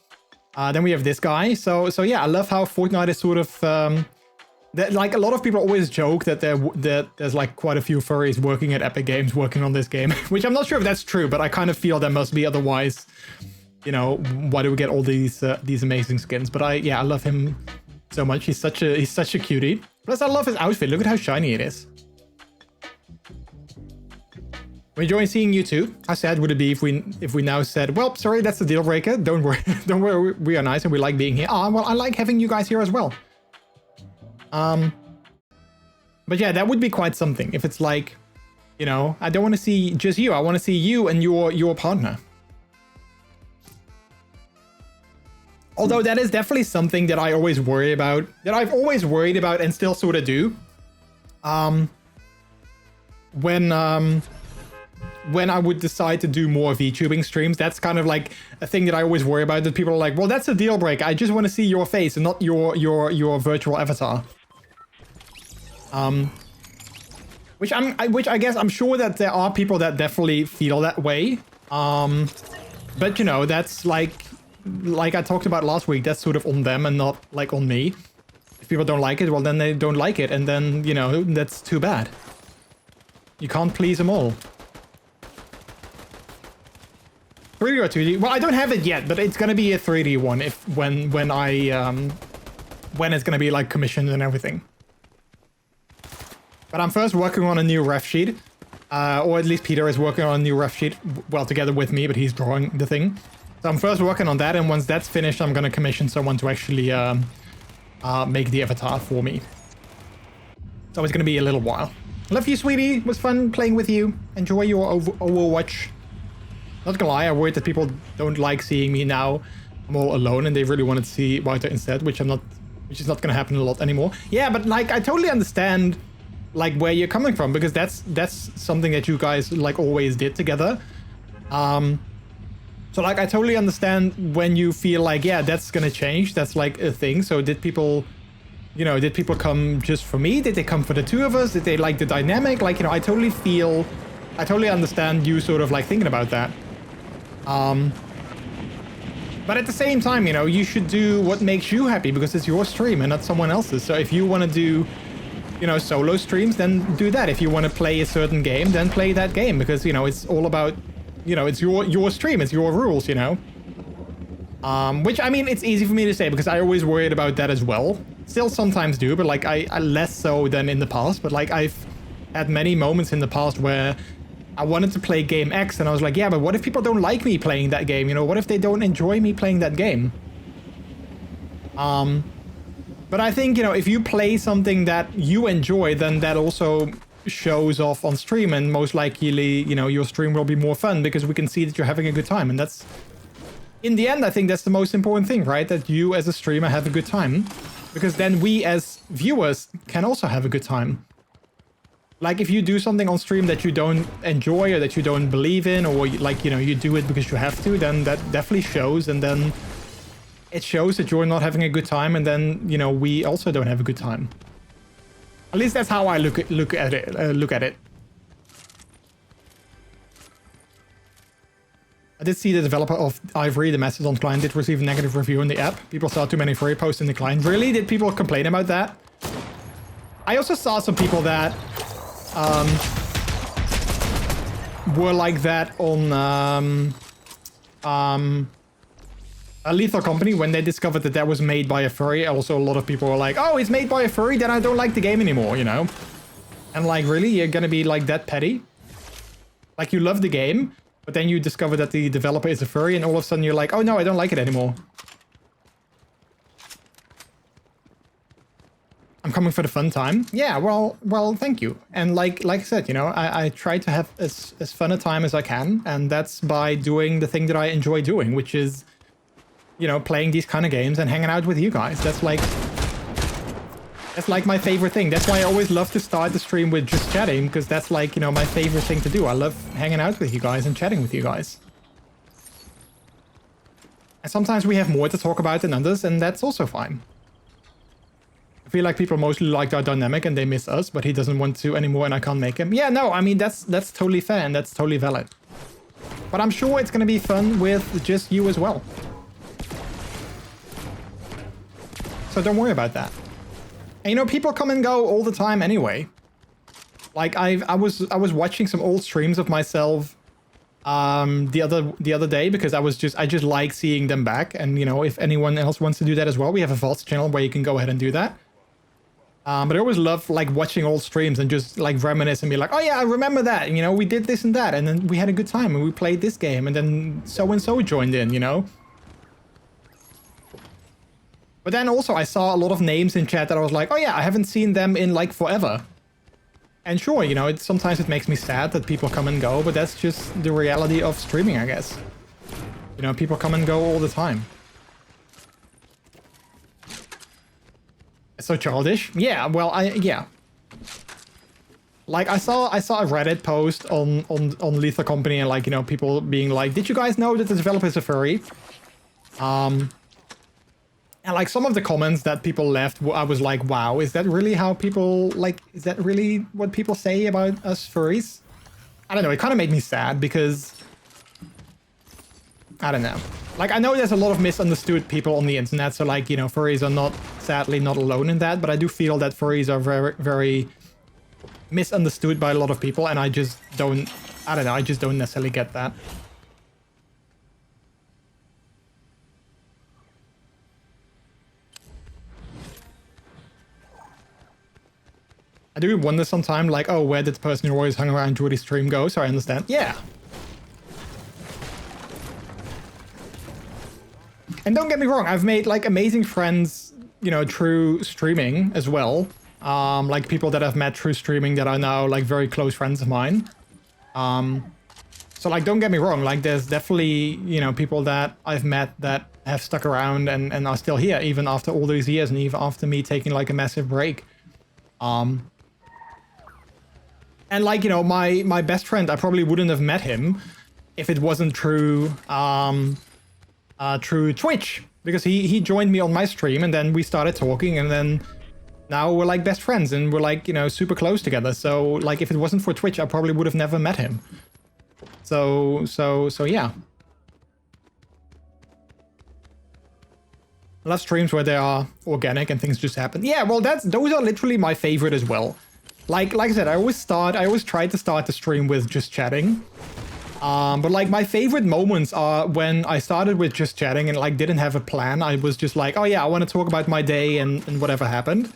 Then we have this guy. So yeah, I love how Fortnite is sort of that, like a lot of people always joke that there's like quite a few furries working at Epic Games working on this game, which I'm not sure if that's true, but I kind of feel there must be, otherwise, you know, why do we get all these amazing skins? But I love him so much. He's such a cutie. Plus I love his outfit. Look at how shiny it is. We're enjoying seeing you too. How sad would it be if we now said, well, sorry, that's a deal breaker. Don't worry, don't worry. We are nice and we like being here. Ah, well, I like having you guys here as well. But yeah, that would be quite something if it's like, you know, I don't want to see just you. I want to see you and your partner. Although that is definitely something that I always worry about, that I've always worried about and still sort of do. When I would decide to do more VTubing streams, that's kind of like a thing that I always worry about, that people are like, well, that's a deal breaker. I just want to see your face and not your virtual avatar. Which I guess I'm sure that there are people that definitely feel that way. But you know, that's like I talked about last week, that's sort of on them and not like on me. If people don't like it, well then they don't like it, and then, you know, that's too bad. You can't please them all. 3D or 2D? Well, I don't have it yet, but it's gonna be a 3D one when it's gonna be like commissioned and everything. But I'm first working on a new ref sheet, or at least Peter is working on a new ref sheet, well, together with me, but he's drawing the thing. So I'm first working on that, and once that's finished, I'm gonna commission someone to actually make the avatar for me. So it's gonna be a little while. Love you, sweetie. It was fun playing with you. Enjoy your Overwatch. Not gonna lie, I worried that people don't like seeing me now. I'm all alone, and they really wanted to see Walter instead, which is not gonna happen a lot anymore. Yeah, but like I totally understand like where you're coming from, because that's something that you guys like always did together. So like I totally understand when you feel like, yeah, that's gonna change. That's like a thing. So did people, you know, did people come just for me? Did they come for the two of us? Did they like the dynamic? Like, you know, I totally understand you sort of like thinking about that. But at the same time, you know, you should do what makes you happy, because it's your stream and not someone else's. So if you want to do, you know, solo streams, then do that. If you want to play a certain game, then play that game, because, you know, it's all about, you know, it's your stream, it's your rules, you know. Which, I mean, it's easy for me to say because I always worried about that as well. Still sometimes do, but like I less so than in the past. But like I've had many moments in the past where I wanted to play game X and I was like, yeah, but what if people don't like me playing that game? You know, what if they don't enjoy me playing that game? But I think, you know, if you play something that you enjoy, then that also shows off on stream, and most likely, you know, your stream will be more fun because we can see that you're having a good time. And that's, in the end, I think that's the most important thing, right? That you as a streamer have a good time, because then we as viewers can also have a good time. Like if you do something on stream that you don't enjoy or that you don't believe in, or like, you know, you do it because you have to, then that definitely shows, and then it shows that you're not having a good time, and then, you know, we also don't have a good time. At least that's how I look at it. I did see the developer of Ivory, the Mastodon client, did receive a negative review in the app. People saw too many furry posts in the client. Really? Did people complain about that? I also saw some people that were like that on a Lethal Company when they discovered that that was made by a furry. Also, a lot of people were like, oh, it's made by a furry, then I don't like the game anymore, you know? And like, really? You're gonna be like that petty? Like, you love the game, but then you discover that the developer is a furry, and all of a sudden you're like, oh no, I don't like it anymore. I'm coming for the fun time. Yeah, well, thank you. And like I said, you know, I try to have as fun a time as I can, and that's by doing the thing that I enjoy doing, which is, you know, playing these kind of games and hanging out with you guys. That's like my favorite thing. That's why I always love to start the stream with just chatting, because that's like, you know, my favorite thing to do. I love hanging out with you guys and chatting with you guys. And sometimes we have more to talk about than others, and that's also fine. I feel like people mostly like our dynamic and they miss us, but he doesn't want to anymore and I can't make him. Yeah, no, I mean, that's totally fair and that's totally valid. But I'm sure it's going to be fun with just you as well. So don't worry about that. And, you know, people come and go all the time anyway. Like I was watching some old streams of myself the other day because I just like seeing them back. And, you know, if anyone else wants to do that as well, we have a VODs channel where you can go ahead and do that. But I always love like watching old streams and just like reminisce and be like, oh yeah, I remember that. And, you know, we did this and that, and then we had a good time and we played this game, and then so and so joined in, you know. But then also I saw a lot of names in chat that I was like, oh yeah, I haven't seen them in like forever. And sure, you know, sometimes it makes me sad that people come and go, but that's just the reality of streaming, I guess. You know, people come and go all the time. So childish? Yeah, well, yeah. Like I saw a Reddit post on Lethal Company, and like, you know, people being like, did you guys know that the developer is a furry? And like some of the comments that people left, I was like, wow, is that really how people, like, is that really what people say about us furries? I don't know, it kind of made me sad because, I don't know. Like, I know there's a lot of misunderstood people on the internet, so like, you know, furries are not, sadly, not alone in that, but I do feel that furries are very, very misunderstood by a lot of people, and I just don't, I don't know, I just don't necessarily get that. I do wonder sometimes, like, oh, where did the person who always hung around Jordy's stream go? So I understand. Yeah. And don't get me wrong, I've made, like, amazing friends, you know, through streaming as well. Like, people that I've met through streaming that are now, like, very close friends of mine. So, like, don't get me wrong, like, there's definitely, you know, people that I've met that have stuck around and are still here, even after all these years, and even after me taking, like, a massive break. And like, you know, my best friend, I probably wouldn't have met him if it wasn't through Twitch, because he joined me on my stream, and then we started talking, and then now we're like best friends, and we're like, you know, super close together. So like, if it wasn't for Twitch, I probably would have never met him. So yeah. I love streams where they are organic and things just happen. Yeah, well, those are literally my favorite as well. Like I said, I always try to start the stream with just chatting. But like my favorite moments are when I started with just chatting and like didn't have a plan. I was just like, oh yeah, I want to talk about my day and whatever happened.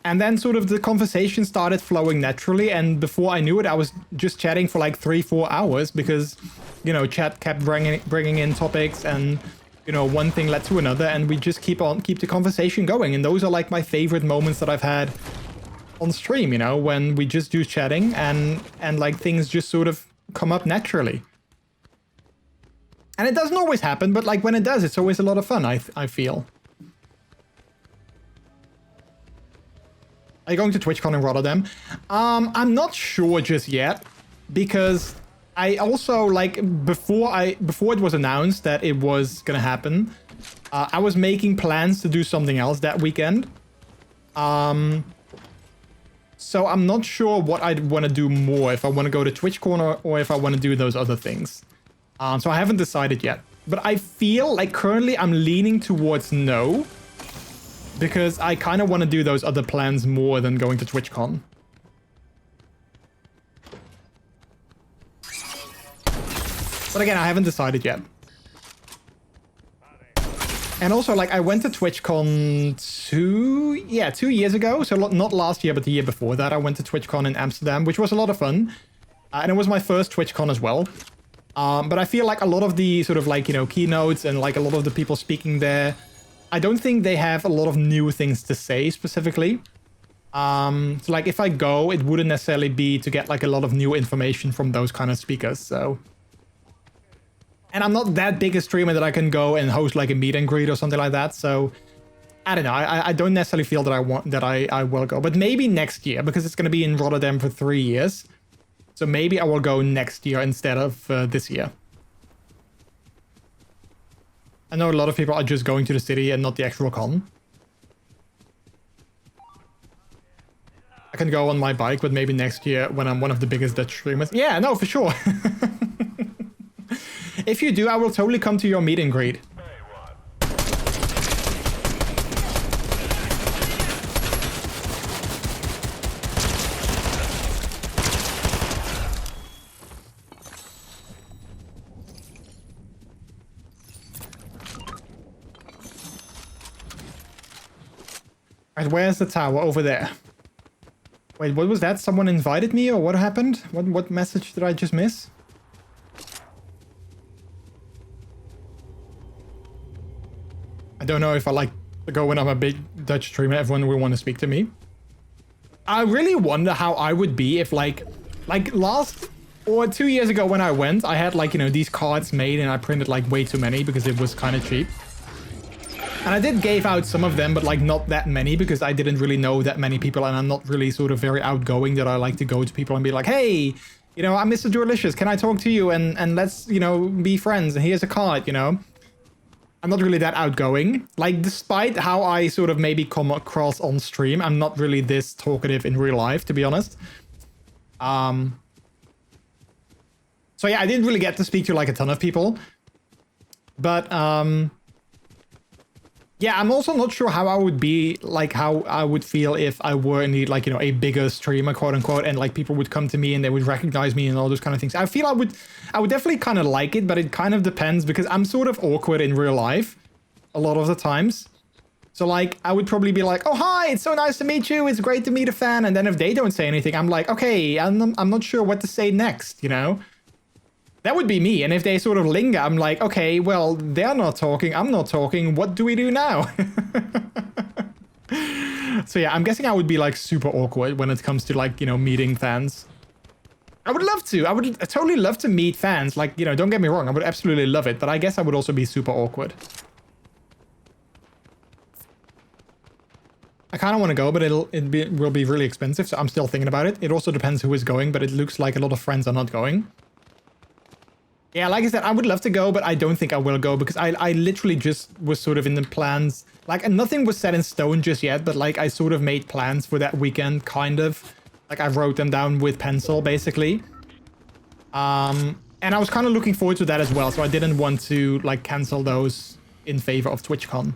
And then sort of the conversation started flowing naturally. And before I knew it, I was just chatting for like 3-4 hours because, you know, chat kept bringing in topics, and, you know, one thing led to another, and we just keep the conversation going. And those are like my favorite moments that I've had on stream, you know, when we just do chatting and like things just sort of come up naturally. And it doesn't always happen, but like when it does, it's always a lot of fun, I feel. Are you going to TwitchCon in Rotterdam? I'm not sure just yet, because I also, like, before it was announced that it was gonna happen, I was making plans to do something else that weekend. So I'm not sure what I'd want to do more, if I want to go to TwitchCon or if I want to do those other things. So I haven't decided yet. But I feel like currently I'm leaning towards no. Because I kind of want to do those other plans more than going to TwitchCon. But again, I haven't decided yet. And also, like, I went to TwitchCon 2 years ago. So not last year, but the year before that. I went to TwitchCon in Amsterdam, which was a lot of fun. And it was my first TwitchCon as well. But I feel like a lot of the sort of like, you know, keynotes and like a lot of the people speaking there, I don't think they have a lot of new things to say specifically. So like if I go, it wouldn't necessarily be to get like a lot of new information from those kind of speakers. So, and I'm not that big a streamer that I can go and host like a meet and greet or something like that. So I don't know. I don't necessarily feel that I will go, but maybe next year because it's going to be in Rotterdam for 3 years. So maybe I will go next year instead of this year. I know a lot of people are just going to the city and not the actual con. I can go on my bike, but maybe next year when I'm one of the biggest Dutch streamers. Yeah, no, for sure. If you do, I will totally come to your meet and greet. Alright, where's the tower? Over there. Wait, what was that? Someone invited me or what happened? What message did I just miss? I don't know if I like to go when I'm a big Dutch streamer, everyone will want to speak to me. I really wonder how I would be if like last or 2 years ago when I went, I had like, you know, these cards made and I printed like way too many because it was kind of cheap. And I did give out some of them, but like not that many because I didn't really know that many people and I'm not really sort of very outgoing that I like to go to people and be like, hey, you know, I'm MrJordilicious, can I talk to you and let's, you know, be friends and here's a card, you know. I'm not really that outgoing. Like, despite how I sort of maybe come across on stream, I'm not really this talkative in real life, to be honest. So yeah, I didn't really get to speak to like a ton of people. But yeah, I'm also not sure how I would be, like how I would feel if I were indeed like, you know, a bigger streamer, quote unquote, and like people would come to me and they would recognize me and all those kind of things. I feel I would definitely kind of like it, but it kind of depends because I'm sort of awkward in real life a lot of the times. So like, I would probably be like, oh, hi, it's so nice to meet you. It's great to meet a fan. And then if they don't say anything, I'm like, okay, I'm not sure what to say next, you know? That would be me. And if they sort of linger, I'm like, okay, well, they're not talking. I'm not talking. What do we do now? So yeah, I'm guessing I would be like super awkward when it comes to like, you know, meeting fans. I would love to. I would totally love to meet fans. Like, you know, don't get me wrong. I would absolutely love it. But I guess I would also be super awkward. I kind of want to go, but it will be really expensive. So I'm still thinking about it. It also depends who is going, but it looks like a lot of friends are not going. Yeah, like I said, I would love to go, but I don't think I will go because I literally just was sort of in the plans. Like, and nothing was set in stone just yet, but like I sort of made plans for that weekend, kind of. Like I wrote them down with pencil, basically. And I was kind of looking forward to that as well, so I didn't want to like cancel those in favor of TwitchCon.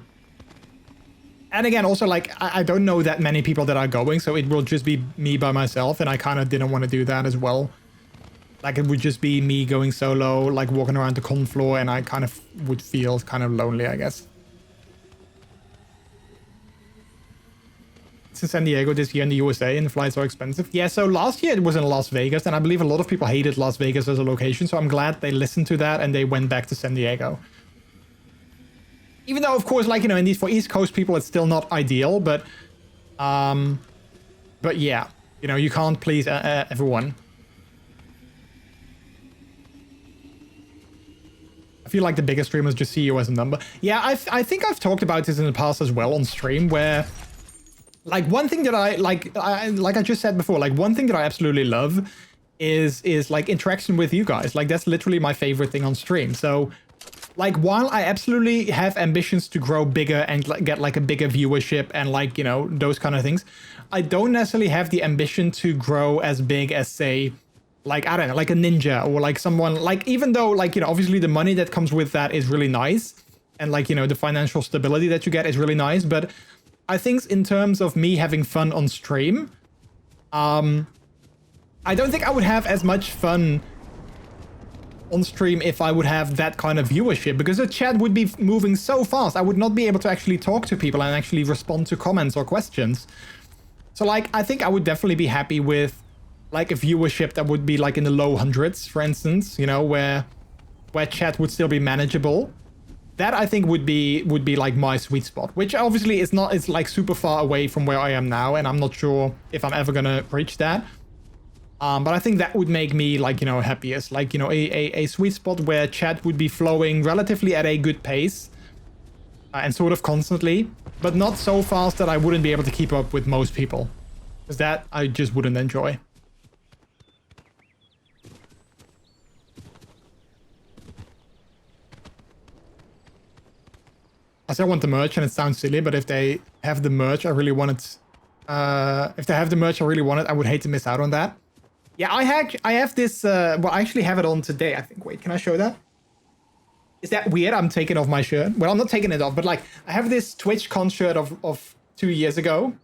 And again, also like I don't know that many people that are going, so it will just be me by myself, and I kind of didn't want to do that as well. Like, it would just be me going solo, like walking around the con floor, and I kind of would feel kind of lonely, I guess. It's in San Diego this year in the USA, and the flights are expensive. Yeah, so last year it was in Las Vegas, and I believe a lot of people hated Las Vegas as a location, so I'm glad they listened to that and they went back to San Diego. Even though, of course, like, you know, in these for East Coast people, it's still not ideal, but yeah, you know, you can't please everyone. I feel like the biggest streamers just see you as a number. Yeah, I think I've talked about this in the past as well on stream, where like one thing that like I just said before, like one thing that I absolutely love is like interaction with you guys. Like that's literally my favorite thing on stream. So like while I absolutely have ambitions to grow bigger and get like a bigger viewership and like, you know, those kind of things, I don't necessarily have the ambition to grow as big as, say, like, I don't know, like a ninja or like someone, like, even though, like, you know, obviously the money that comes with that is really nice. And like, you know, the financial stability that you get is really nice. But I think in terms of me having fun on stream, I don't think I would have as much fun on stream if I would have that kind of viewership, because the chat would be moving so fast. I would not be able to actually talk to people and actually respond to comments or questions. So like, I think I would definitely be happy with like a viewership that would be like in the low hundreds, for instance, you know, where chat would still be manageable. That I think would be like my sweet spot, which obviously is not, it's like super far away from where I am now, and I'm not sure if I'm ever gonna reach that. But I think that would make me like, you know, happiest, like, you know, a sweet spot where chat would be flowing relatively at a good pace and sort of constantly, but not so fast that I wouldn't be able to keep up with most people, because that I just wouldn't enjoy. I say I want the merch, and it sounds silly, but if they have the merch, I really want it. If they have the merch, I really want it. I would hate to miss out on that. Yeah, I have this. Well, I actually have it on today, I think. Wait, can I show that? Is that weird? I'm taking off my shirt. Well, I'm not taking it off, but like I have this TwitchCon shirt of 2 years ago,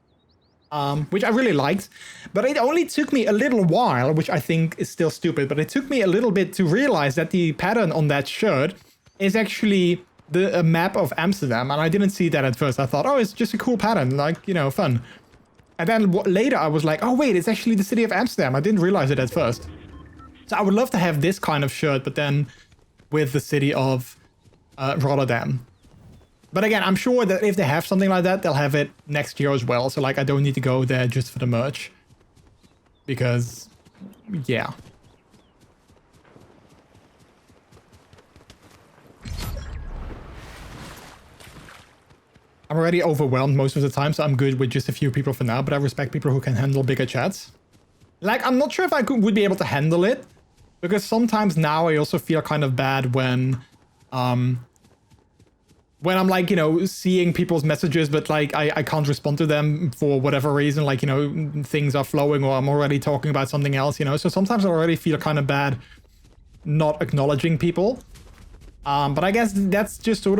which I really liked. But it only took me a little while, which I think is still stupid, but it took me a little bit to realize that the pattern on that shirt is actually a map of Amsterdam, and I didn't see that at first. I thought, oh, it's just a cool pattern, like, you know, fun. And then later I was like, oh wait, it's actually the city of Amsterdam. I didn't realize it at first. So I would love to have this kind of shirt, but then with the city of Rotterdam. But again, I'm sure that if they have something like that, they'll have it next year as well. So like, I don't need to go there just for the merch, because yeah. I'm already overwhelmed most of the time, so I'm good with just a few people for now, but I respect people who can handle bigger chats. Like, I'm not sure if I would be able to handle it, because sometimes now I also feel kind of bad when I'm like, you know, seeing people's messages, but like I can't respond to them for whatever reason, like, you know, things are flowing or I'm already talking about something else, you know, so sometimes I already feel kind of bad not acknowledging people. But I guess that's just sort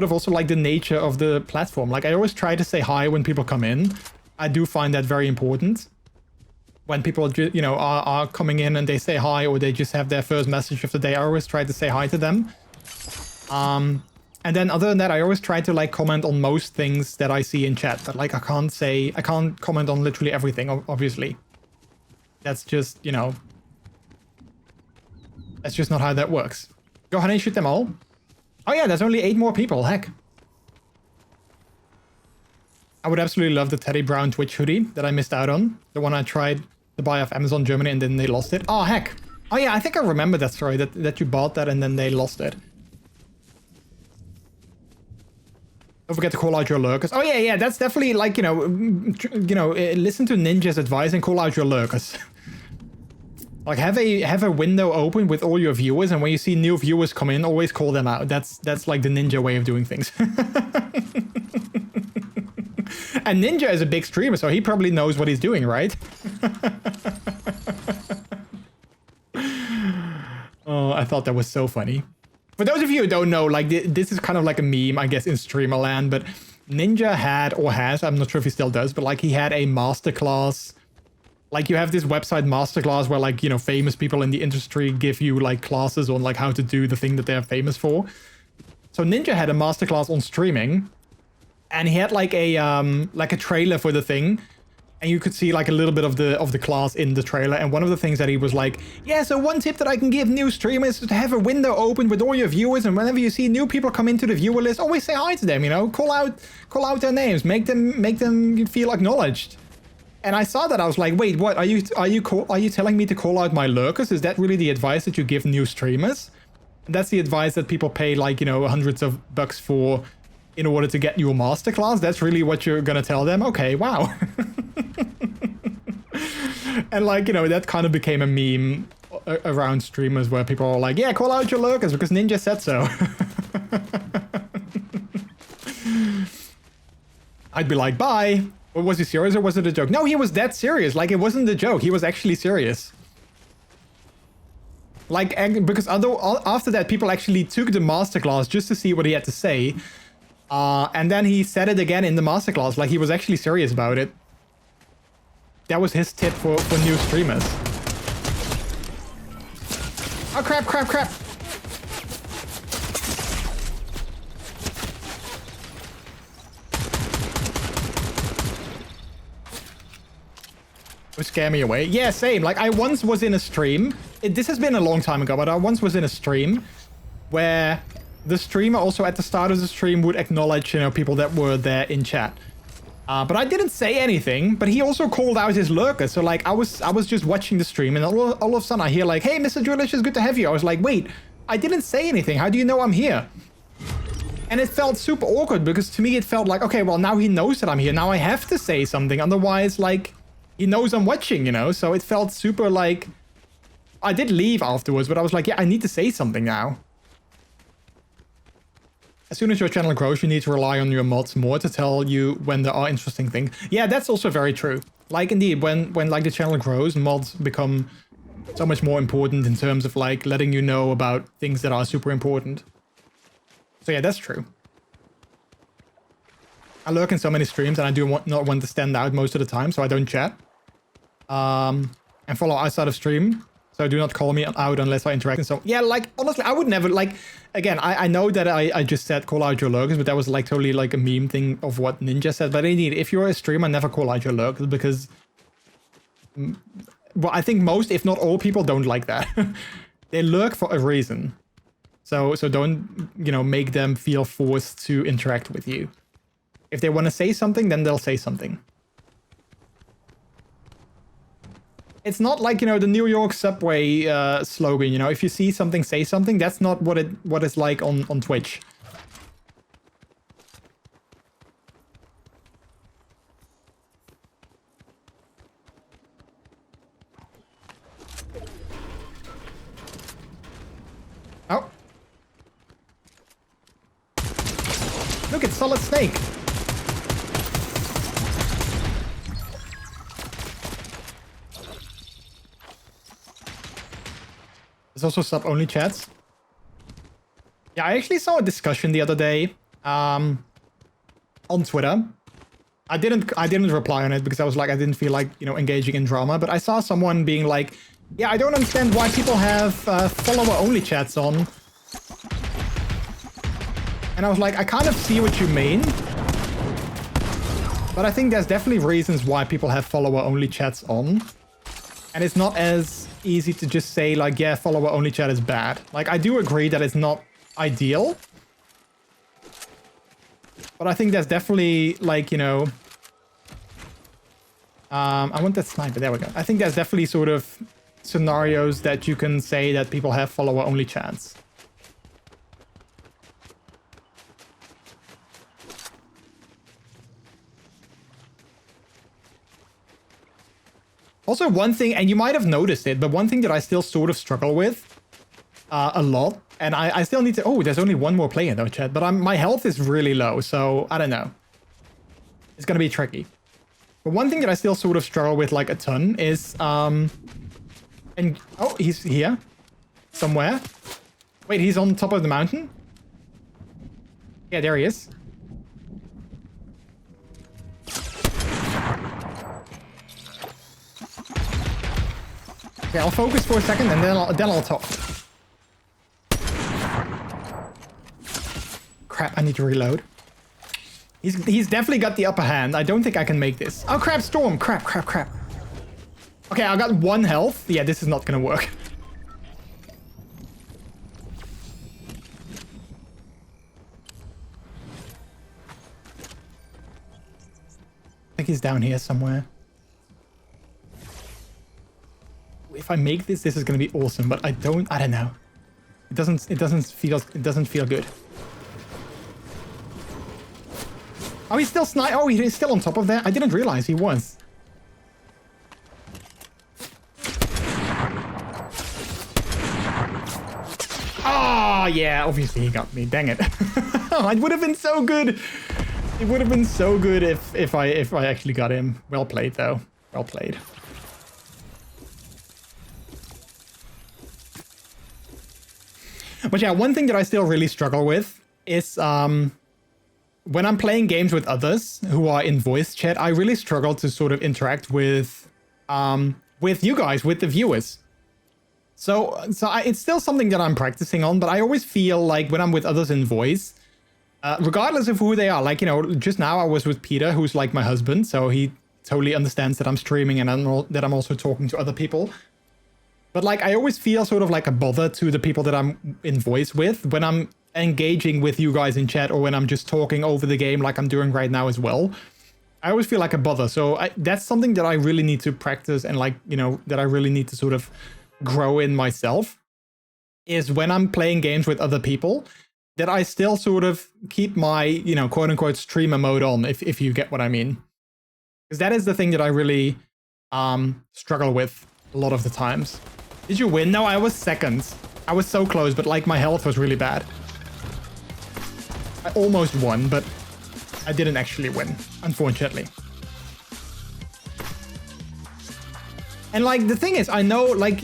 of also like the nature of the platform. Like, I always try to say hi when people come in. I do find that very important. When people, you know, are coming in and they say hi, or they just have their first message of the day, I always try to say hi to them. And then other than that, I always try to like comment on most things that I see in chat. But like, I can't comment on literally everything, obviously. That's just, you know, that's just not how that works. Go ahead and shoot them all. Oh yeah, there's only 8 more people, heck. I would absolutely love the Teddy Brown Twitch hoodie that I missed out on. The one I tried to buy off Amazon Germany and then they lost it. Oh heck. Oh yeah, I think I remember that story, that you bought that and then they lost it. Don't forget to call out your lurkers. Oh yeah, that's definitely like, you know, listen to Ninja's advice and call out your lurkers. Like, have a window open with all your viewers, and when you see new viewers come in, always call them out. That's like the Ninja way of doing things. And Ninja is a big streamer, so he probably knows what he's doing, right? Oh, I thought that was so funny. For those of you who don't know, like, this is kind of like a meme, I guess, in streamer land, but Ninja had, or has, I'm not sure if he still does, but like, he had a masterclass. Like, you have this website masterclass where, like, you know, famous people in the industry give you like classes on like how to do the thing that they're famous for. So Ninja had a masterclass on streaming, and he had like a trailer for the thing, and you could see like a little bit of the class in the trailer. And one of the things that he was like, yeah, so one tip that I can give new streamers is to have a window open with all your viewers, and whenever you see new people come into the viewer list, always say hi to them, you know, call out their names, make them feel acknowledged. And I saw that, I was like, wait, what? Are you telling me to call out my lurkers? Is that really the advice that you give new streamers? And that's the advice that people pay, like, you know, hundreds of bucks for in order to get you a masterclass? That's really what you're gonna tell them? Okay, wow. And like, you know, that kind of became a meme around streamers where people are like, yeah, call out your lurkers because Ninja said so. I'd be like, bye. Was he serious or was it a joke? No, he was that serious. Like, it wasn't a joke. He was actually serious. Like, because after that, people actually took the masterclass just to see what he had to say. And then he said it again in the masterclass, like he was actually serious about it. That was his tip for new streamers. Oh, crap, crap, crap. Would scare me away. Yeah, same. Like, I once was in a stream. This has been a long time ago, but I once was in a stream where the streamer also at the start of the stream would acknowledge, you know, people that were there in chat. But I didn't say anything, but he also called out his lurker. So, like, I was just watching the stream, and all of a sudden I hear, like, hey, MrJordilicious, good to have you. I was like, wait, I didn't say anything. How do you know I'm here? And it felt super awkward, because to me it felt like, okay, well, now he knows that I'm here. Now I have to say something. Otherwise, like, he knows I'm watching, you know? So it felt super, like... I did leave afterwards, but I was like, yeah, I need to say something now. As soon as your channel grows, you need to rely on your mods more to tell you when there are interesting things. Yeah, that's also very true. Like, indeed, when like the channel grows, mods become so much more important in terms of like letting you know about things that are super important. So yeah, that's true. I lurk in so many streams and I do not want to stand out most of the time, so I don't chat. And follow outside of stream. So do not call me out unless I interact. And so, yeah, like, honestly, I would never, like, again, I know that I just said call out your lurkers, but that was, like, totally, like, a meme thing of what Ninja said. But indeed, if you're a streamer, never call out your lurkers because, well, I think most, if not all people don't like that. They lurk for a reason. So don't, you know, make them feel forced to interact with you. If they want to say something, then they'll say something. It's not like, you know, the New York subway slogan, you know, if you see something, say something. That's not what it's like on Twitch. Oh. Look, it's Solid Snake. There's also sub-only chats. Yeah, I actually saw a discussion the other day on Twitter. I didn't reply on it because I was like, I didn't feel like, you know, engaging in drama. But I saw someone being like, yeah, I don't understand why people have follower-only chats on. And I was like, I kind of see what you mean. But I think there's definitely reasons why people have follower-only chats on. And it's not as easy to just say, like, yeah, follower-only chat is bad. Like, I do agree that it's not ideal. But I think there's definitely, like, you know... I want that sniper. There we go. I think there's definitely sort of scenarios that you can say that people have follower-only chats. Also, one thing, and you might have noticed it, but one thing that I still sort of struggle with a lot, and I still need to... Oh, there's only one more player though, chat, but my health is really low, so I don't know. It's gonna be tricky. But one thing that I still sort of struggle with, like, a ton is... And... Oh, he's here. Somewhere. Wait, he's on top of the mountain? Yeah, there he is. Okay, I'll focus for a second and then I'll talk. Crap, I need to reload. He's definitely got the upper hand. I don't think I can make this. Oh crap, storm. Crap, crap, crap. Okay, I got 1 health. Yeah, this is not gonna work. I think he's down here somewhere. If I make this, this is gonna be awesome, but I don't know. It doesn't feel good. Oh, he's still Oh, he's still on top of that. I didn't realize he was. Oh, yeah, obviously he got me. Dang it. It would have been so good. It would have been so good if I actually got him. Well played though. Well played. But yeah, one thing that I still really struggle with is when I'm playing games with others who are in voice chat, I really struggle to sort of interact with you guys, with the viewers. So it's still something that I'm practicing on, but I always feel like when I'm with others in voice, regardless of who they are, like, you know, just now I was with Peter, who's like my husband, so he totally understands that I'm streaming and that I'm also talking to other people. But like, I always feel sort of like a bother to the people that I'm in voice with when I'm engaging with you guys in chat, or when I'm just talking over the game like I'm doing right now as well. I always feel like a bother. So that's something that I really need to practice, and like, you know, that I really need to sort of grow in myself, is when I'm playing games with other people, that I still sort of keep my, you know, quote unquote streamer mode on, if you get what I mean. Because that is the thing that I really struggle with a lot of the times. Did you win? No, I was second. I was so close, but like my health was really bad. I almost won, but I didn't actually win, unfortunately. And like, the thing is, I know, like,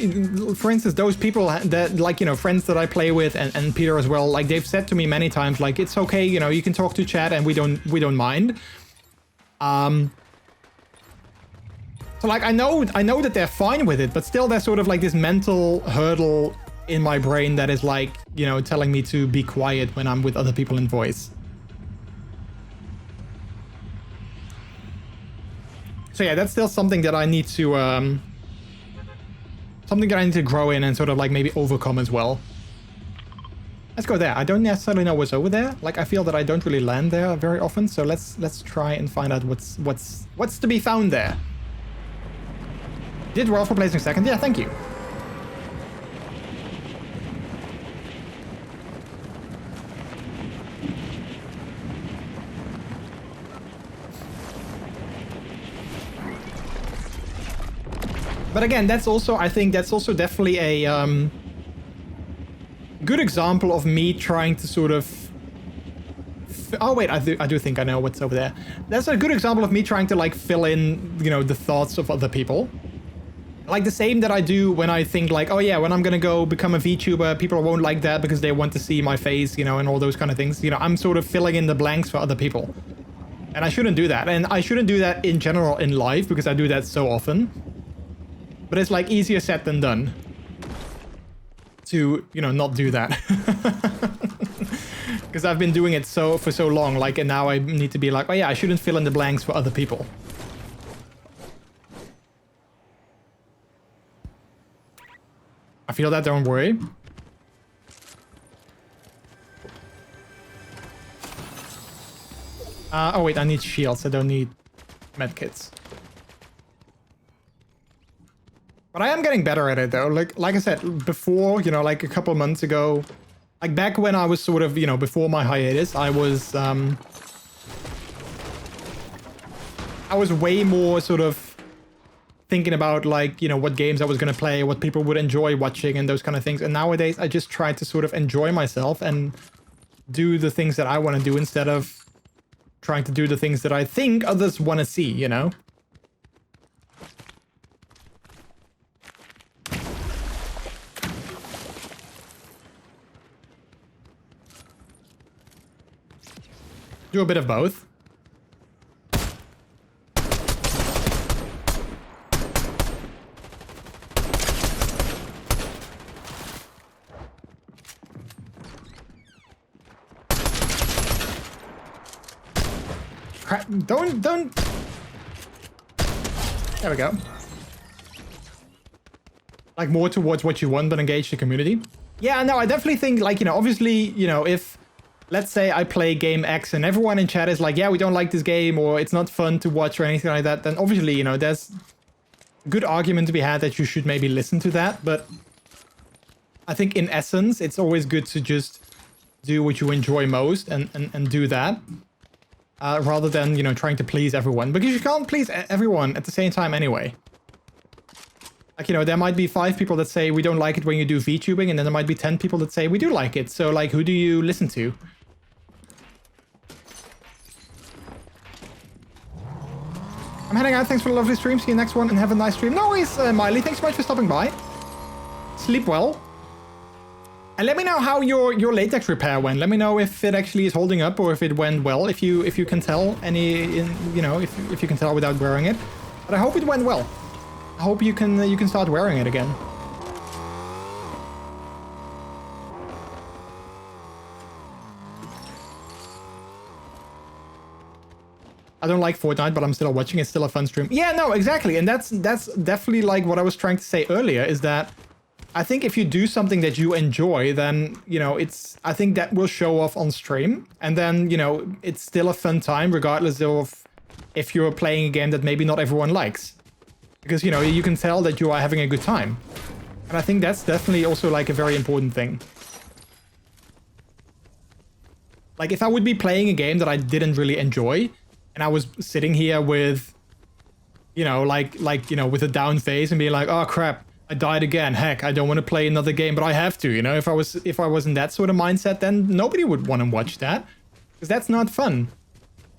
for instance, those people that, like, you know, friends that I play with, and Peter as well, like, they've said to me many times, like, it's okay, you know, you can talk to chat and we don't mind. So like, I know that they're fine with it, but still there's sort of like this mental hurdle in my brain that is like, you know, telling me to be quiet when I'm with other people in voice. So yeah, that's still something that I need to grow in and sort of like maybe overcome as well. Let's go there. I don't necessarily know what's over there. Like, I feel that I don't really land there very often, so let's try and find out what's to be found there. Did well for placing second. Yeah, thank you. But again, that's also, I think that's also definitely a good example of me trying to sort of... Oh wait, I do think I know what's over there. That's a good example of me trying to like fill in, you know, the thoughts of other people. Like the same that I do when I think like, oh yeah, when I'm gonna go become a VTuber, people won't like that because they want to see my face, you know, and all those kind of things. You know, I'm sort of filling in the blanks for other people. And I shouldn't do that. And I shouldn't do that in general in life, because I do that so often. But it's like easier said than done to, you know, not do that. Because I've been doing it for so long, like, and now I need to be like, oh yeah, I shouldn't fill in the blanks for other people. I feel that, don't worry. Oh wait, I need shields, I don't need medkits. But I am getting better at it though. Like I said, before, you know, like a couple months ago, like back when I was sort of, you know, before my hiatus, I was way more sort of thinking about like, you know, what games I was going to play, what people would enjoy watching and those kind of things. And nowadays I just try to sort of enjoy myself and do the things that I want to do instead of trying to do the things that I think others want to see, you know? Do a bit of both. Crap, don't. There we go. Like more towards what you want, but engage the community. Yeah, no, I definitely think like, you know, obviously, you know, if let's say I play game X and everyone in chat is like, yeah, we don't like this game, or it's not fun to watch or anything like that, then obviously, you know, there's a good argument to be had that you should maybe listen to that. But I think in essence, it's always good to just do what you enjoy most and do that. Rather than, you know, trying to please everyone. Because you can't please everyone at the same time anyway. Like, you know, there might be 5 people that say we don't like it when you do VTubing, and then there might be 10 people that say we do like it. So, like, who do you listen to? I'm heading out. Thanks for the lovely stream. See you next one and have a nice stream. No worries, Miley. Thanks so much for stopping by. Sleep well. And let me know how your latex repair went. Let me know if it actually is holding up or if it went well. If you can tell if you can tell without wearing it. But I hope it went well. I hope you can start wearing it again. I don't like Fortnite, but I'm still watching. It's still a fun stream. Yeah, no, exactly. And that's definitely like what I was trying to say earlier, is that I think if you do something that you enjoy, then, I think that will show off on stream. And then, it's still a fun time, regardless of if you're playing a game that maybe not everyone likes. Because, you can tell that you are having a good time. And I think that's definitely also like a very important thing. Like if I would be playing a game that I didn't really enjoy, and I was sitting here with, with a down face and being like, oh crap, I died again. Heck, I don't want to play another game, but I have to, If I was in that sort of mindset, then nobody would want to watch that. Because that's not fun.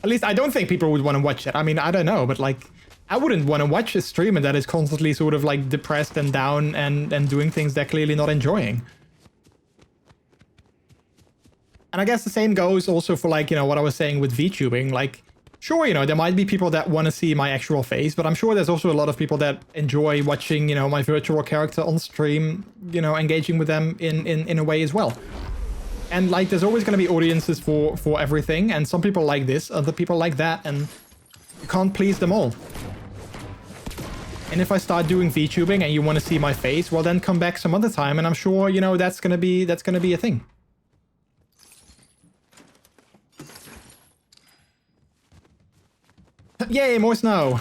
At least I don't think people would want to watch it. I mean, I don't know, but like, I wouldn't want to watch a streamer that is constantly sort of like depressed and down and doing things they're clearly not enjoying. And I guess the same goes also for like, what I was saying with VTubing. Like, sure, there might be people that want to see my actual face, but I'm sure there's also a lot of people that enjoy watching, my virtual character on stream, engaging with them in a way as well. And like, there's always going to be audiences for everything. And some people like this, other people like that, and you can't please them all. And if I start doing VTubing and you want to see my face, well, then come back some other time. And I'm sure, that's going to be a thing. Yay, more snow.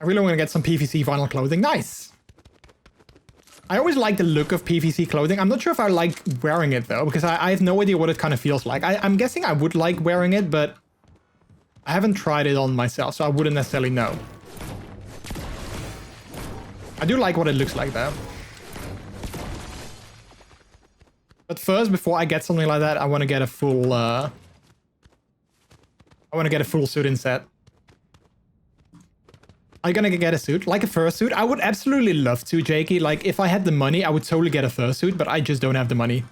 I really want to get some PVC vinyl clothing. Nice. I always like the look of PVC clothing. I'm not sure if I like wearing it though, because I have no idea what it kind of feels like. I'm guessing I would like wearing it, but I haven't tried it on myself, so I wouldn't necessarily know. I do like what it looks like though. But first, before I get something like that, I want to get a full suit instead. Are you gonna get a suit? Like a fursuit? I would absolutely love to, Jakey. Like, if I had the money, I would totally get a fursuit, but I just don't have the money.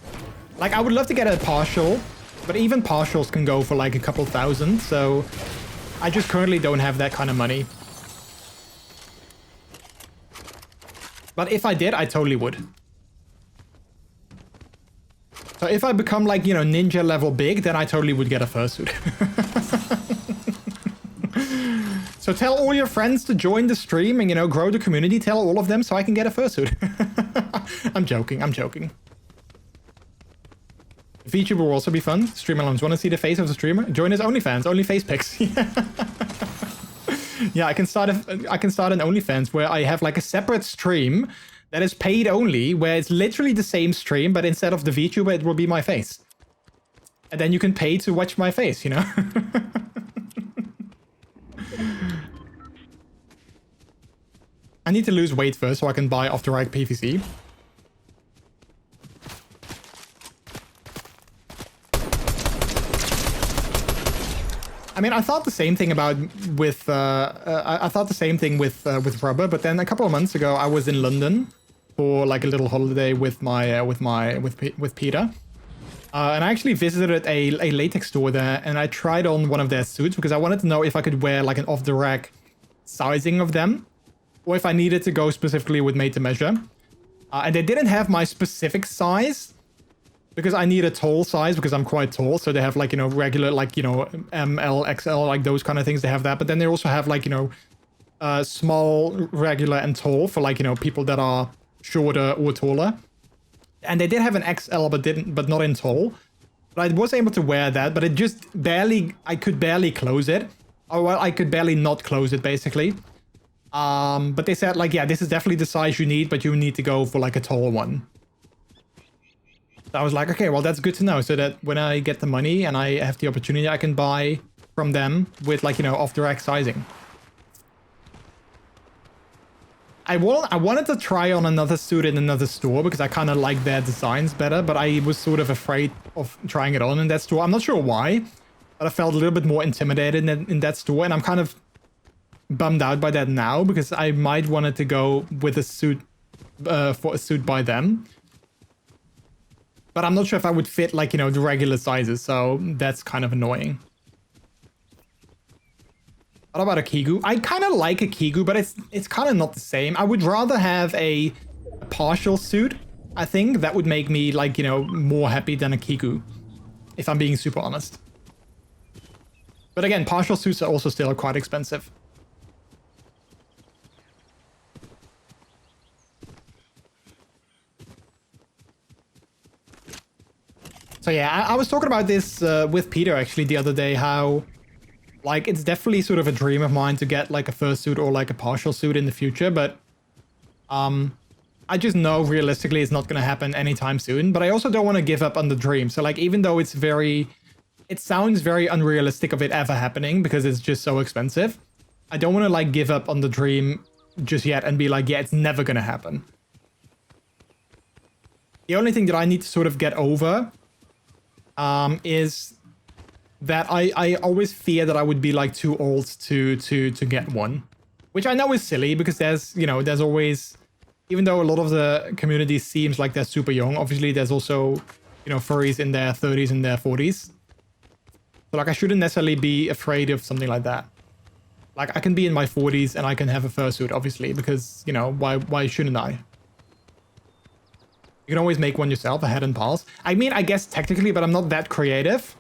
Like, I would love to get a partial, but even partials can go for like a couple thousand, so I just currently don't have that kind of money. But if I did, I totally would. So if I become like, ninja level big, then I totally would get a fursuit. So tell all your friends to join the stream and, grow the community. Tell all of them so I can get a fursuit. I'm joking. VTuber will also be fun. Stream alums want to see the face of the streamer? Join his OnlyFans. Only face pics. Yeah, I can start an OnlyFans where I have like a separate stream that is paid only, where it's literally the same stream, but instead of the VTuber, it will be my face. And then you can pay to watch my face, I need to lose weight first so I can buy off-the-rack PVC. I mean, I thought the same thing with rubber, but then a couple of months ago I was in London for like a little holiday with Peter, and I actually visited a latex store there, and I tried on one of their suits because I wanted to know if I could wear like an off-the-rack sizing of them, or if I needed to go specifically with made to measure, and they didn't have my specific size. Because I need a tall size because I'm quite tall. So they have like, regular, like, ML, XL, like those kind of things. They have that. But then they also have like, small, regular and tall for like, people that are shorter or taller. And they did have an XL, but not in tall. But I was able to wear that, but it just I could barely close it. Or well, I could barely not close it basically. But they said like, yeah, this is definitely the size you need, but you need to go for like a tall one. I was like, okay, well, that's good to know. So that when I get the money and I have the opportunity, I can buy from them with like, off-the-rack sizing. I wanted to try on another suit in another store because I kind of like their designs better, but I was sort of afraid of trying it on in that store. I'm not sure why, but I felt a little bit more intimidated in that store. And I'm kind of bummed out by that now because I might want to go with a suit for a suit by them. But I'm not sure if I would fit, like, you know, the regular sizes, so that's kind of annoying. What about a Kigu? I kind of like a Kigu, but it's kind of not the same. I would rather have a partial suit. I think that would make me, like, you know, more happy than a Kigu, if I'm being super honest. But again, partial suits are also still quite expensive. So yeah, I was talking about this with Peter actually the other day, how like it's definitely sort of a dream of mine to get like a fursuit or like a partial suit in the future, but I just know realistically it's not going to happen anytime soon. But I also don't want to give up on the dream. So like, even though it sounds very unrealistic of it ever happening because it's just so expensive, I don't want to like give up on the dream just yet and be like, yeah, it's never going to happen. The only thing that I need to sort of get over is that I always fear that I would be like too old to get one, which I know is silly because there's always, even though a lot of the community seems like they're super young, obviously there's also, you know, furries in their 30s and their 40s. So like I shouldn't necessarily be afraid of something like that. Like I can be in my 40s and I can have a fursuit, obviously, because, you know, why shouldn't I? You can always make one yourself, a head and paws. I mean, I guess technically, but I'm not that creative.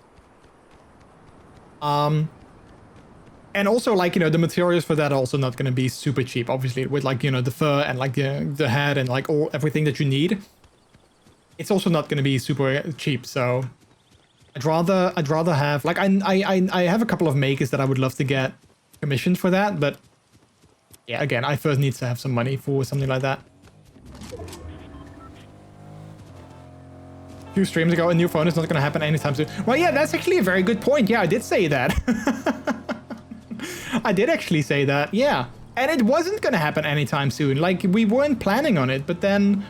And also, like, you know, the materials for that are also not going to be super cheap, obviously, with like, you know, the fur and like the head and like everything that you need. It's also not going to be super cheap, so I'd rather have like I have a couple of makers that I would love to get commissioned for that, but yeah, again, I first need to have some money for something like that. Few streams ago, a new phone is not going to happen anytime soon. Well, yeah, that's actually a very good point. Yeah, I did say that. I did actually say that, yeah. And it wasn't going to happen anytime soon. Like, we weren't planning on it, but then,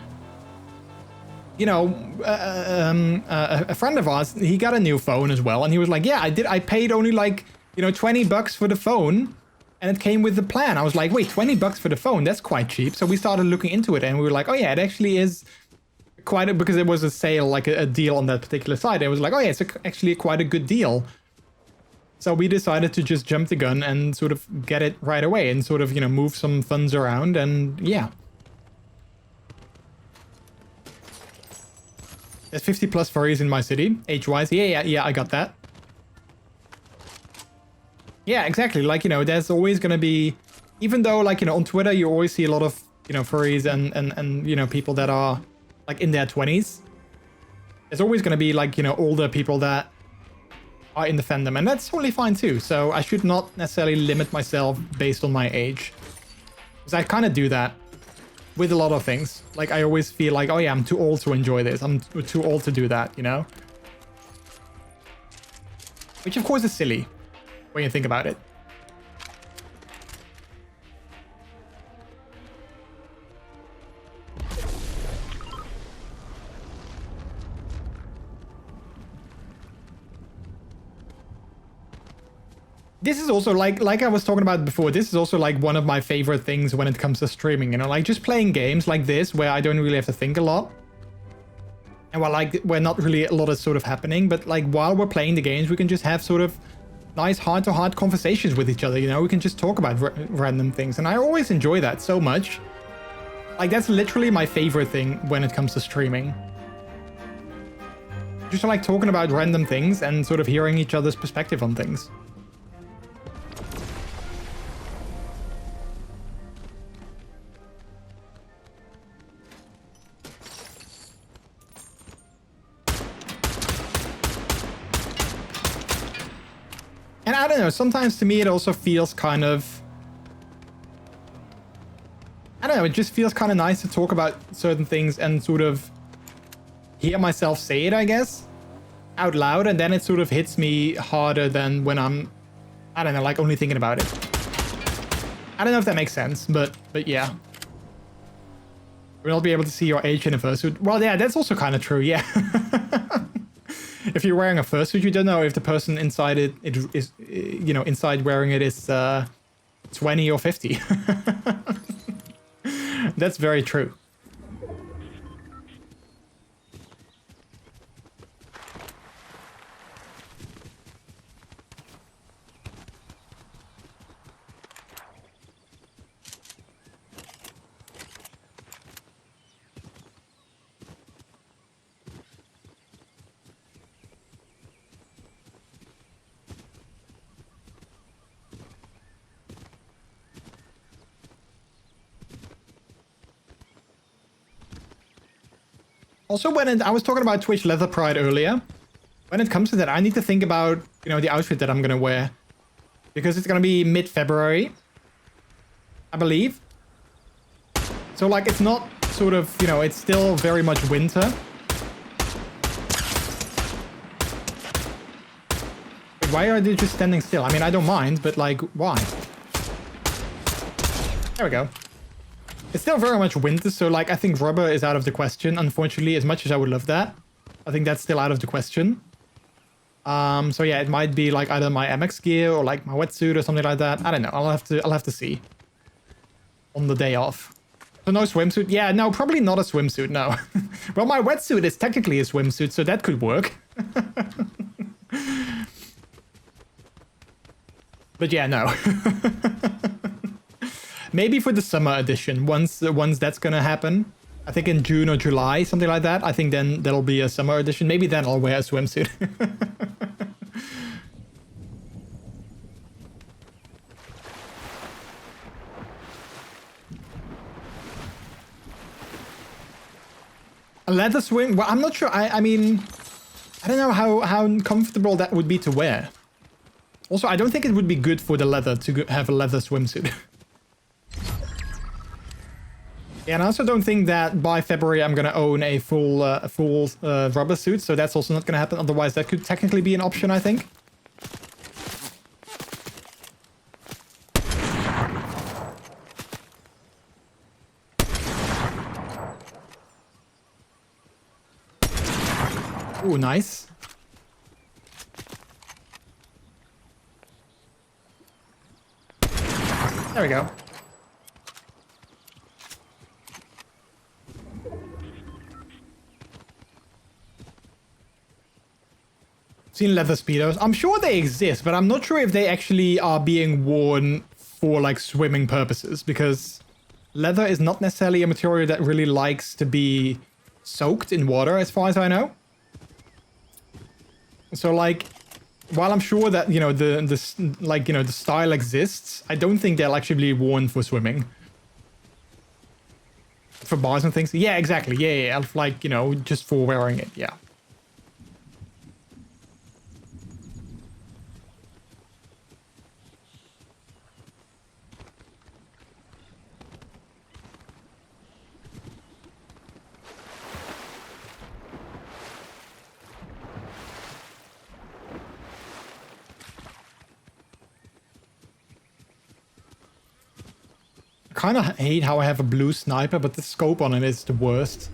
you know, a friend of ours, he got a new phone as well. And he was like, yeah, I paid only like, you know, 20 bucks for the phone. And it came with the plan. I was like, wait, 20 bucks for the phone? That's quite cheap. So we started looking into it and we were like, oh yeah, it actually is quite because it was a sale, like a deal on that particular site. It was like, oh yeah, it's actually quite a good deal. So we decided to just jump the gun and sort of get it right away and sort of, you know, move some funds around and yeah. There's 50 plus furries in my city, age-wise. Yeah, I got that. Yeah, exactly. Like, you know, there's always going to be, even though, like, you know, on Twitter, you always see a lot of, you know, furries and you know, people that are like in their 20s. There's always going to be like, you know, older people that are in the fandom, and that's totally fine too. So I should not necessarily limit myself based on my age, because I kind of do that with a lot of things. Like I always feel like, oh yeah, I'm too old to enjoy this. I'm too old to do that, you know? Which of course is silly when you think about it. This is also like I was talking about before, this is also like one of my favorite things when it comes to streaming, you know, like just playing games like this where I don't really have to think a lot. And while like we're not really a lot is sort of happening, but like while we're playing the games, we can just have sort of nice heart-to-heart conversations with each other, you know, we can just talk about random things. And I always enjoy that so much. Like that's literally my favorite thing when it comes to streaming. Just like talking about random things and sort of hearing each other's perspective on things. And I don't know, sometimes to me it also feels kind of, I don't know, it just feels kind of nice to talk about certain things and sort of hear myself say it, I guess, out loud, and then it sort of hits me harder than when I'm, I don't know, like only thinking about it. I don't know if that makes sense, but yeah. We'll not be able to see your age in a fursuit. Well, yeah, that's also kind of true, yeah. If you're wearing a fursuit, you don't know if the person inside it is, you know, inside wearing it is 20 or 50. That's very true. Also, I was talking about Twitch Leather Pride earlier. When it comes to that, I need to think about, you know, the outfit that I'm gonna wear. Because it's gonna be mid-February, I believe. So, like, it's not sort of, you know, it's still very much winter. Wait, why are they just standing still? I mean, I don't mind, but, like, why? There we go. It's still very much winter, so, like, I think rubber is out of the question, unfortunately, as much as I would love that. I think that's still out of the question. So yeah, it might be like either my MX gear or like my wetsuit or something like that. I don't know. I'll have to see on the day off. So no swimsuit. Yeah, no, probably not a swimsuit. No. Well, my wetsuit is technically a swimsuit, so that could work. But yeah, no. Maybe for the summer edition, once that's gonna happen. I think in June or July, something like that. I think then there'll be a summer edition. Maybe then I'll wear a swimsuit. A leather swim? Well, I'm not sure. I mean, I don't know how comfortable that would be to wear. Also, I don't think it would be good for the leather to have a leather swimsuit. Yeah, and I also don't think that by February I'm gonna own a full rubber suit, so that's also not gonna happen. Otherwise, that could technically be an option, I think. Ooh, nice. There we go. Seen leather speedos. I'm sure they exist, but I'm not sure if they actually are being worn for like swimming purposes, because leather is not necessarily a material that really likes to be soaked in water, as far as I know. So like, while I'm sure that, you know, the style exists, I don't think they'll actually be worn for swimming. For bars and things. Yeah, exactly. Yeah. Like, you know, just for wearing it. Yeah. Kind of hate how I have a blue sniper, but the scope on it is the worst.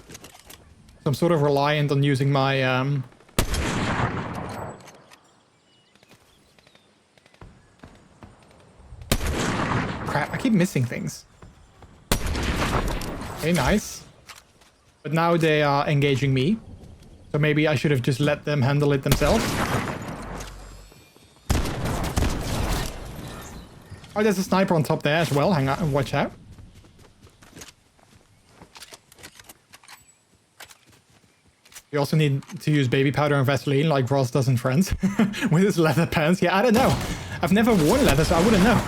So I'm sort of reliant on using my crap, I keep missing things. Okay, nice. But now they are engaging me. So maybe I should have just let them handle it themselves. Oh, there's a sniper on top there as well. Hang on, watch out. You also need to use baby powder and Vaseline like Ross does in Friends. With his leather pants. Yeah, I don't know. I've never worn leather, so I wouldn't know.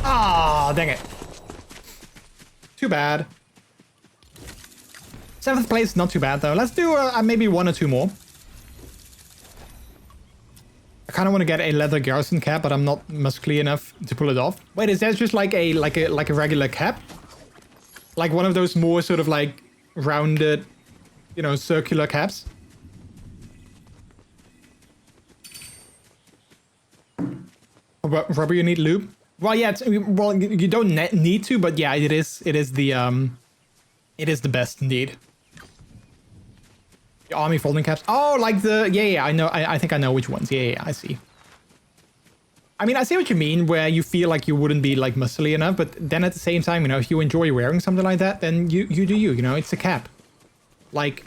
Ah, dang it. Too bad. 7th place, not too bad though. Let's do maybe 1 or 2 more. I kind of want to get a leather garrison cap, but I'm not muscly enough to pull it off. Wait, is that just like a regular cap? Like one of those more sort of like rounded, you know, circular caps? Rubber, you need lube? Well, yeah, well, you don't need to, but yeah, it is the best indeed. The army folding caps. Oh, like the... Yeah, I know. I think I know which ones. Yeah, I see. I mean, I see what you mean, where you feel like you wouldn't be, like, muscly enough, but then at the same time, you know, if you enjoy wearing something like that, then you do you know? It's a cap. Like,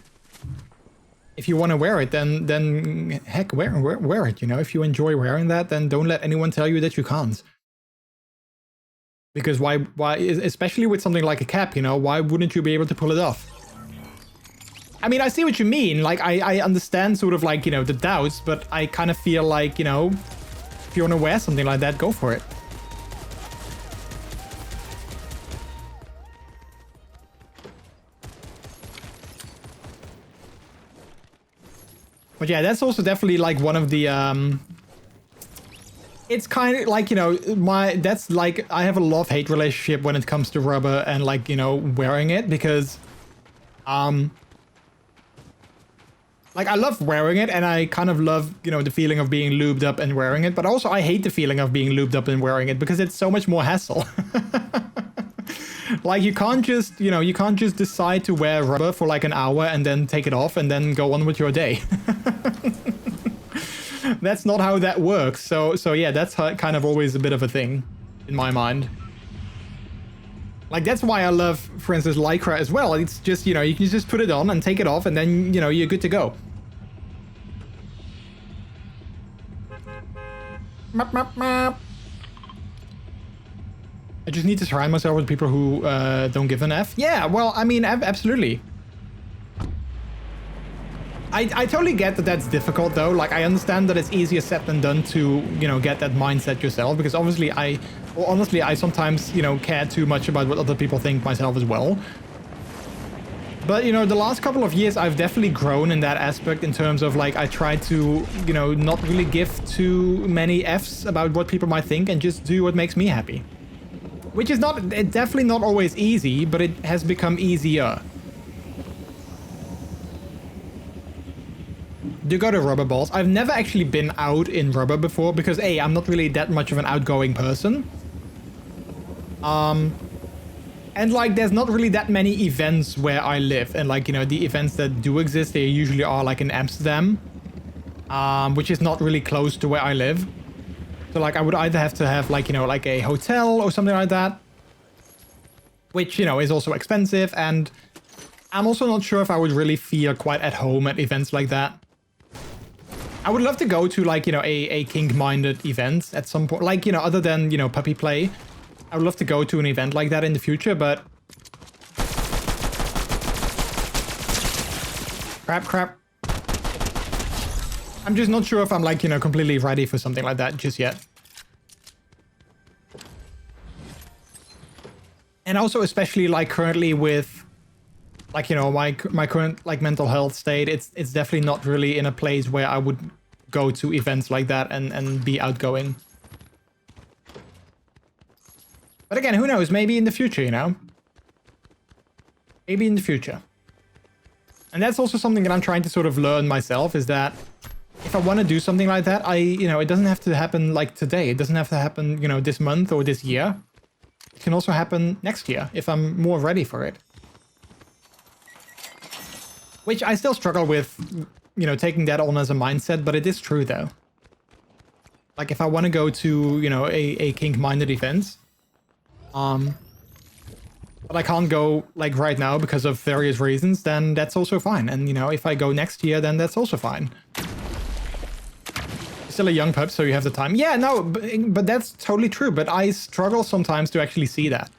if you want to wear it, then heck, wear it, you know? If you enjoy wearing that, then don't let anyone tell you that you can't. Because why, especially with something like a cap, you know, why wouldn't you be able to pull it off? I mean, I see what you mean. Like, I understand sort of like, you know, the doubts, but I kind of feel like, you know, if you want to wear something like that, go for it. But yeah, that's also definitely like one of the it's kind of like, you know, that's like I have a love-hate relationship when it comes to rubber and like, you know, wearing it, because like I love wearing it and I kind of love, you know, the feeling of being lubed up and wearing it, but also I hate the feeling of being lubed up and wearing it because it's so much more hassle. Like you can't just, you know, you can't just decide to wear rubber for like an hour and then take it off and then go on with your day. That's not how that works. So yeah, that's kind of always a bit of a thing in my mind. Like that's why I love, for instance, Lycra as well. It's just, you know, you can just put it on and take it off and then, you know, you're good to go. Mop, mop, mop. I just need to surround myself with people who don't give an F. Yeah, well, I mean, absolutely. I totally get that that's difficult though. Like I understand that it's easier said than done to, you know, get that mindset yourself, because obviously honestly, I sometimes, you know, care too much about what other people think myself as well. But, you know, the last couple of years, I've definitely grown in that aspect in terms of like, I try to, you know, not really give too many Fs about what people might think and just do what makes me happy. Which is definitely not always easy, but it has become easier. Do you go to rubber balls? I've never actually been out in rubber before because A, I'm not really that much of an outgoing person. And like there's not really that many events where I live, and like, you know, the events that do exist, they usually are like in Amsterdam, which is not really close to where I live. So like I would either have to have like, you know, like a hotel or something like that, which, you know, is also expensive, and I'm also not sure if I would really feel quite at home at events like that. I would love to go to like, you know, a kink-minded event at some point, like, you know, other than, you know, puppy play. I would love to go to an event like that in the future, but crap. I'm just not sure if I'm like, you know, completely ready for something like that just yet. And also especially like currently with like, you know, my current like mental health state, it's definitely not really in a place where I would go to events like that and be outgoing. But again, who knows? Maybe in the future, you know? Maybe in the future. And that's also something that I'm trying to sort of learn myself, is that if I want to do something like that, you know, it doesn't have to happen like today. It doesn't have to happen, you know, this month or this year. It can also happen next year if I'm more ready for it. Which I still struggle with, you know, taking that on as a mindset, but it is true though. Like if I want to go to, you know, a kink-minded event, but I can't go like right now because of various reasons, then that's also fine. And, you know, if I go next year, then that's also fine. Still a young pup, so you have the time. Yeah, no, but that's totally true. But I struggle sometimes to actually see that.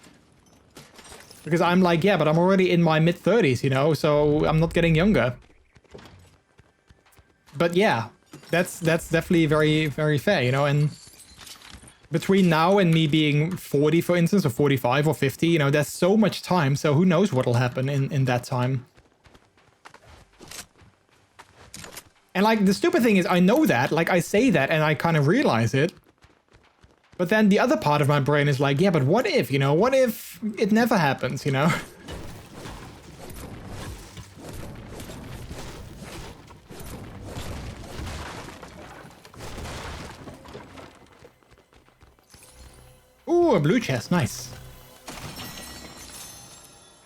Because I'm like, yeah, but I'm already in my mid-30s, you know, so I'm not getting younger. But yeah, that's definitely very, very fair, you know, and between now and me being 40, for instance, or 45 or 50, you know, there's so much time, so who knows what'll happen in that time. And like, the stupid thing is, I know that, like, I say that and I kind of realize it. But then the other part of my brain is like, yeah, but what if, you know, what if it never happens, you know? Ooh, a blue chest, nice.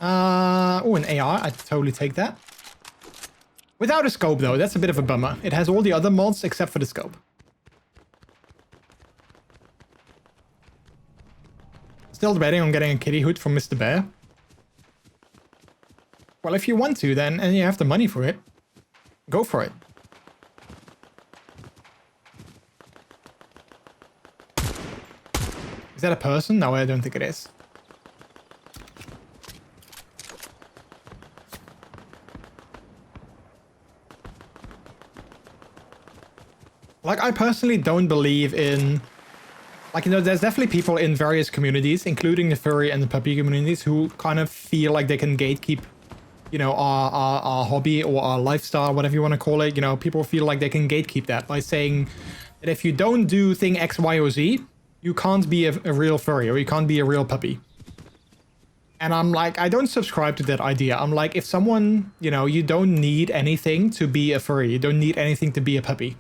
Oh, an AR, I'd totally take that. Without a scope, though, that's a bit of a bummer. It has all the other mods except for the scope. Still debating on getting a kitty hood from Mr. Bear. Well, if you want to, then, and you have the money for it, go for it. Is that a person? No, I don't think it is. Like, I personally don't believe in... Like, you know, there's definitely people in various communities, including the furry and the puppy communities, who kind of feel like they can gatekeep you know, our hobby or our lifestyle, whatever you want to call it. You know, people feel like they can gatekeep that by saying that if you don't do thing X, Y, or Z, you can't be a real furry or you can't be a real puppy. And I'm like, I don't subscribe to that idea. I'm like, if someone, you know, you don't need anything to be a furry. You don't need anything to be a puppy.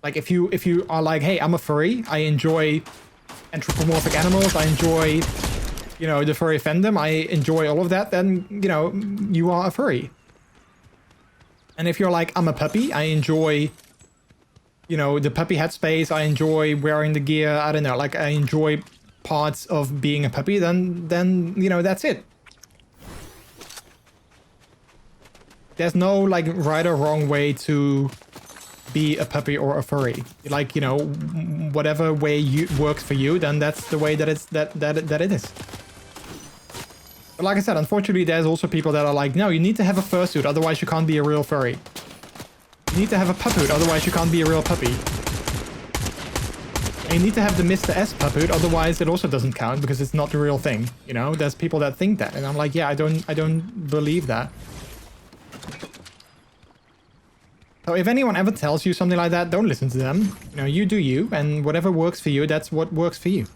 Like if you are like, hey, I'm a furry. I enjoy anthropomorphic animals. I enjoy, you know, the furry fandom. I enjoy all of that. Then, you know, you are a furry. And if you're like, I'm a puppy. I enjoy, you know, the puppy headspace. I enjoy wearing the gear. I don't know. Like I enjoy parts of being a puppy, then you know, that's it. There's no like right or wrong way to be a puppy or a furry. Like, you know, whatever way works for you, then that's the way that it's that it is. But like I said, unfortunately, there's also people that are like, no, you need to have a fursuit, otherwise you can't be a real furry. You need to have a puppoot, otherwise you can't be a real puppy. And you need to have the Mr. S puppoot, otherwise it also doesn't count because it's not the real thing. You know, there's people that think that, and I'm like, yeah, I don't believe that. So if anyone ever tells you something like that, don't listen to them. You know, you do you, and whatever works for you, that's what works for you.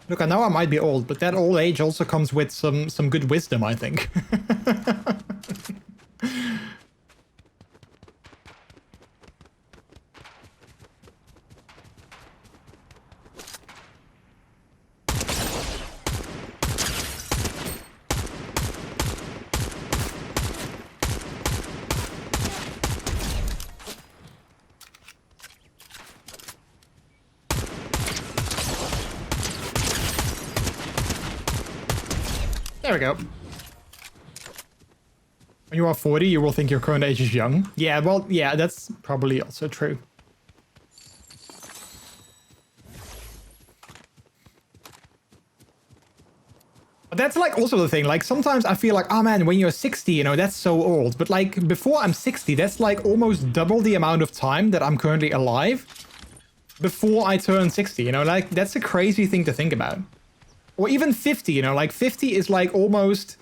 Look, I know I might be old, but that old age also comes with some good wisdom, I think. There we go. When you are 40, you will think your current age is young. Yeah, well, yeah, that's probably also true. But that's like also the thing, like sometimes I feel like, oh man, when you're 60, you know, that's so old. But like before I'm 60, that's like almost double the amount of time that I'm currently alive before I turn 60, you know, like that's a crazy thing to think about. Or even 50, you know, like 50 is like almost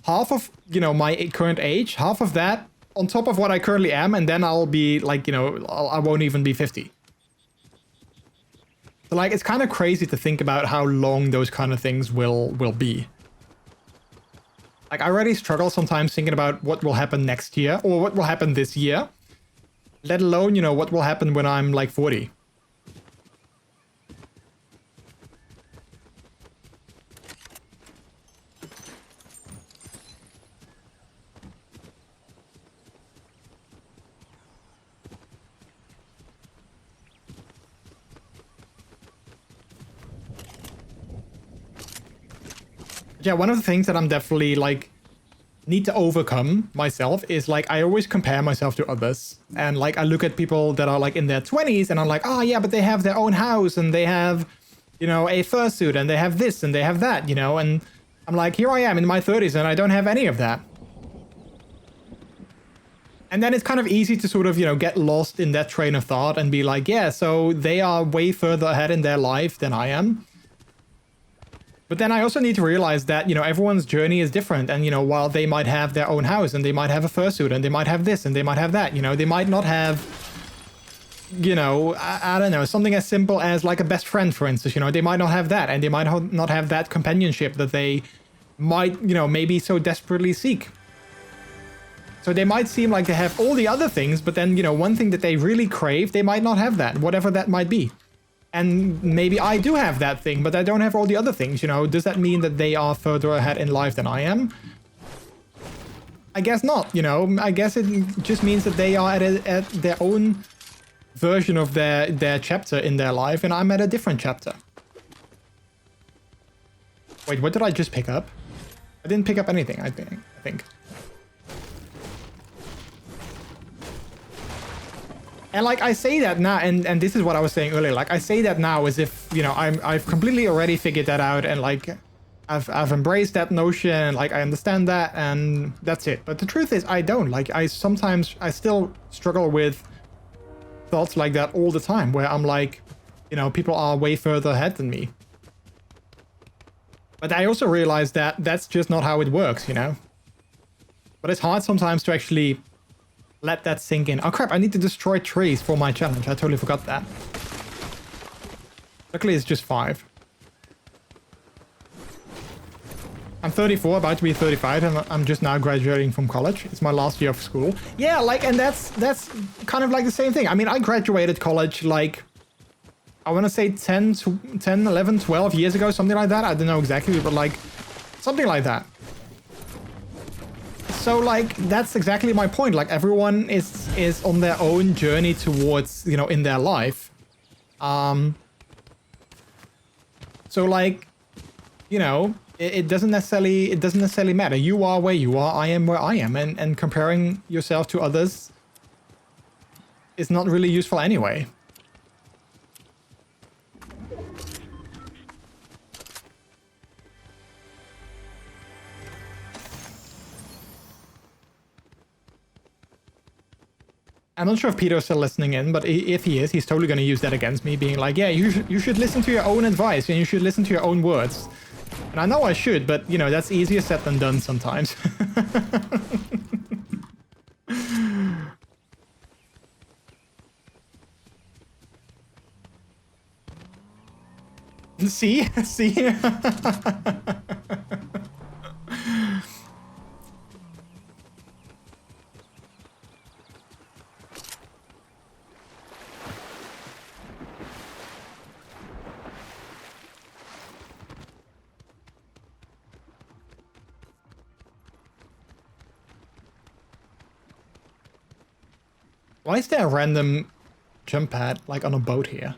half of, you know, my current age, half of that on top of what I currently am, and then I'll be like, you know, I won't even be 50. So like, it's kind of crazy to think about how long those kind of things will be. Like, I already struggle sometimes thinking about what will happen next year or what will happen this year, let alone, you know, what will happen when I'm like 40. Yeah, one of the things that I'm definitely like need to overcome myself is like I always compare myself to others, and like I look at people that are like in their 20s and I'm like, oh yeah, but they have their own house and they have, you know, a fursuit and they have this and they have that, you know, and I'm like, here I am in my 30s and I don't have any of that. And then it's kind of easy to sort of, you know, get lost in that train of thought and be like, yeah, so they are way further ahead in their life than I am. But then I also need to realize that, you know, everyone's journey is different. And, you know, while they might have their own house and they might have a fursuit and they might have this and they might have that, you know, they might not have, you know, I don't know, something as simple as like a best friend, for instance, you know, they might not have that, and they might not have that companionship that they might, you know, maybe so desperately seek. So they might seem like they have all the other things, but then, you know, one thing that they really crave, they might not have that, whatever that might be. And maybe I do have that thing, but I don't have all the other things, you know. Does that mean that they are further ahead in life than I am? I guess not, you know. I guess it just means that they are at their own version of their chapter in their life, and I'm at a different chapter. Wait, what did I just pick up? I didn't pick up anything, I think. And like I say that now, and this is what I was saying earlier. Like I say that now as if, you know, I've completely already figured that out, and like I've embraced that notion, and like I understand that, and that's it. But the truth is, I don't. Like I still struggle with thoughts like that all the time, where I'm like, you know, people are way further ahead than me. But I also realize that that's just not how it works, you know. But it's hard sometimes to actually let that sink in. Oh crap, I need to destroy trees for my challenge. I totally forgot that. Luckily it's just 5. I'm 34, about to be 35, and I'm just now graduating from college. It's my last year of school. Yeah, like, and that's kind of like the same thing. I mean, I graduated college like, I want to say 10, 11, 12 years ago, something like that. I don't know exactly, but like something like that. So like, that's exactly my point. Like everyone is on their own journey towards, you know, in their life. So like, you know, it doesn't necessarily matter. You are where you are, I am where I am, and comparing yourself to others is not really useful anyway. I'm not sure if Peter's still listening in, but if he is, he's totally going to use that against me, being like, yeah, you should listen to your own advice, and you should listen to your own words. And I know I should, but, you know, that's easier said than done sometimes. See? See? Why is there a random jump pad, like, on a boat here?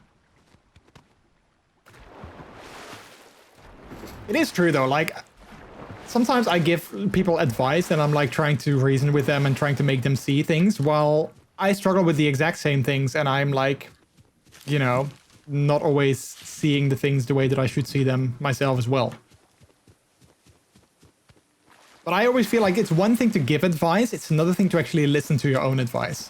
It is true, though, like, sometimes I give people advice and I'm, like, trying to reason with them and trying to make them see things, while I struggle with the exact same things, and I'm, like, you know, not always seeing the things the way that I should see them myself as well. But I always feel like it's one thing to give advice, it's another thing to actually listen to your own advice.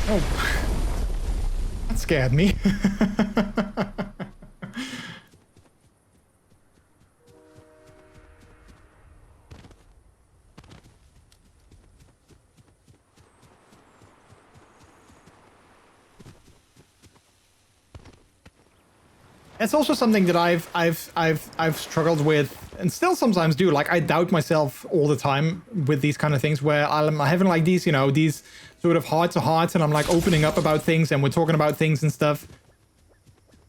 Oh, that scared me. It's also something that I've struggled with, and still sometimes do. Like, I doubt myself all the time with these kind of things, where I'm having like these, you know, these sort of heart-to-hearts, and I'm like opening up about things, and we're talking about things and stuff.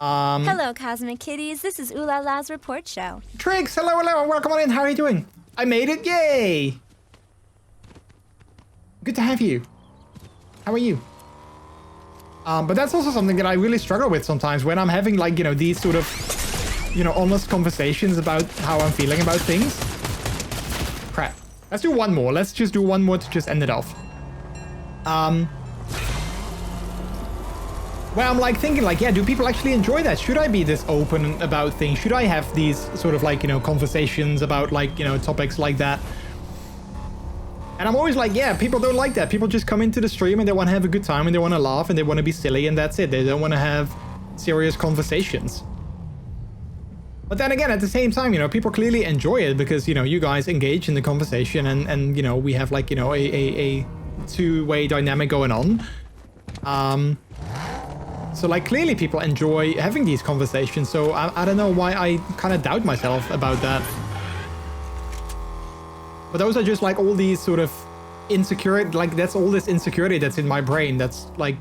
Hello, Cosmic Kitties. This is Ooh La La's report show. Triggs, hello, and welcome on in. How are you doing? I made it, yay! Good to have you. How are you? But that's also something that I really struggle with sometimes when I'm having, like, you know, these sort of, you know, honest conversations about how I'm feeling about things. Crap. Let's do one more. Let's just do one more to just end it off. Where I'm, like, thinking, like, yeah, do people actually enjoy that? Should I be this open about things? Should I have these sort of, like, you know, conversations about, like, you know, topics like that? And I'm always like, yeah, people don't like that. People just come into the stream and they want to have a good time and they want to laugh and they want to be silly, and that's it. They don't want to have serious conversations. But then again, at the same time, you know, people clearly enjoy it because, you know, you guys engage in the conversation, and you know, we have, like, you know, a two-way dynamic going on. So like clearly people enjoy having these conversations. So I don't know why I kind of doubt myself about that. But those are just like all these sort of insecurity, like that's all this insecurity that's in my brain that's like,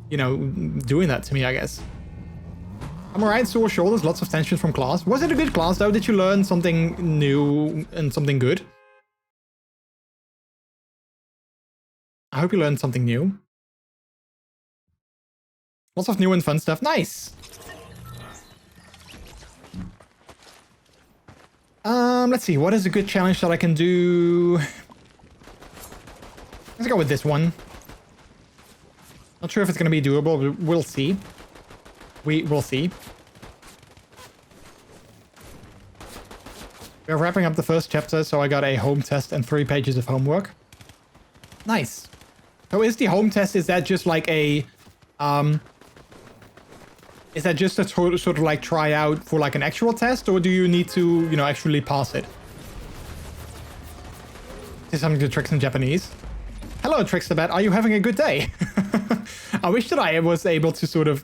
you know, doing that to me, I guess. I'm alright, sore shoulders, lots of tension from class. Was it a good class though? Did you learn something new and something good? I hope you learned something new. Lots of new and fun stuff. Nice! Let's see, what is a good challenge that I can do? Let's go with this one. Not sure if it's going to be doable, but we'll see. We will see. We're wrapping up the first chapter, so I got a home test and 3 pages of homework. Nice. So is the home test, is that just like a... is that just a sort of like try out for like an actual test, or do you need to, you know, actually pass it? Say something to Trix in Japanese. Hello, Trixabat. Are you having a good day? I wish that I was able to sort of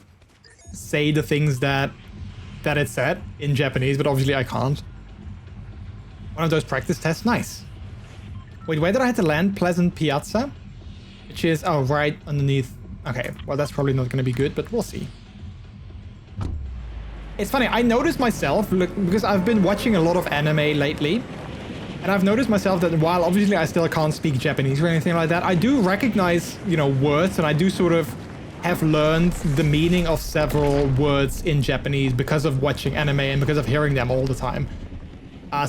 say the things that it said in Japanese, but obviously I can't. One of those practice tests. Nice. Wait, where did I have to land? Pleasant Piazza? Which is, oh, right underneath. Okay, well, that's probably not going to be good, but we'll see. It's funny, I noticed myself, look, because I've been watching a lot of anime lately, and I've noticed myself that while obviously I still can't speak Japanese or anything like that, I do recognize, you know, words, and I do sort of have learned the meaning of several words in Japanese because of watching anime and because of hearing them all the time.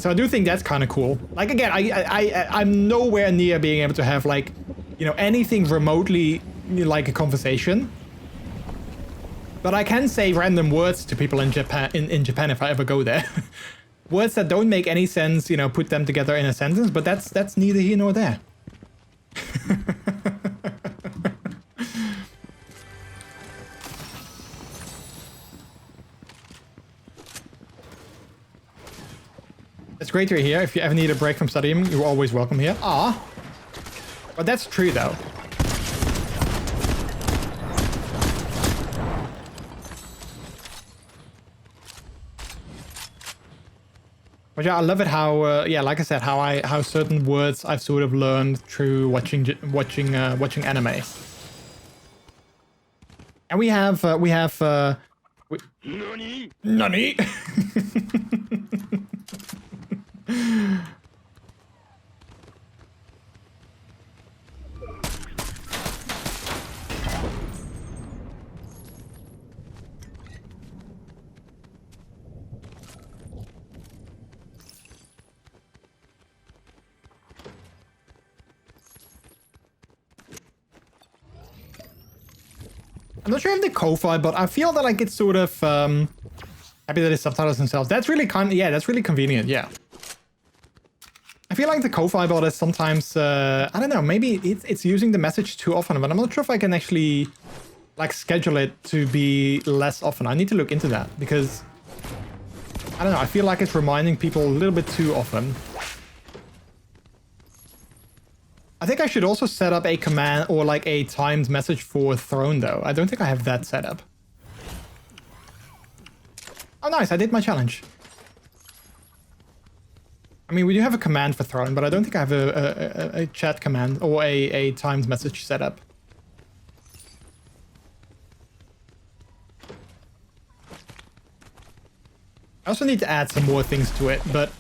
So I do think that's kind of cool. Like, again, I'm nowhere near being able to have, like, you know, anything remotely like a conversation. But I can say random words to people in Japan, in Japan if I ever go there. Words that don't make any sense, you know, put them together in a sentence, but that's neither here nor there. It's great to hear. If you ever need a break from studying, you're always welcome here. Ah, but that's true though. But yeah, I love it how, yeah, like I said, how certain words I've sort of learned through watching anime. And we have Nani? Nani? I'm not sure if the Ko-Fi, but I feel that like it's sort of happy that it's subtitles themselves. That's really that's really convenient, yeah. I feel like the Ko-Fi bot is sometimes I don't know, maybe it's using the message too often, but I'm not sure if I can actually like schedule it to be less often. I need to look into that because I don't know, I feel like it's reminding people a little bit too often. I think I should also set up a command or like a timed message for Throne though. I don't think I have that set up. Oh nice, I did my challenge. I mean, we do have a command for Throne, but I don't think I have a chat command or a timed message set up. I also need to add some more things to it, but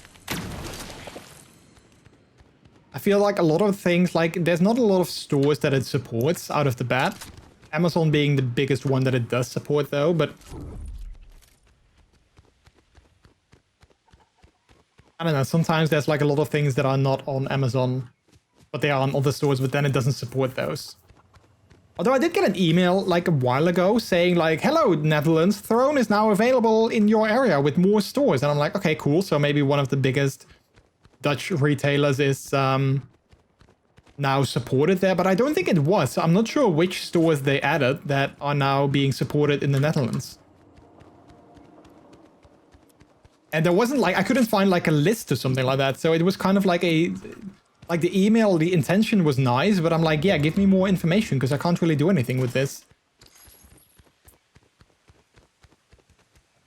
I feel like a lot of things, like there's not a lot of stores that it supports out of the bat. Amazon being the biggest one that it does support though, but I don't know, sometimes there's like a lot of things that are not on Amazon, but they are on other stores, but then it doesn't support those. Although I did get an email like a while ago saying like, hello Netherlands, Throne is now available in your area with more stores. And I'm like, okay, cool. So maybe one of the biggest Dutch retailers is now supported there, but I don't think it was. So I'm not sure which stores they added that are now being supported in the Netherlands. And there wasn't like, I couldn't find like a list or something like that. So it was kind of like like the email, the intention was nice, but I'm like, yeah, give me more information because I can't really do anything with this.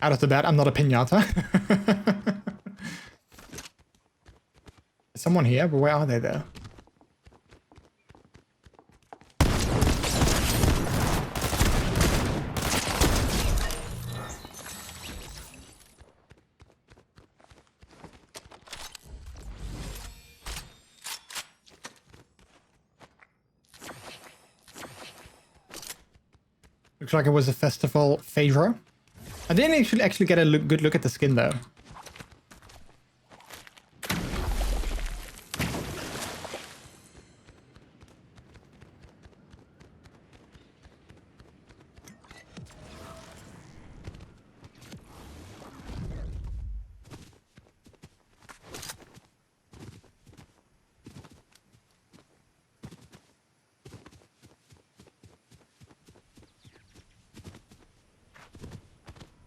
Out of the bed, I'm not a piñata. Is someone here? But where are they though? Looks like it was a festival favor. I didn't actually get a good look at the skin though.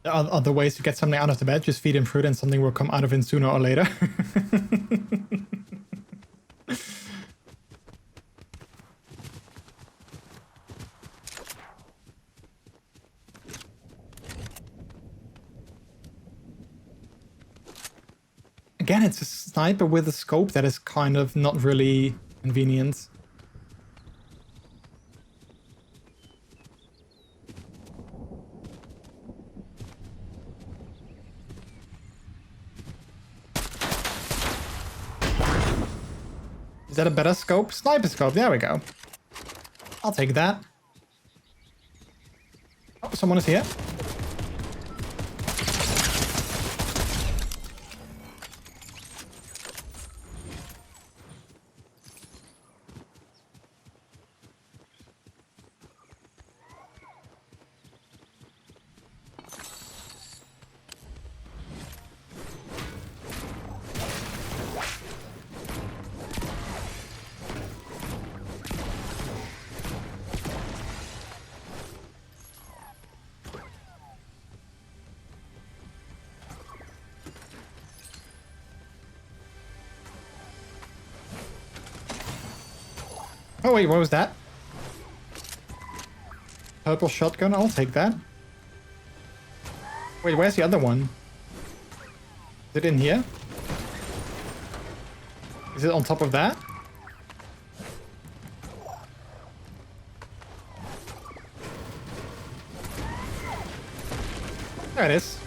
There are other ways to get something out of the bed. Just feed him fruit and something will come out of him sooner or later. Again, it's a sniper with a scope that is kind of not really convenient. Is that a better scope? Sniper scope, there we go. I'll take that. Oh, someone is here. Oh wait, what was that? Purple shotgun, I'll take that. Wait, where's the other one? Is it in here? Is it on top of that? There it is.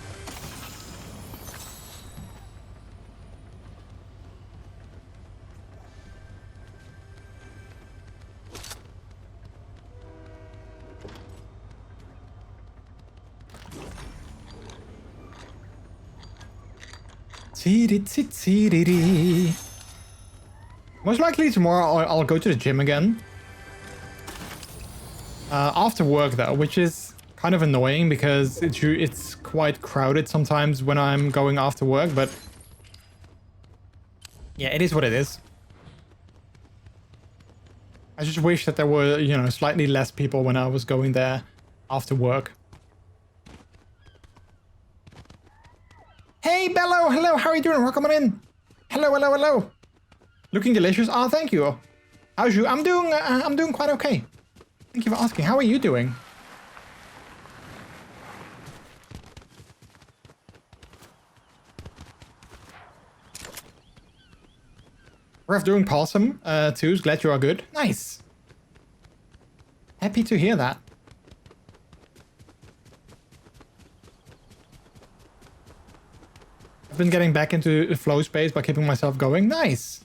Most likely tomorrow I'll go to the gym again. After work though, which is kind of annoying because it's quite crowded sometimes when I'm going after work, but yeah, it is what it is. I just wish that there were, you know, slightly less people when I was going there after work. Hey, Bello! Hello, how are you doing? Welcome on in. Hello, hello, hello. Looking delicious. Ah, thank you. How's you? I'm doing quite okay. Thank you for asking. How are you doing? We're doing awesome, too. Glad you are good. Nice. Happy to hear that. I've been getting back into the flow space by keeping myself going. Nice.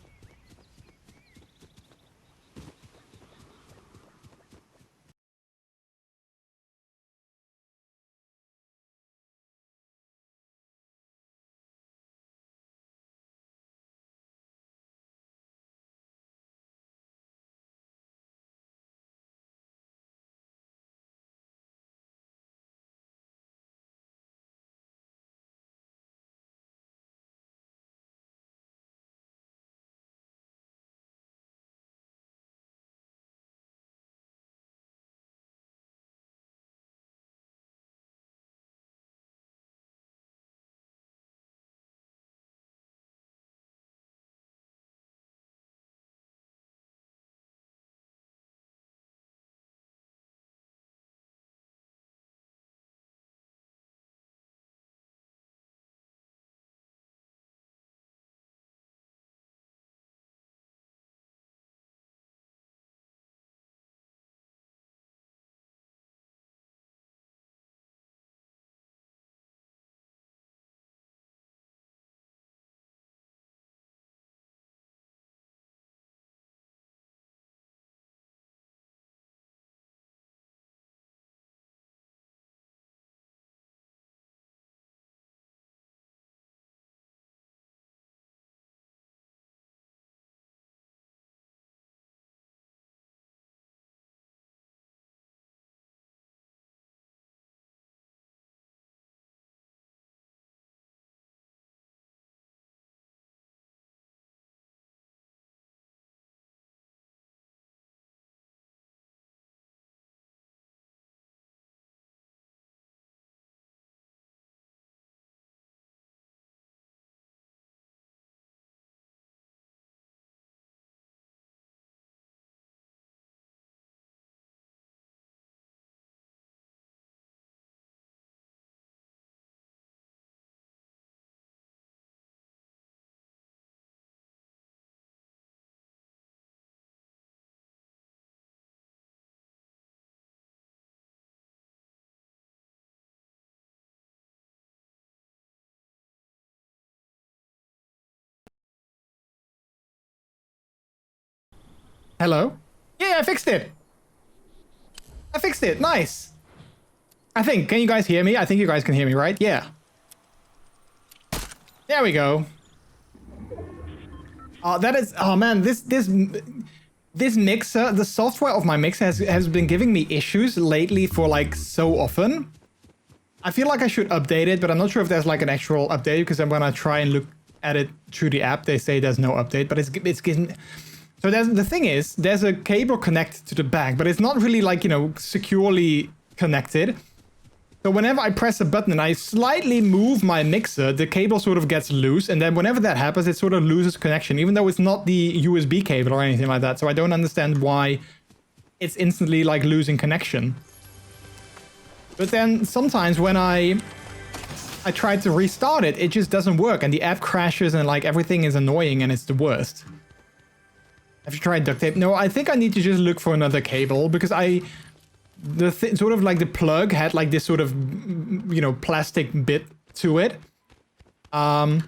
Hello? Yeah, I fixed it. I fixed it. Nice. I think. Can you guys hear me? I think you guys can hear me, right? Yeah. There we go. Oh, that is... Oh, man. This mixer, the software of my mixer has been giving me issues lately for, like, so often. I feel like I should update it, but I'm not sure if there's, like, an actual update, because when I try and look at it through the app, they say there's no update, but it's getting... So the thing is, there's a cable connected to the back, but it's not really, like, you know, securely connected. So whenever I press a button and I slightly move my mixer, the cable sort of gets loose, and then whenever that happens, it sort of loses connection, even though it's not the USB cable or anything like that. So I don't understand why it's instantly, like, losing connection. But then sometimes when I try to restart it, it just doesn't work, and the app crashes, and, like, everything is annoying, and it's the worst. Have you tried duct tape? No, I think I need to just look for another cable, because sort of like the plug had like this sort of, you know, plastic bit to it. And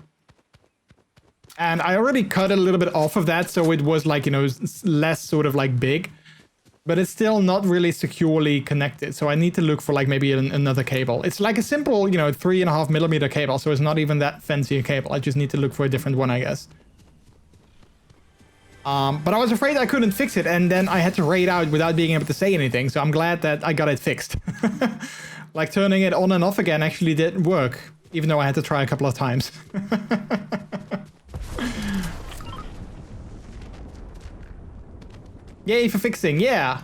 I already cut a little bit off of that, so it was like, you know, less sort of like big. But it's still not really securely connected, so I need to look for like maybe another cable. It's like a simple, you know, 3.5mm cable, so it's not even that fancy a cable. I just need to look for a different one, I guess. But I was afraid I couldn't fix it, and then I had to raid out without being able to say anything, so I'm glad that I got it fixed. Like, turning it on and off again actually didn't work, even though I had to try a couple of times. Yay for fixing, yeah!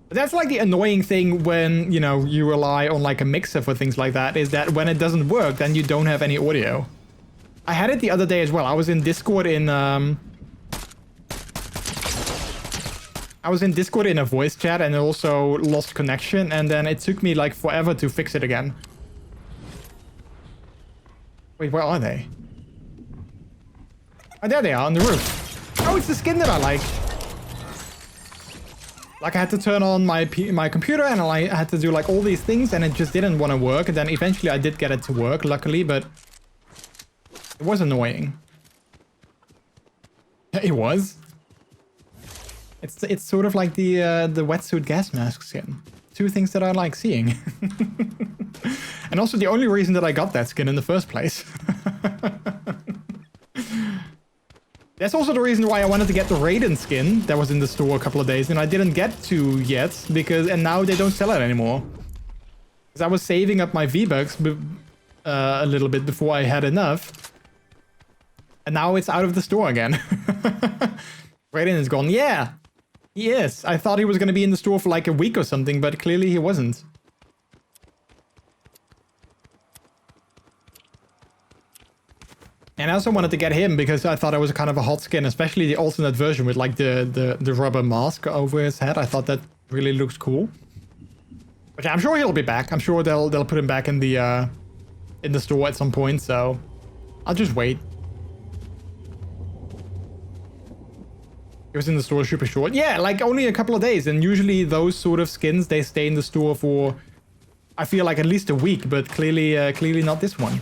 But that's like the annoying thing when, you know, you rely on like a mixer for things like that, is that when it doesn't work, then you don't have any audio. I had it the other day as well. I was in Discord in a voice chat, and it also lost connection, and then it took me like forever to fix it again. Wait, where are they? Oh, there they are, on the roof. Oh, it's the skin that I like. Like, I had to turn on my computer, and I had to do like all these things, and it just didn't want to work, and then eventually I did get it to work, luckily, but it was annoying. It was. It's sort of like the wetsuit gas mask skin. Two things that I like seeing. And also the only reason that I got that skin in the first place. That's also the reason why I wanted to get the Raiden skin that was in the store a couple of days, and I didn't get to yet, and now they don't sell it anymore. Because I was saving up my V-Bucks a little bit before I had enough. And now it's out of the store again. Raiden is gone. Yeah, he is. I thought he was going to be in the store for like a week or something, but clearly he wasn't. And I also wanted to get him because I thought it was kind of a hot skin, especially the alternate version with like the rubber mask over his head. I thought that really looks cool. But yeah, I'm sure he'll be back. I'm sure they'll put him back in the store at some point, so I'll just wait. It was in the store super short. Yeah, like only a couple of days. And usually those sort of skins, they stay in the store for, I feel like at least a week, but clearly not this one.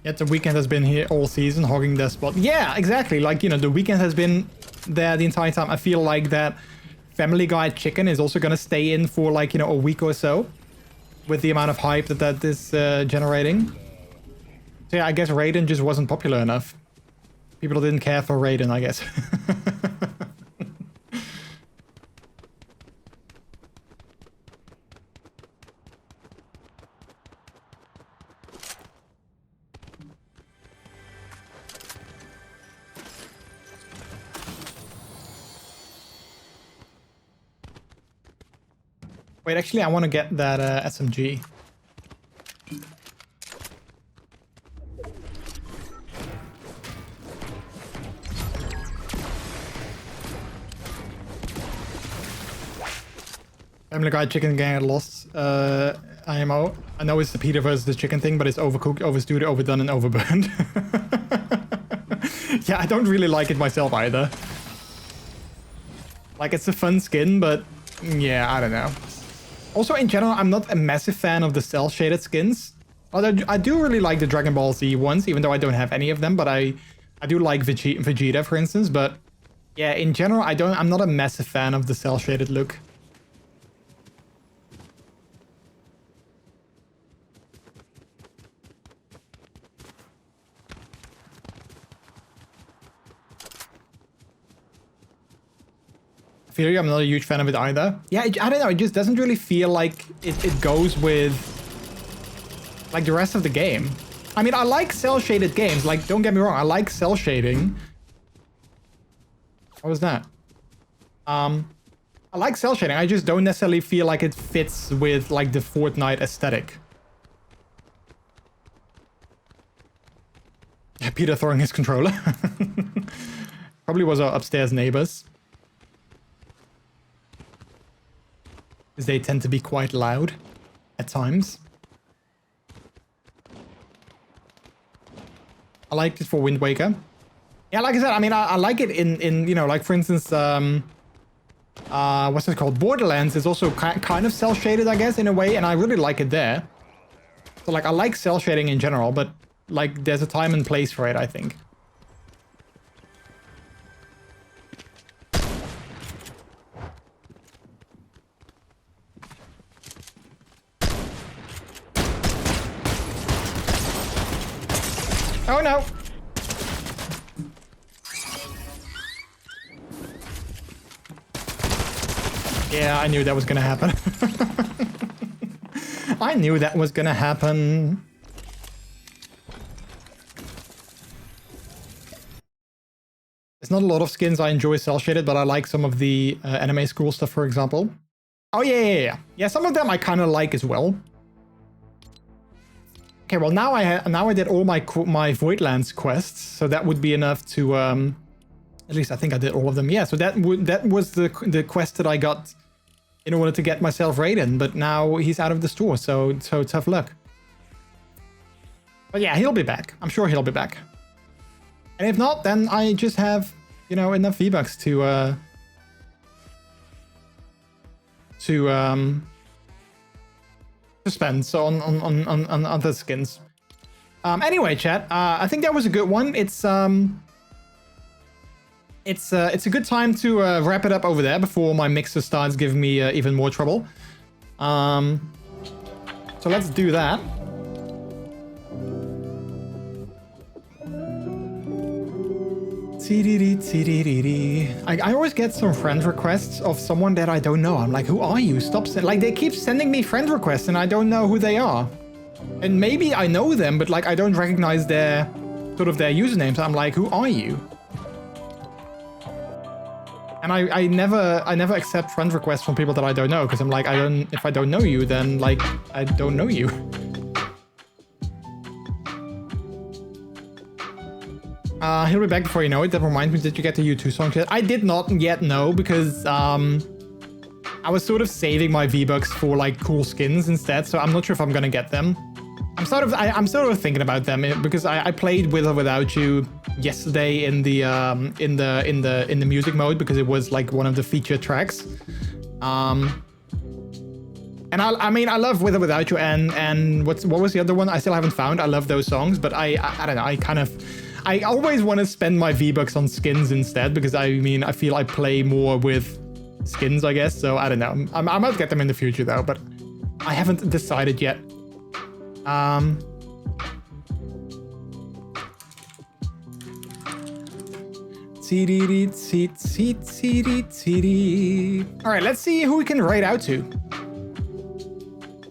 Yet the weekend has been here all season, hogging their spot. Yeah, exactly. Like, you know, the weekend has been there the entire time. I feel like that Family Guy chicken is also going to stay in for like, you know, a week or so with the amount of hype that is generating. So yeah, I guess Raiden just wasn't popular enough. People didn't care for Raiden, I guess. Wait, actually, I want to get that SMG. Family Guy chicken gang lost IMO. I know it's the Peter versus the chicken thing, but it's overcooked, overstewed, overdone, and overburned. Yeah, I don't really like it myself either. Like, it's a fun skin, but yeah, I don't know. Also, in general, I'm not a massive fan of the cel-shaded skins. Although I do really like the Dragon Ball Z ones, even though I don't have any of them, but I do like Vegeta, for instance. But yeah, in general, I'm not a massive fan of the cel-shaded look. I feel I'm not a huge fan of it either. Yeah, I don't know, it just doesn't really feel like it goes with like the rest of the game. I mean, I like cel-shaded games, like, don't get me wrong, I like cel shading. What was that? I like cel shading, I just don't necessarily feel like it fits with like the Fortnite aesthetic. Yeah, Peter throwing his controller. Probably was our upstairs neighbors. Because they tend to be quite loud at times. I liked it for Wind Waker. Yeah, like I said, I mean, I like it in you know, like for instance, what's it called? Borderlands is also kind of cel shaded, I guess, in a way, and I really like it there. So like, I like cel shading in general, but like, there's a time and place for it, I think. Oh no! Yeah, I knew that was gonna happen. I knew that was gonna happen. There's not a lot of skins I enjoy cel-shaded, but I like some of the anime school stuff, for example. Oh yeah. Yeah, some of them I kind of like as well. Okay, well now I did all my Voidlands quests, so that would be enough to at least I think I did all of them. Yeah, so that was the quest that I got in order to get myself Raiden, but now he's out of the store, so tough luck. But yeah, he'll be back. I'm sure he'll be back. And if not, then I just have, you know, enough V-Bucks to spend so on other skins. Anyway, chat, I think that was a good one. It's a good time to wrap it up over there before my mixer starts giving me even more trouble. So let's do that. I always get some friend requests of someone that I don't know. I'm like, who are you? Stop. Like, they keep sending me friend requests and I don't know who they are. And maybe I know them, but like, I don't recognize their usernames. I'm like, who are you? And I never accept friend requests from people that I don't know, because I'm like, if I don't know you, then like, I don't know you. He'll be back before you know it. That reminds me, did you get the U2 song yet? I did not yet know, because I was sort of saving my V-Bucks for like cool skins instead, so I'm not sure if I'm gonna get them. I'm sort of thinking about them, because I played With or Without You yesterday in the music mode, because it was like one of the featured tracks. And I mean, I love With or Without You, and what was the other one? I still haven't found. I love those songs, but I don't know. I always want to spend my V-Bucks on skins instead, because I mean, I feel I play more with skins, I guess. So I don't know. I might get them in the future though, but I haven't decided yet. All right, let's see who we can raid out to.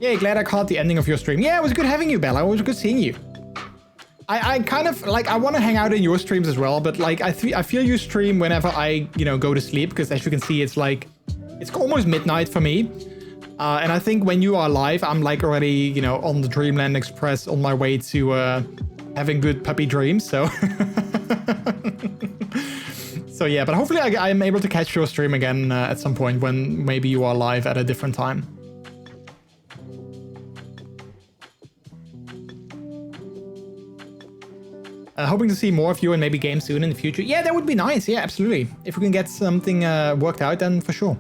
Yay, glad I caught the ending of your stream. Yeah, it was good having you, Bella. It was good seeing you. I kind of like, I want to hang out in your streams as well, but like I feel you stream whenever I, you know, go to sleep, because as you can see, it's like, it's almost midnight for me. And I think when you are live, I'm like already, you know, on the Dreamland Express on my way to having good puppy dreams. So, so yeah, but hopefully I'm able to catch your stream again at some point when maybe you are live at a different time. Hoping to see more of you and maybe games soon in the future. Yeah, that would be nice. Yeah, absolutely. If we can get something worked out, then for sure.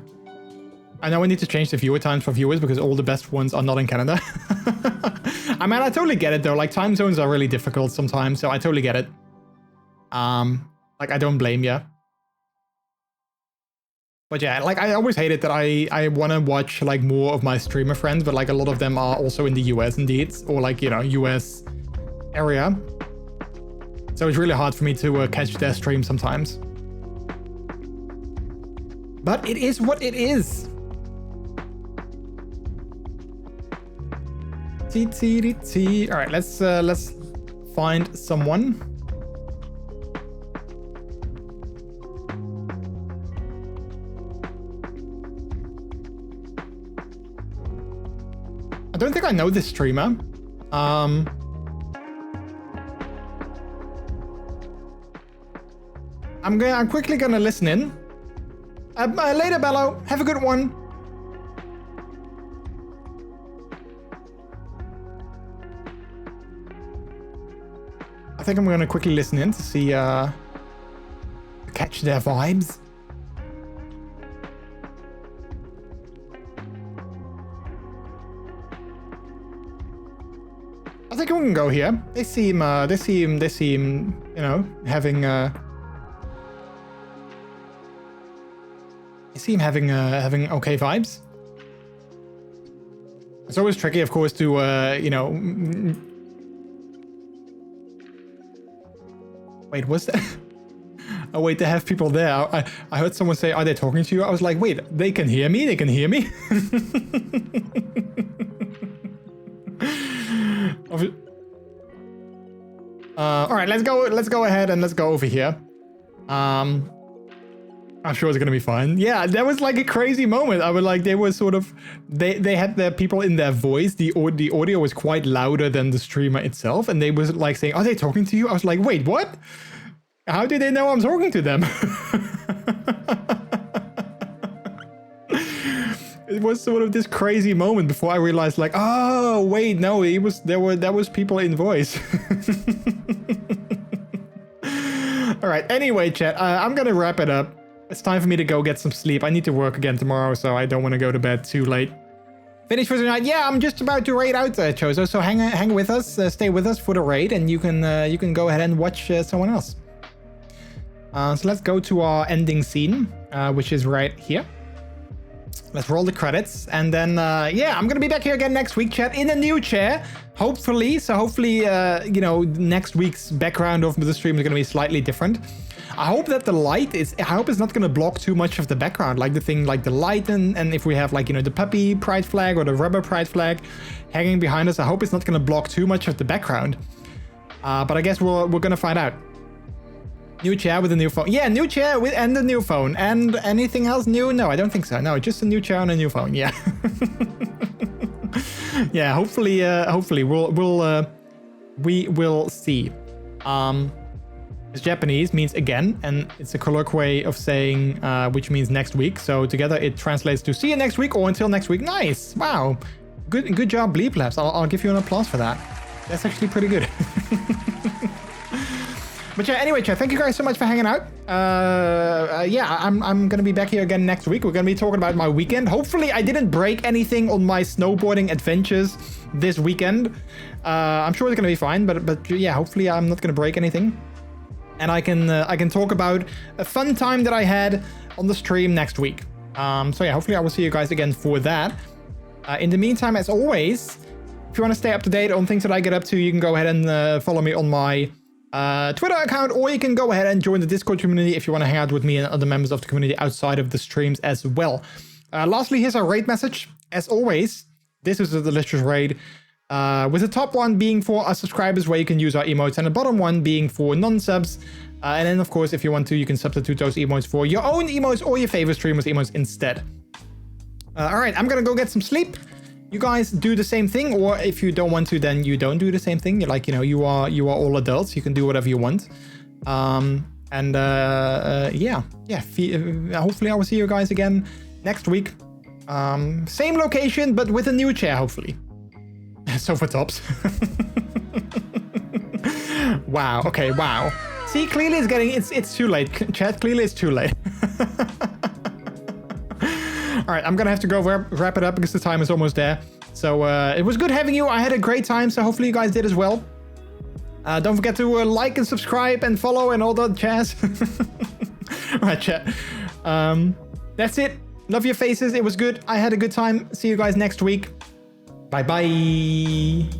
I know I need to change the viewer times for viewers because all the best ones are not in Canada. I mean, I totally get it though. Like, time zones are really difficult sometimes, so I totally get it. Like, I don't blame you. But yeah, like, I always hated that I want to watch like more of my streamer friends, but like a lot of them are also in the US indeed, or like, you know, US area. So it's really hard for me to catch their stream sometimes. But it is what it is. All right, let's find someone. I don't think I know this streamer. I'm quickly gonna listen in. Later, Bello. Have a good one. I think I'm gonna quickly listen in to see, catch their vibes. I think we can go here. They seem, you know, having, having okay vibes. It's always tricky, of course, to you know. Wait, what's that? Oh wait, they have people there. I heard someone say, "Are they talking to you?" I was like, "Wait, they can hear me. They can hear me." All right, let's go. Let's go ahead and let's go over here. I'm sure it's gonna be fine. Yeah, that was like a crazy moment. I was like, they were sort of, they had their people in their voice. The audio was quite louder than the streamer itself, and they was like saying, "Are they talking to you?" I was like, "Wait, what? How do they know I'm talking to them?" It was sort of this crazy moment before I realized, like, oh wait, no, that was people in voice. All right. Anyway, chat, I'm gonna wrap it up. It's time for me to go get some sleep. I need to work again tomorrow, so I don't want to go to bed too late. Finish for tonight. Yeah, I'm just about to raid out, Chozo. So hang with us, stay with us for the raid, and you can go ahead and watch someone else. So let's go to our ending scene, which is right here. Let's roll the credits, and then yeah, I'm gonna be back here again next week, chat, in a new chair, hopefully. So hopefully, you know, next week's background of the stream is gonna be slightly different. I hope that the light is, I hope it's not going to block too much of the background, like the thing, like the light, and if we have like, you know, the puppy pride flag or the rubber pride flag hanging behind us, I hope it's not going to block too much of the background. But I guess we're going to find out. New chair with a new phone. Yeah, new chair with and a new phone. And anything else new? No, I don't think so. No, just a new chair and a new phone. Yeah. Yeah, hopefully we will see. It's Japanese, means again, and it's a colloquial of saying, which means next week. So together it translates to see you next week or until next week. Nice. Wow. Good job, Bleep Labs. I'll give you an applause for that. That's actually pretty good. But yeah, anyway, chat, thank you guys so much for hanging out. Yeah, I'm gonna be back here again next week. We're gonna be talking about my weekend. Hopefully I didn't break anything on my snowboarding adventures this weekend. I'm sure it's gonna be fine, but yeah, hopefully I'm not gonna break anything. And I can talk about a fun time that I had on the stream next week. So yeah, hopefully I will see you guys again for that. In the meantime, as always, if you want to stay up to date on things that I get up to, you can go ahead and follow me on my Twitter account, or you can go ahead and join the Discord community if you want to hang out with me and other members of the community outside of the streams as well. Lastly, here's our raid message. As always, this is a delicious raid. With the top one being for our subscribers, where you can use our emotes, and the bottom one being for non-subs. And then, of course, if you want to, you can substitute those emotes for your own emotes or your favorite streamers' emotes instead. All right, I'm gonna go get some sleep. You guys do the same thing, or if you don't want to, then you don't do the same thing. You're like, you know, you are all adults. You can do whatever you want. Yeah. Hopefully, I will see you guys again next week. Same location, but with a new chair, hopefully. Sofa tops. Wow. Okay. Wow. See, clearly it's getting it's too late. Chat, clearly it's too late. All right, I'm gonna have to go wrap it up because the time is almost there. So it was good having you. I had a great time. So hopefully you guys did as well. Don't forget to like and subscribe and follow and all that jazz. All right, chat. That's it. Love your faces. It was good. I had a good time. See you guys next week. Bye bye.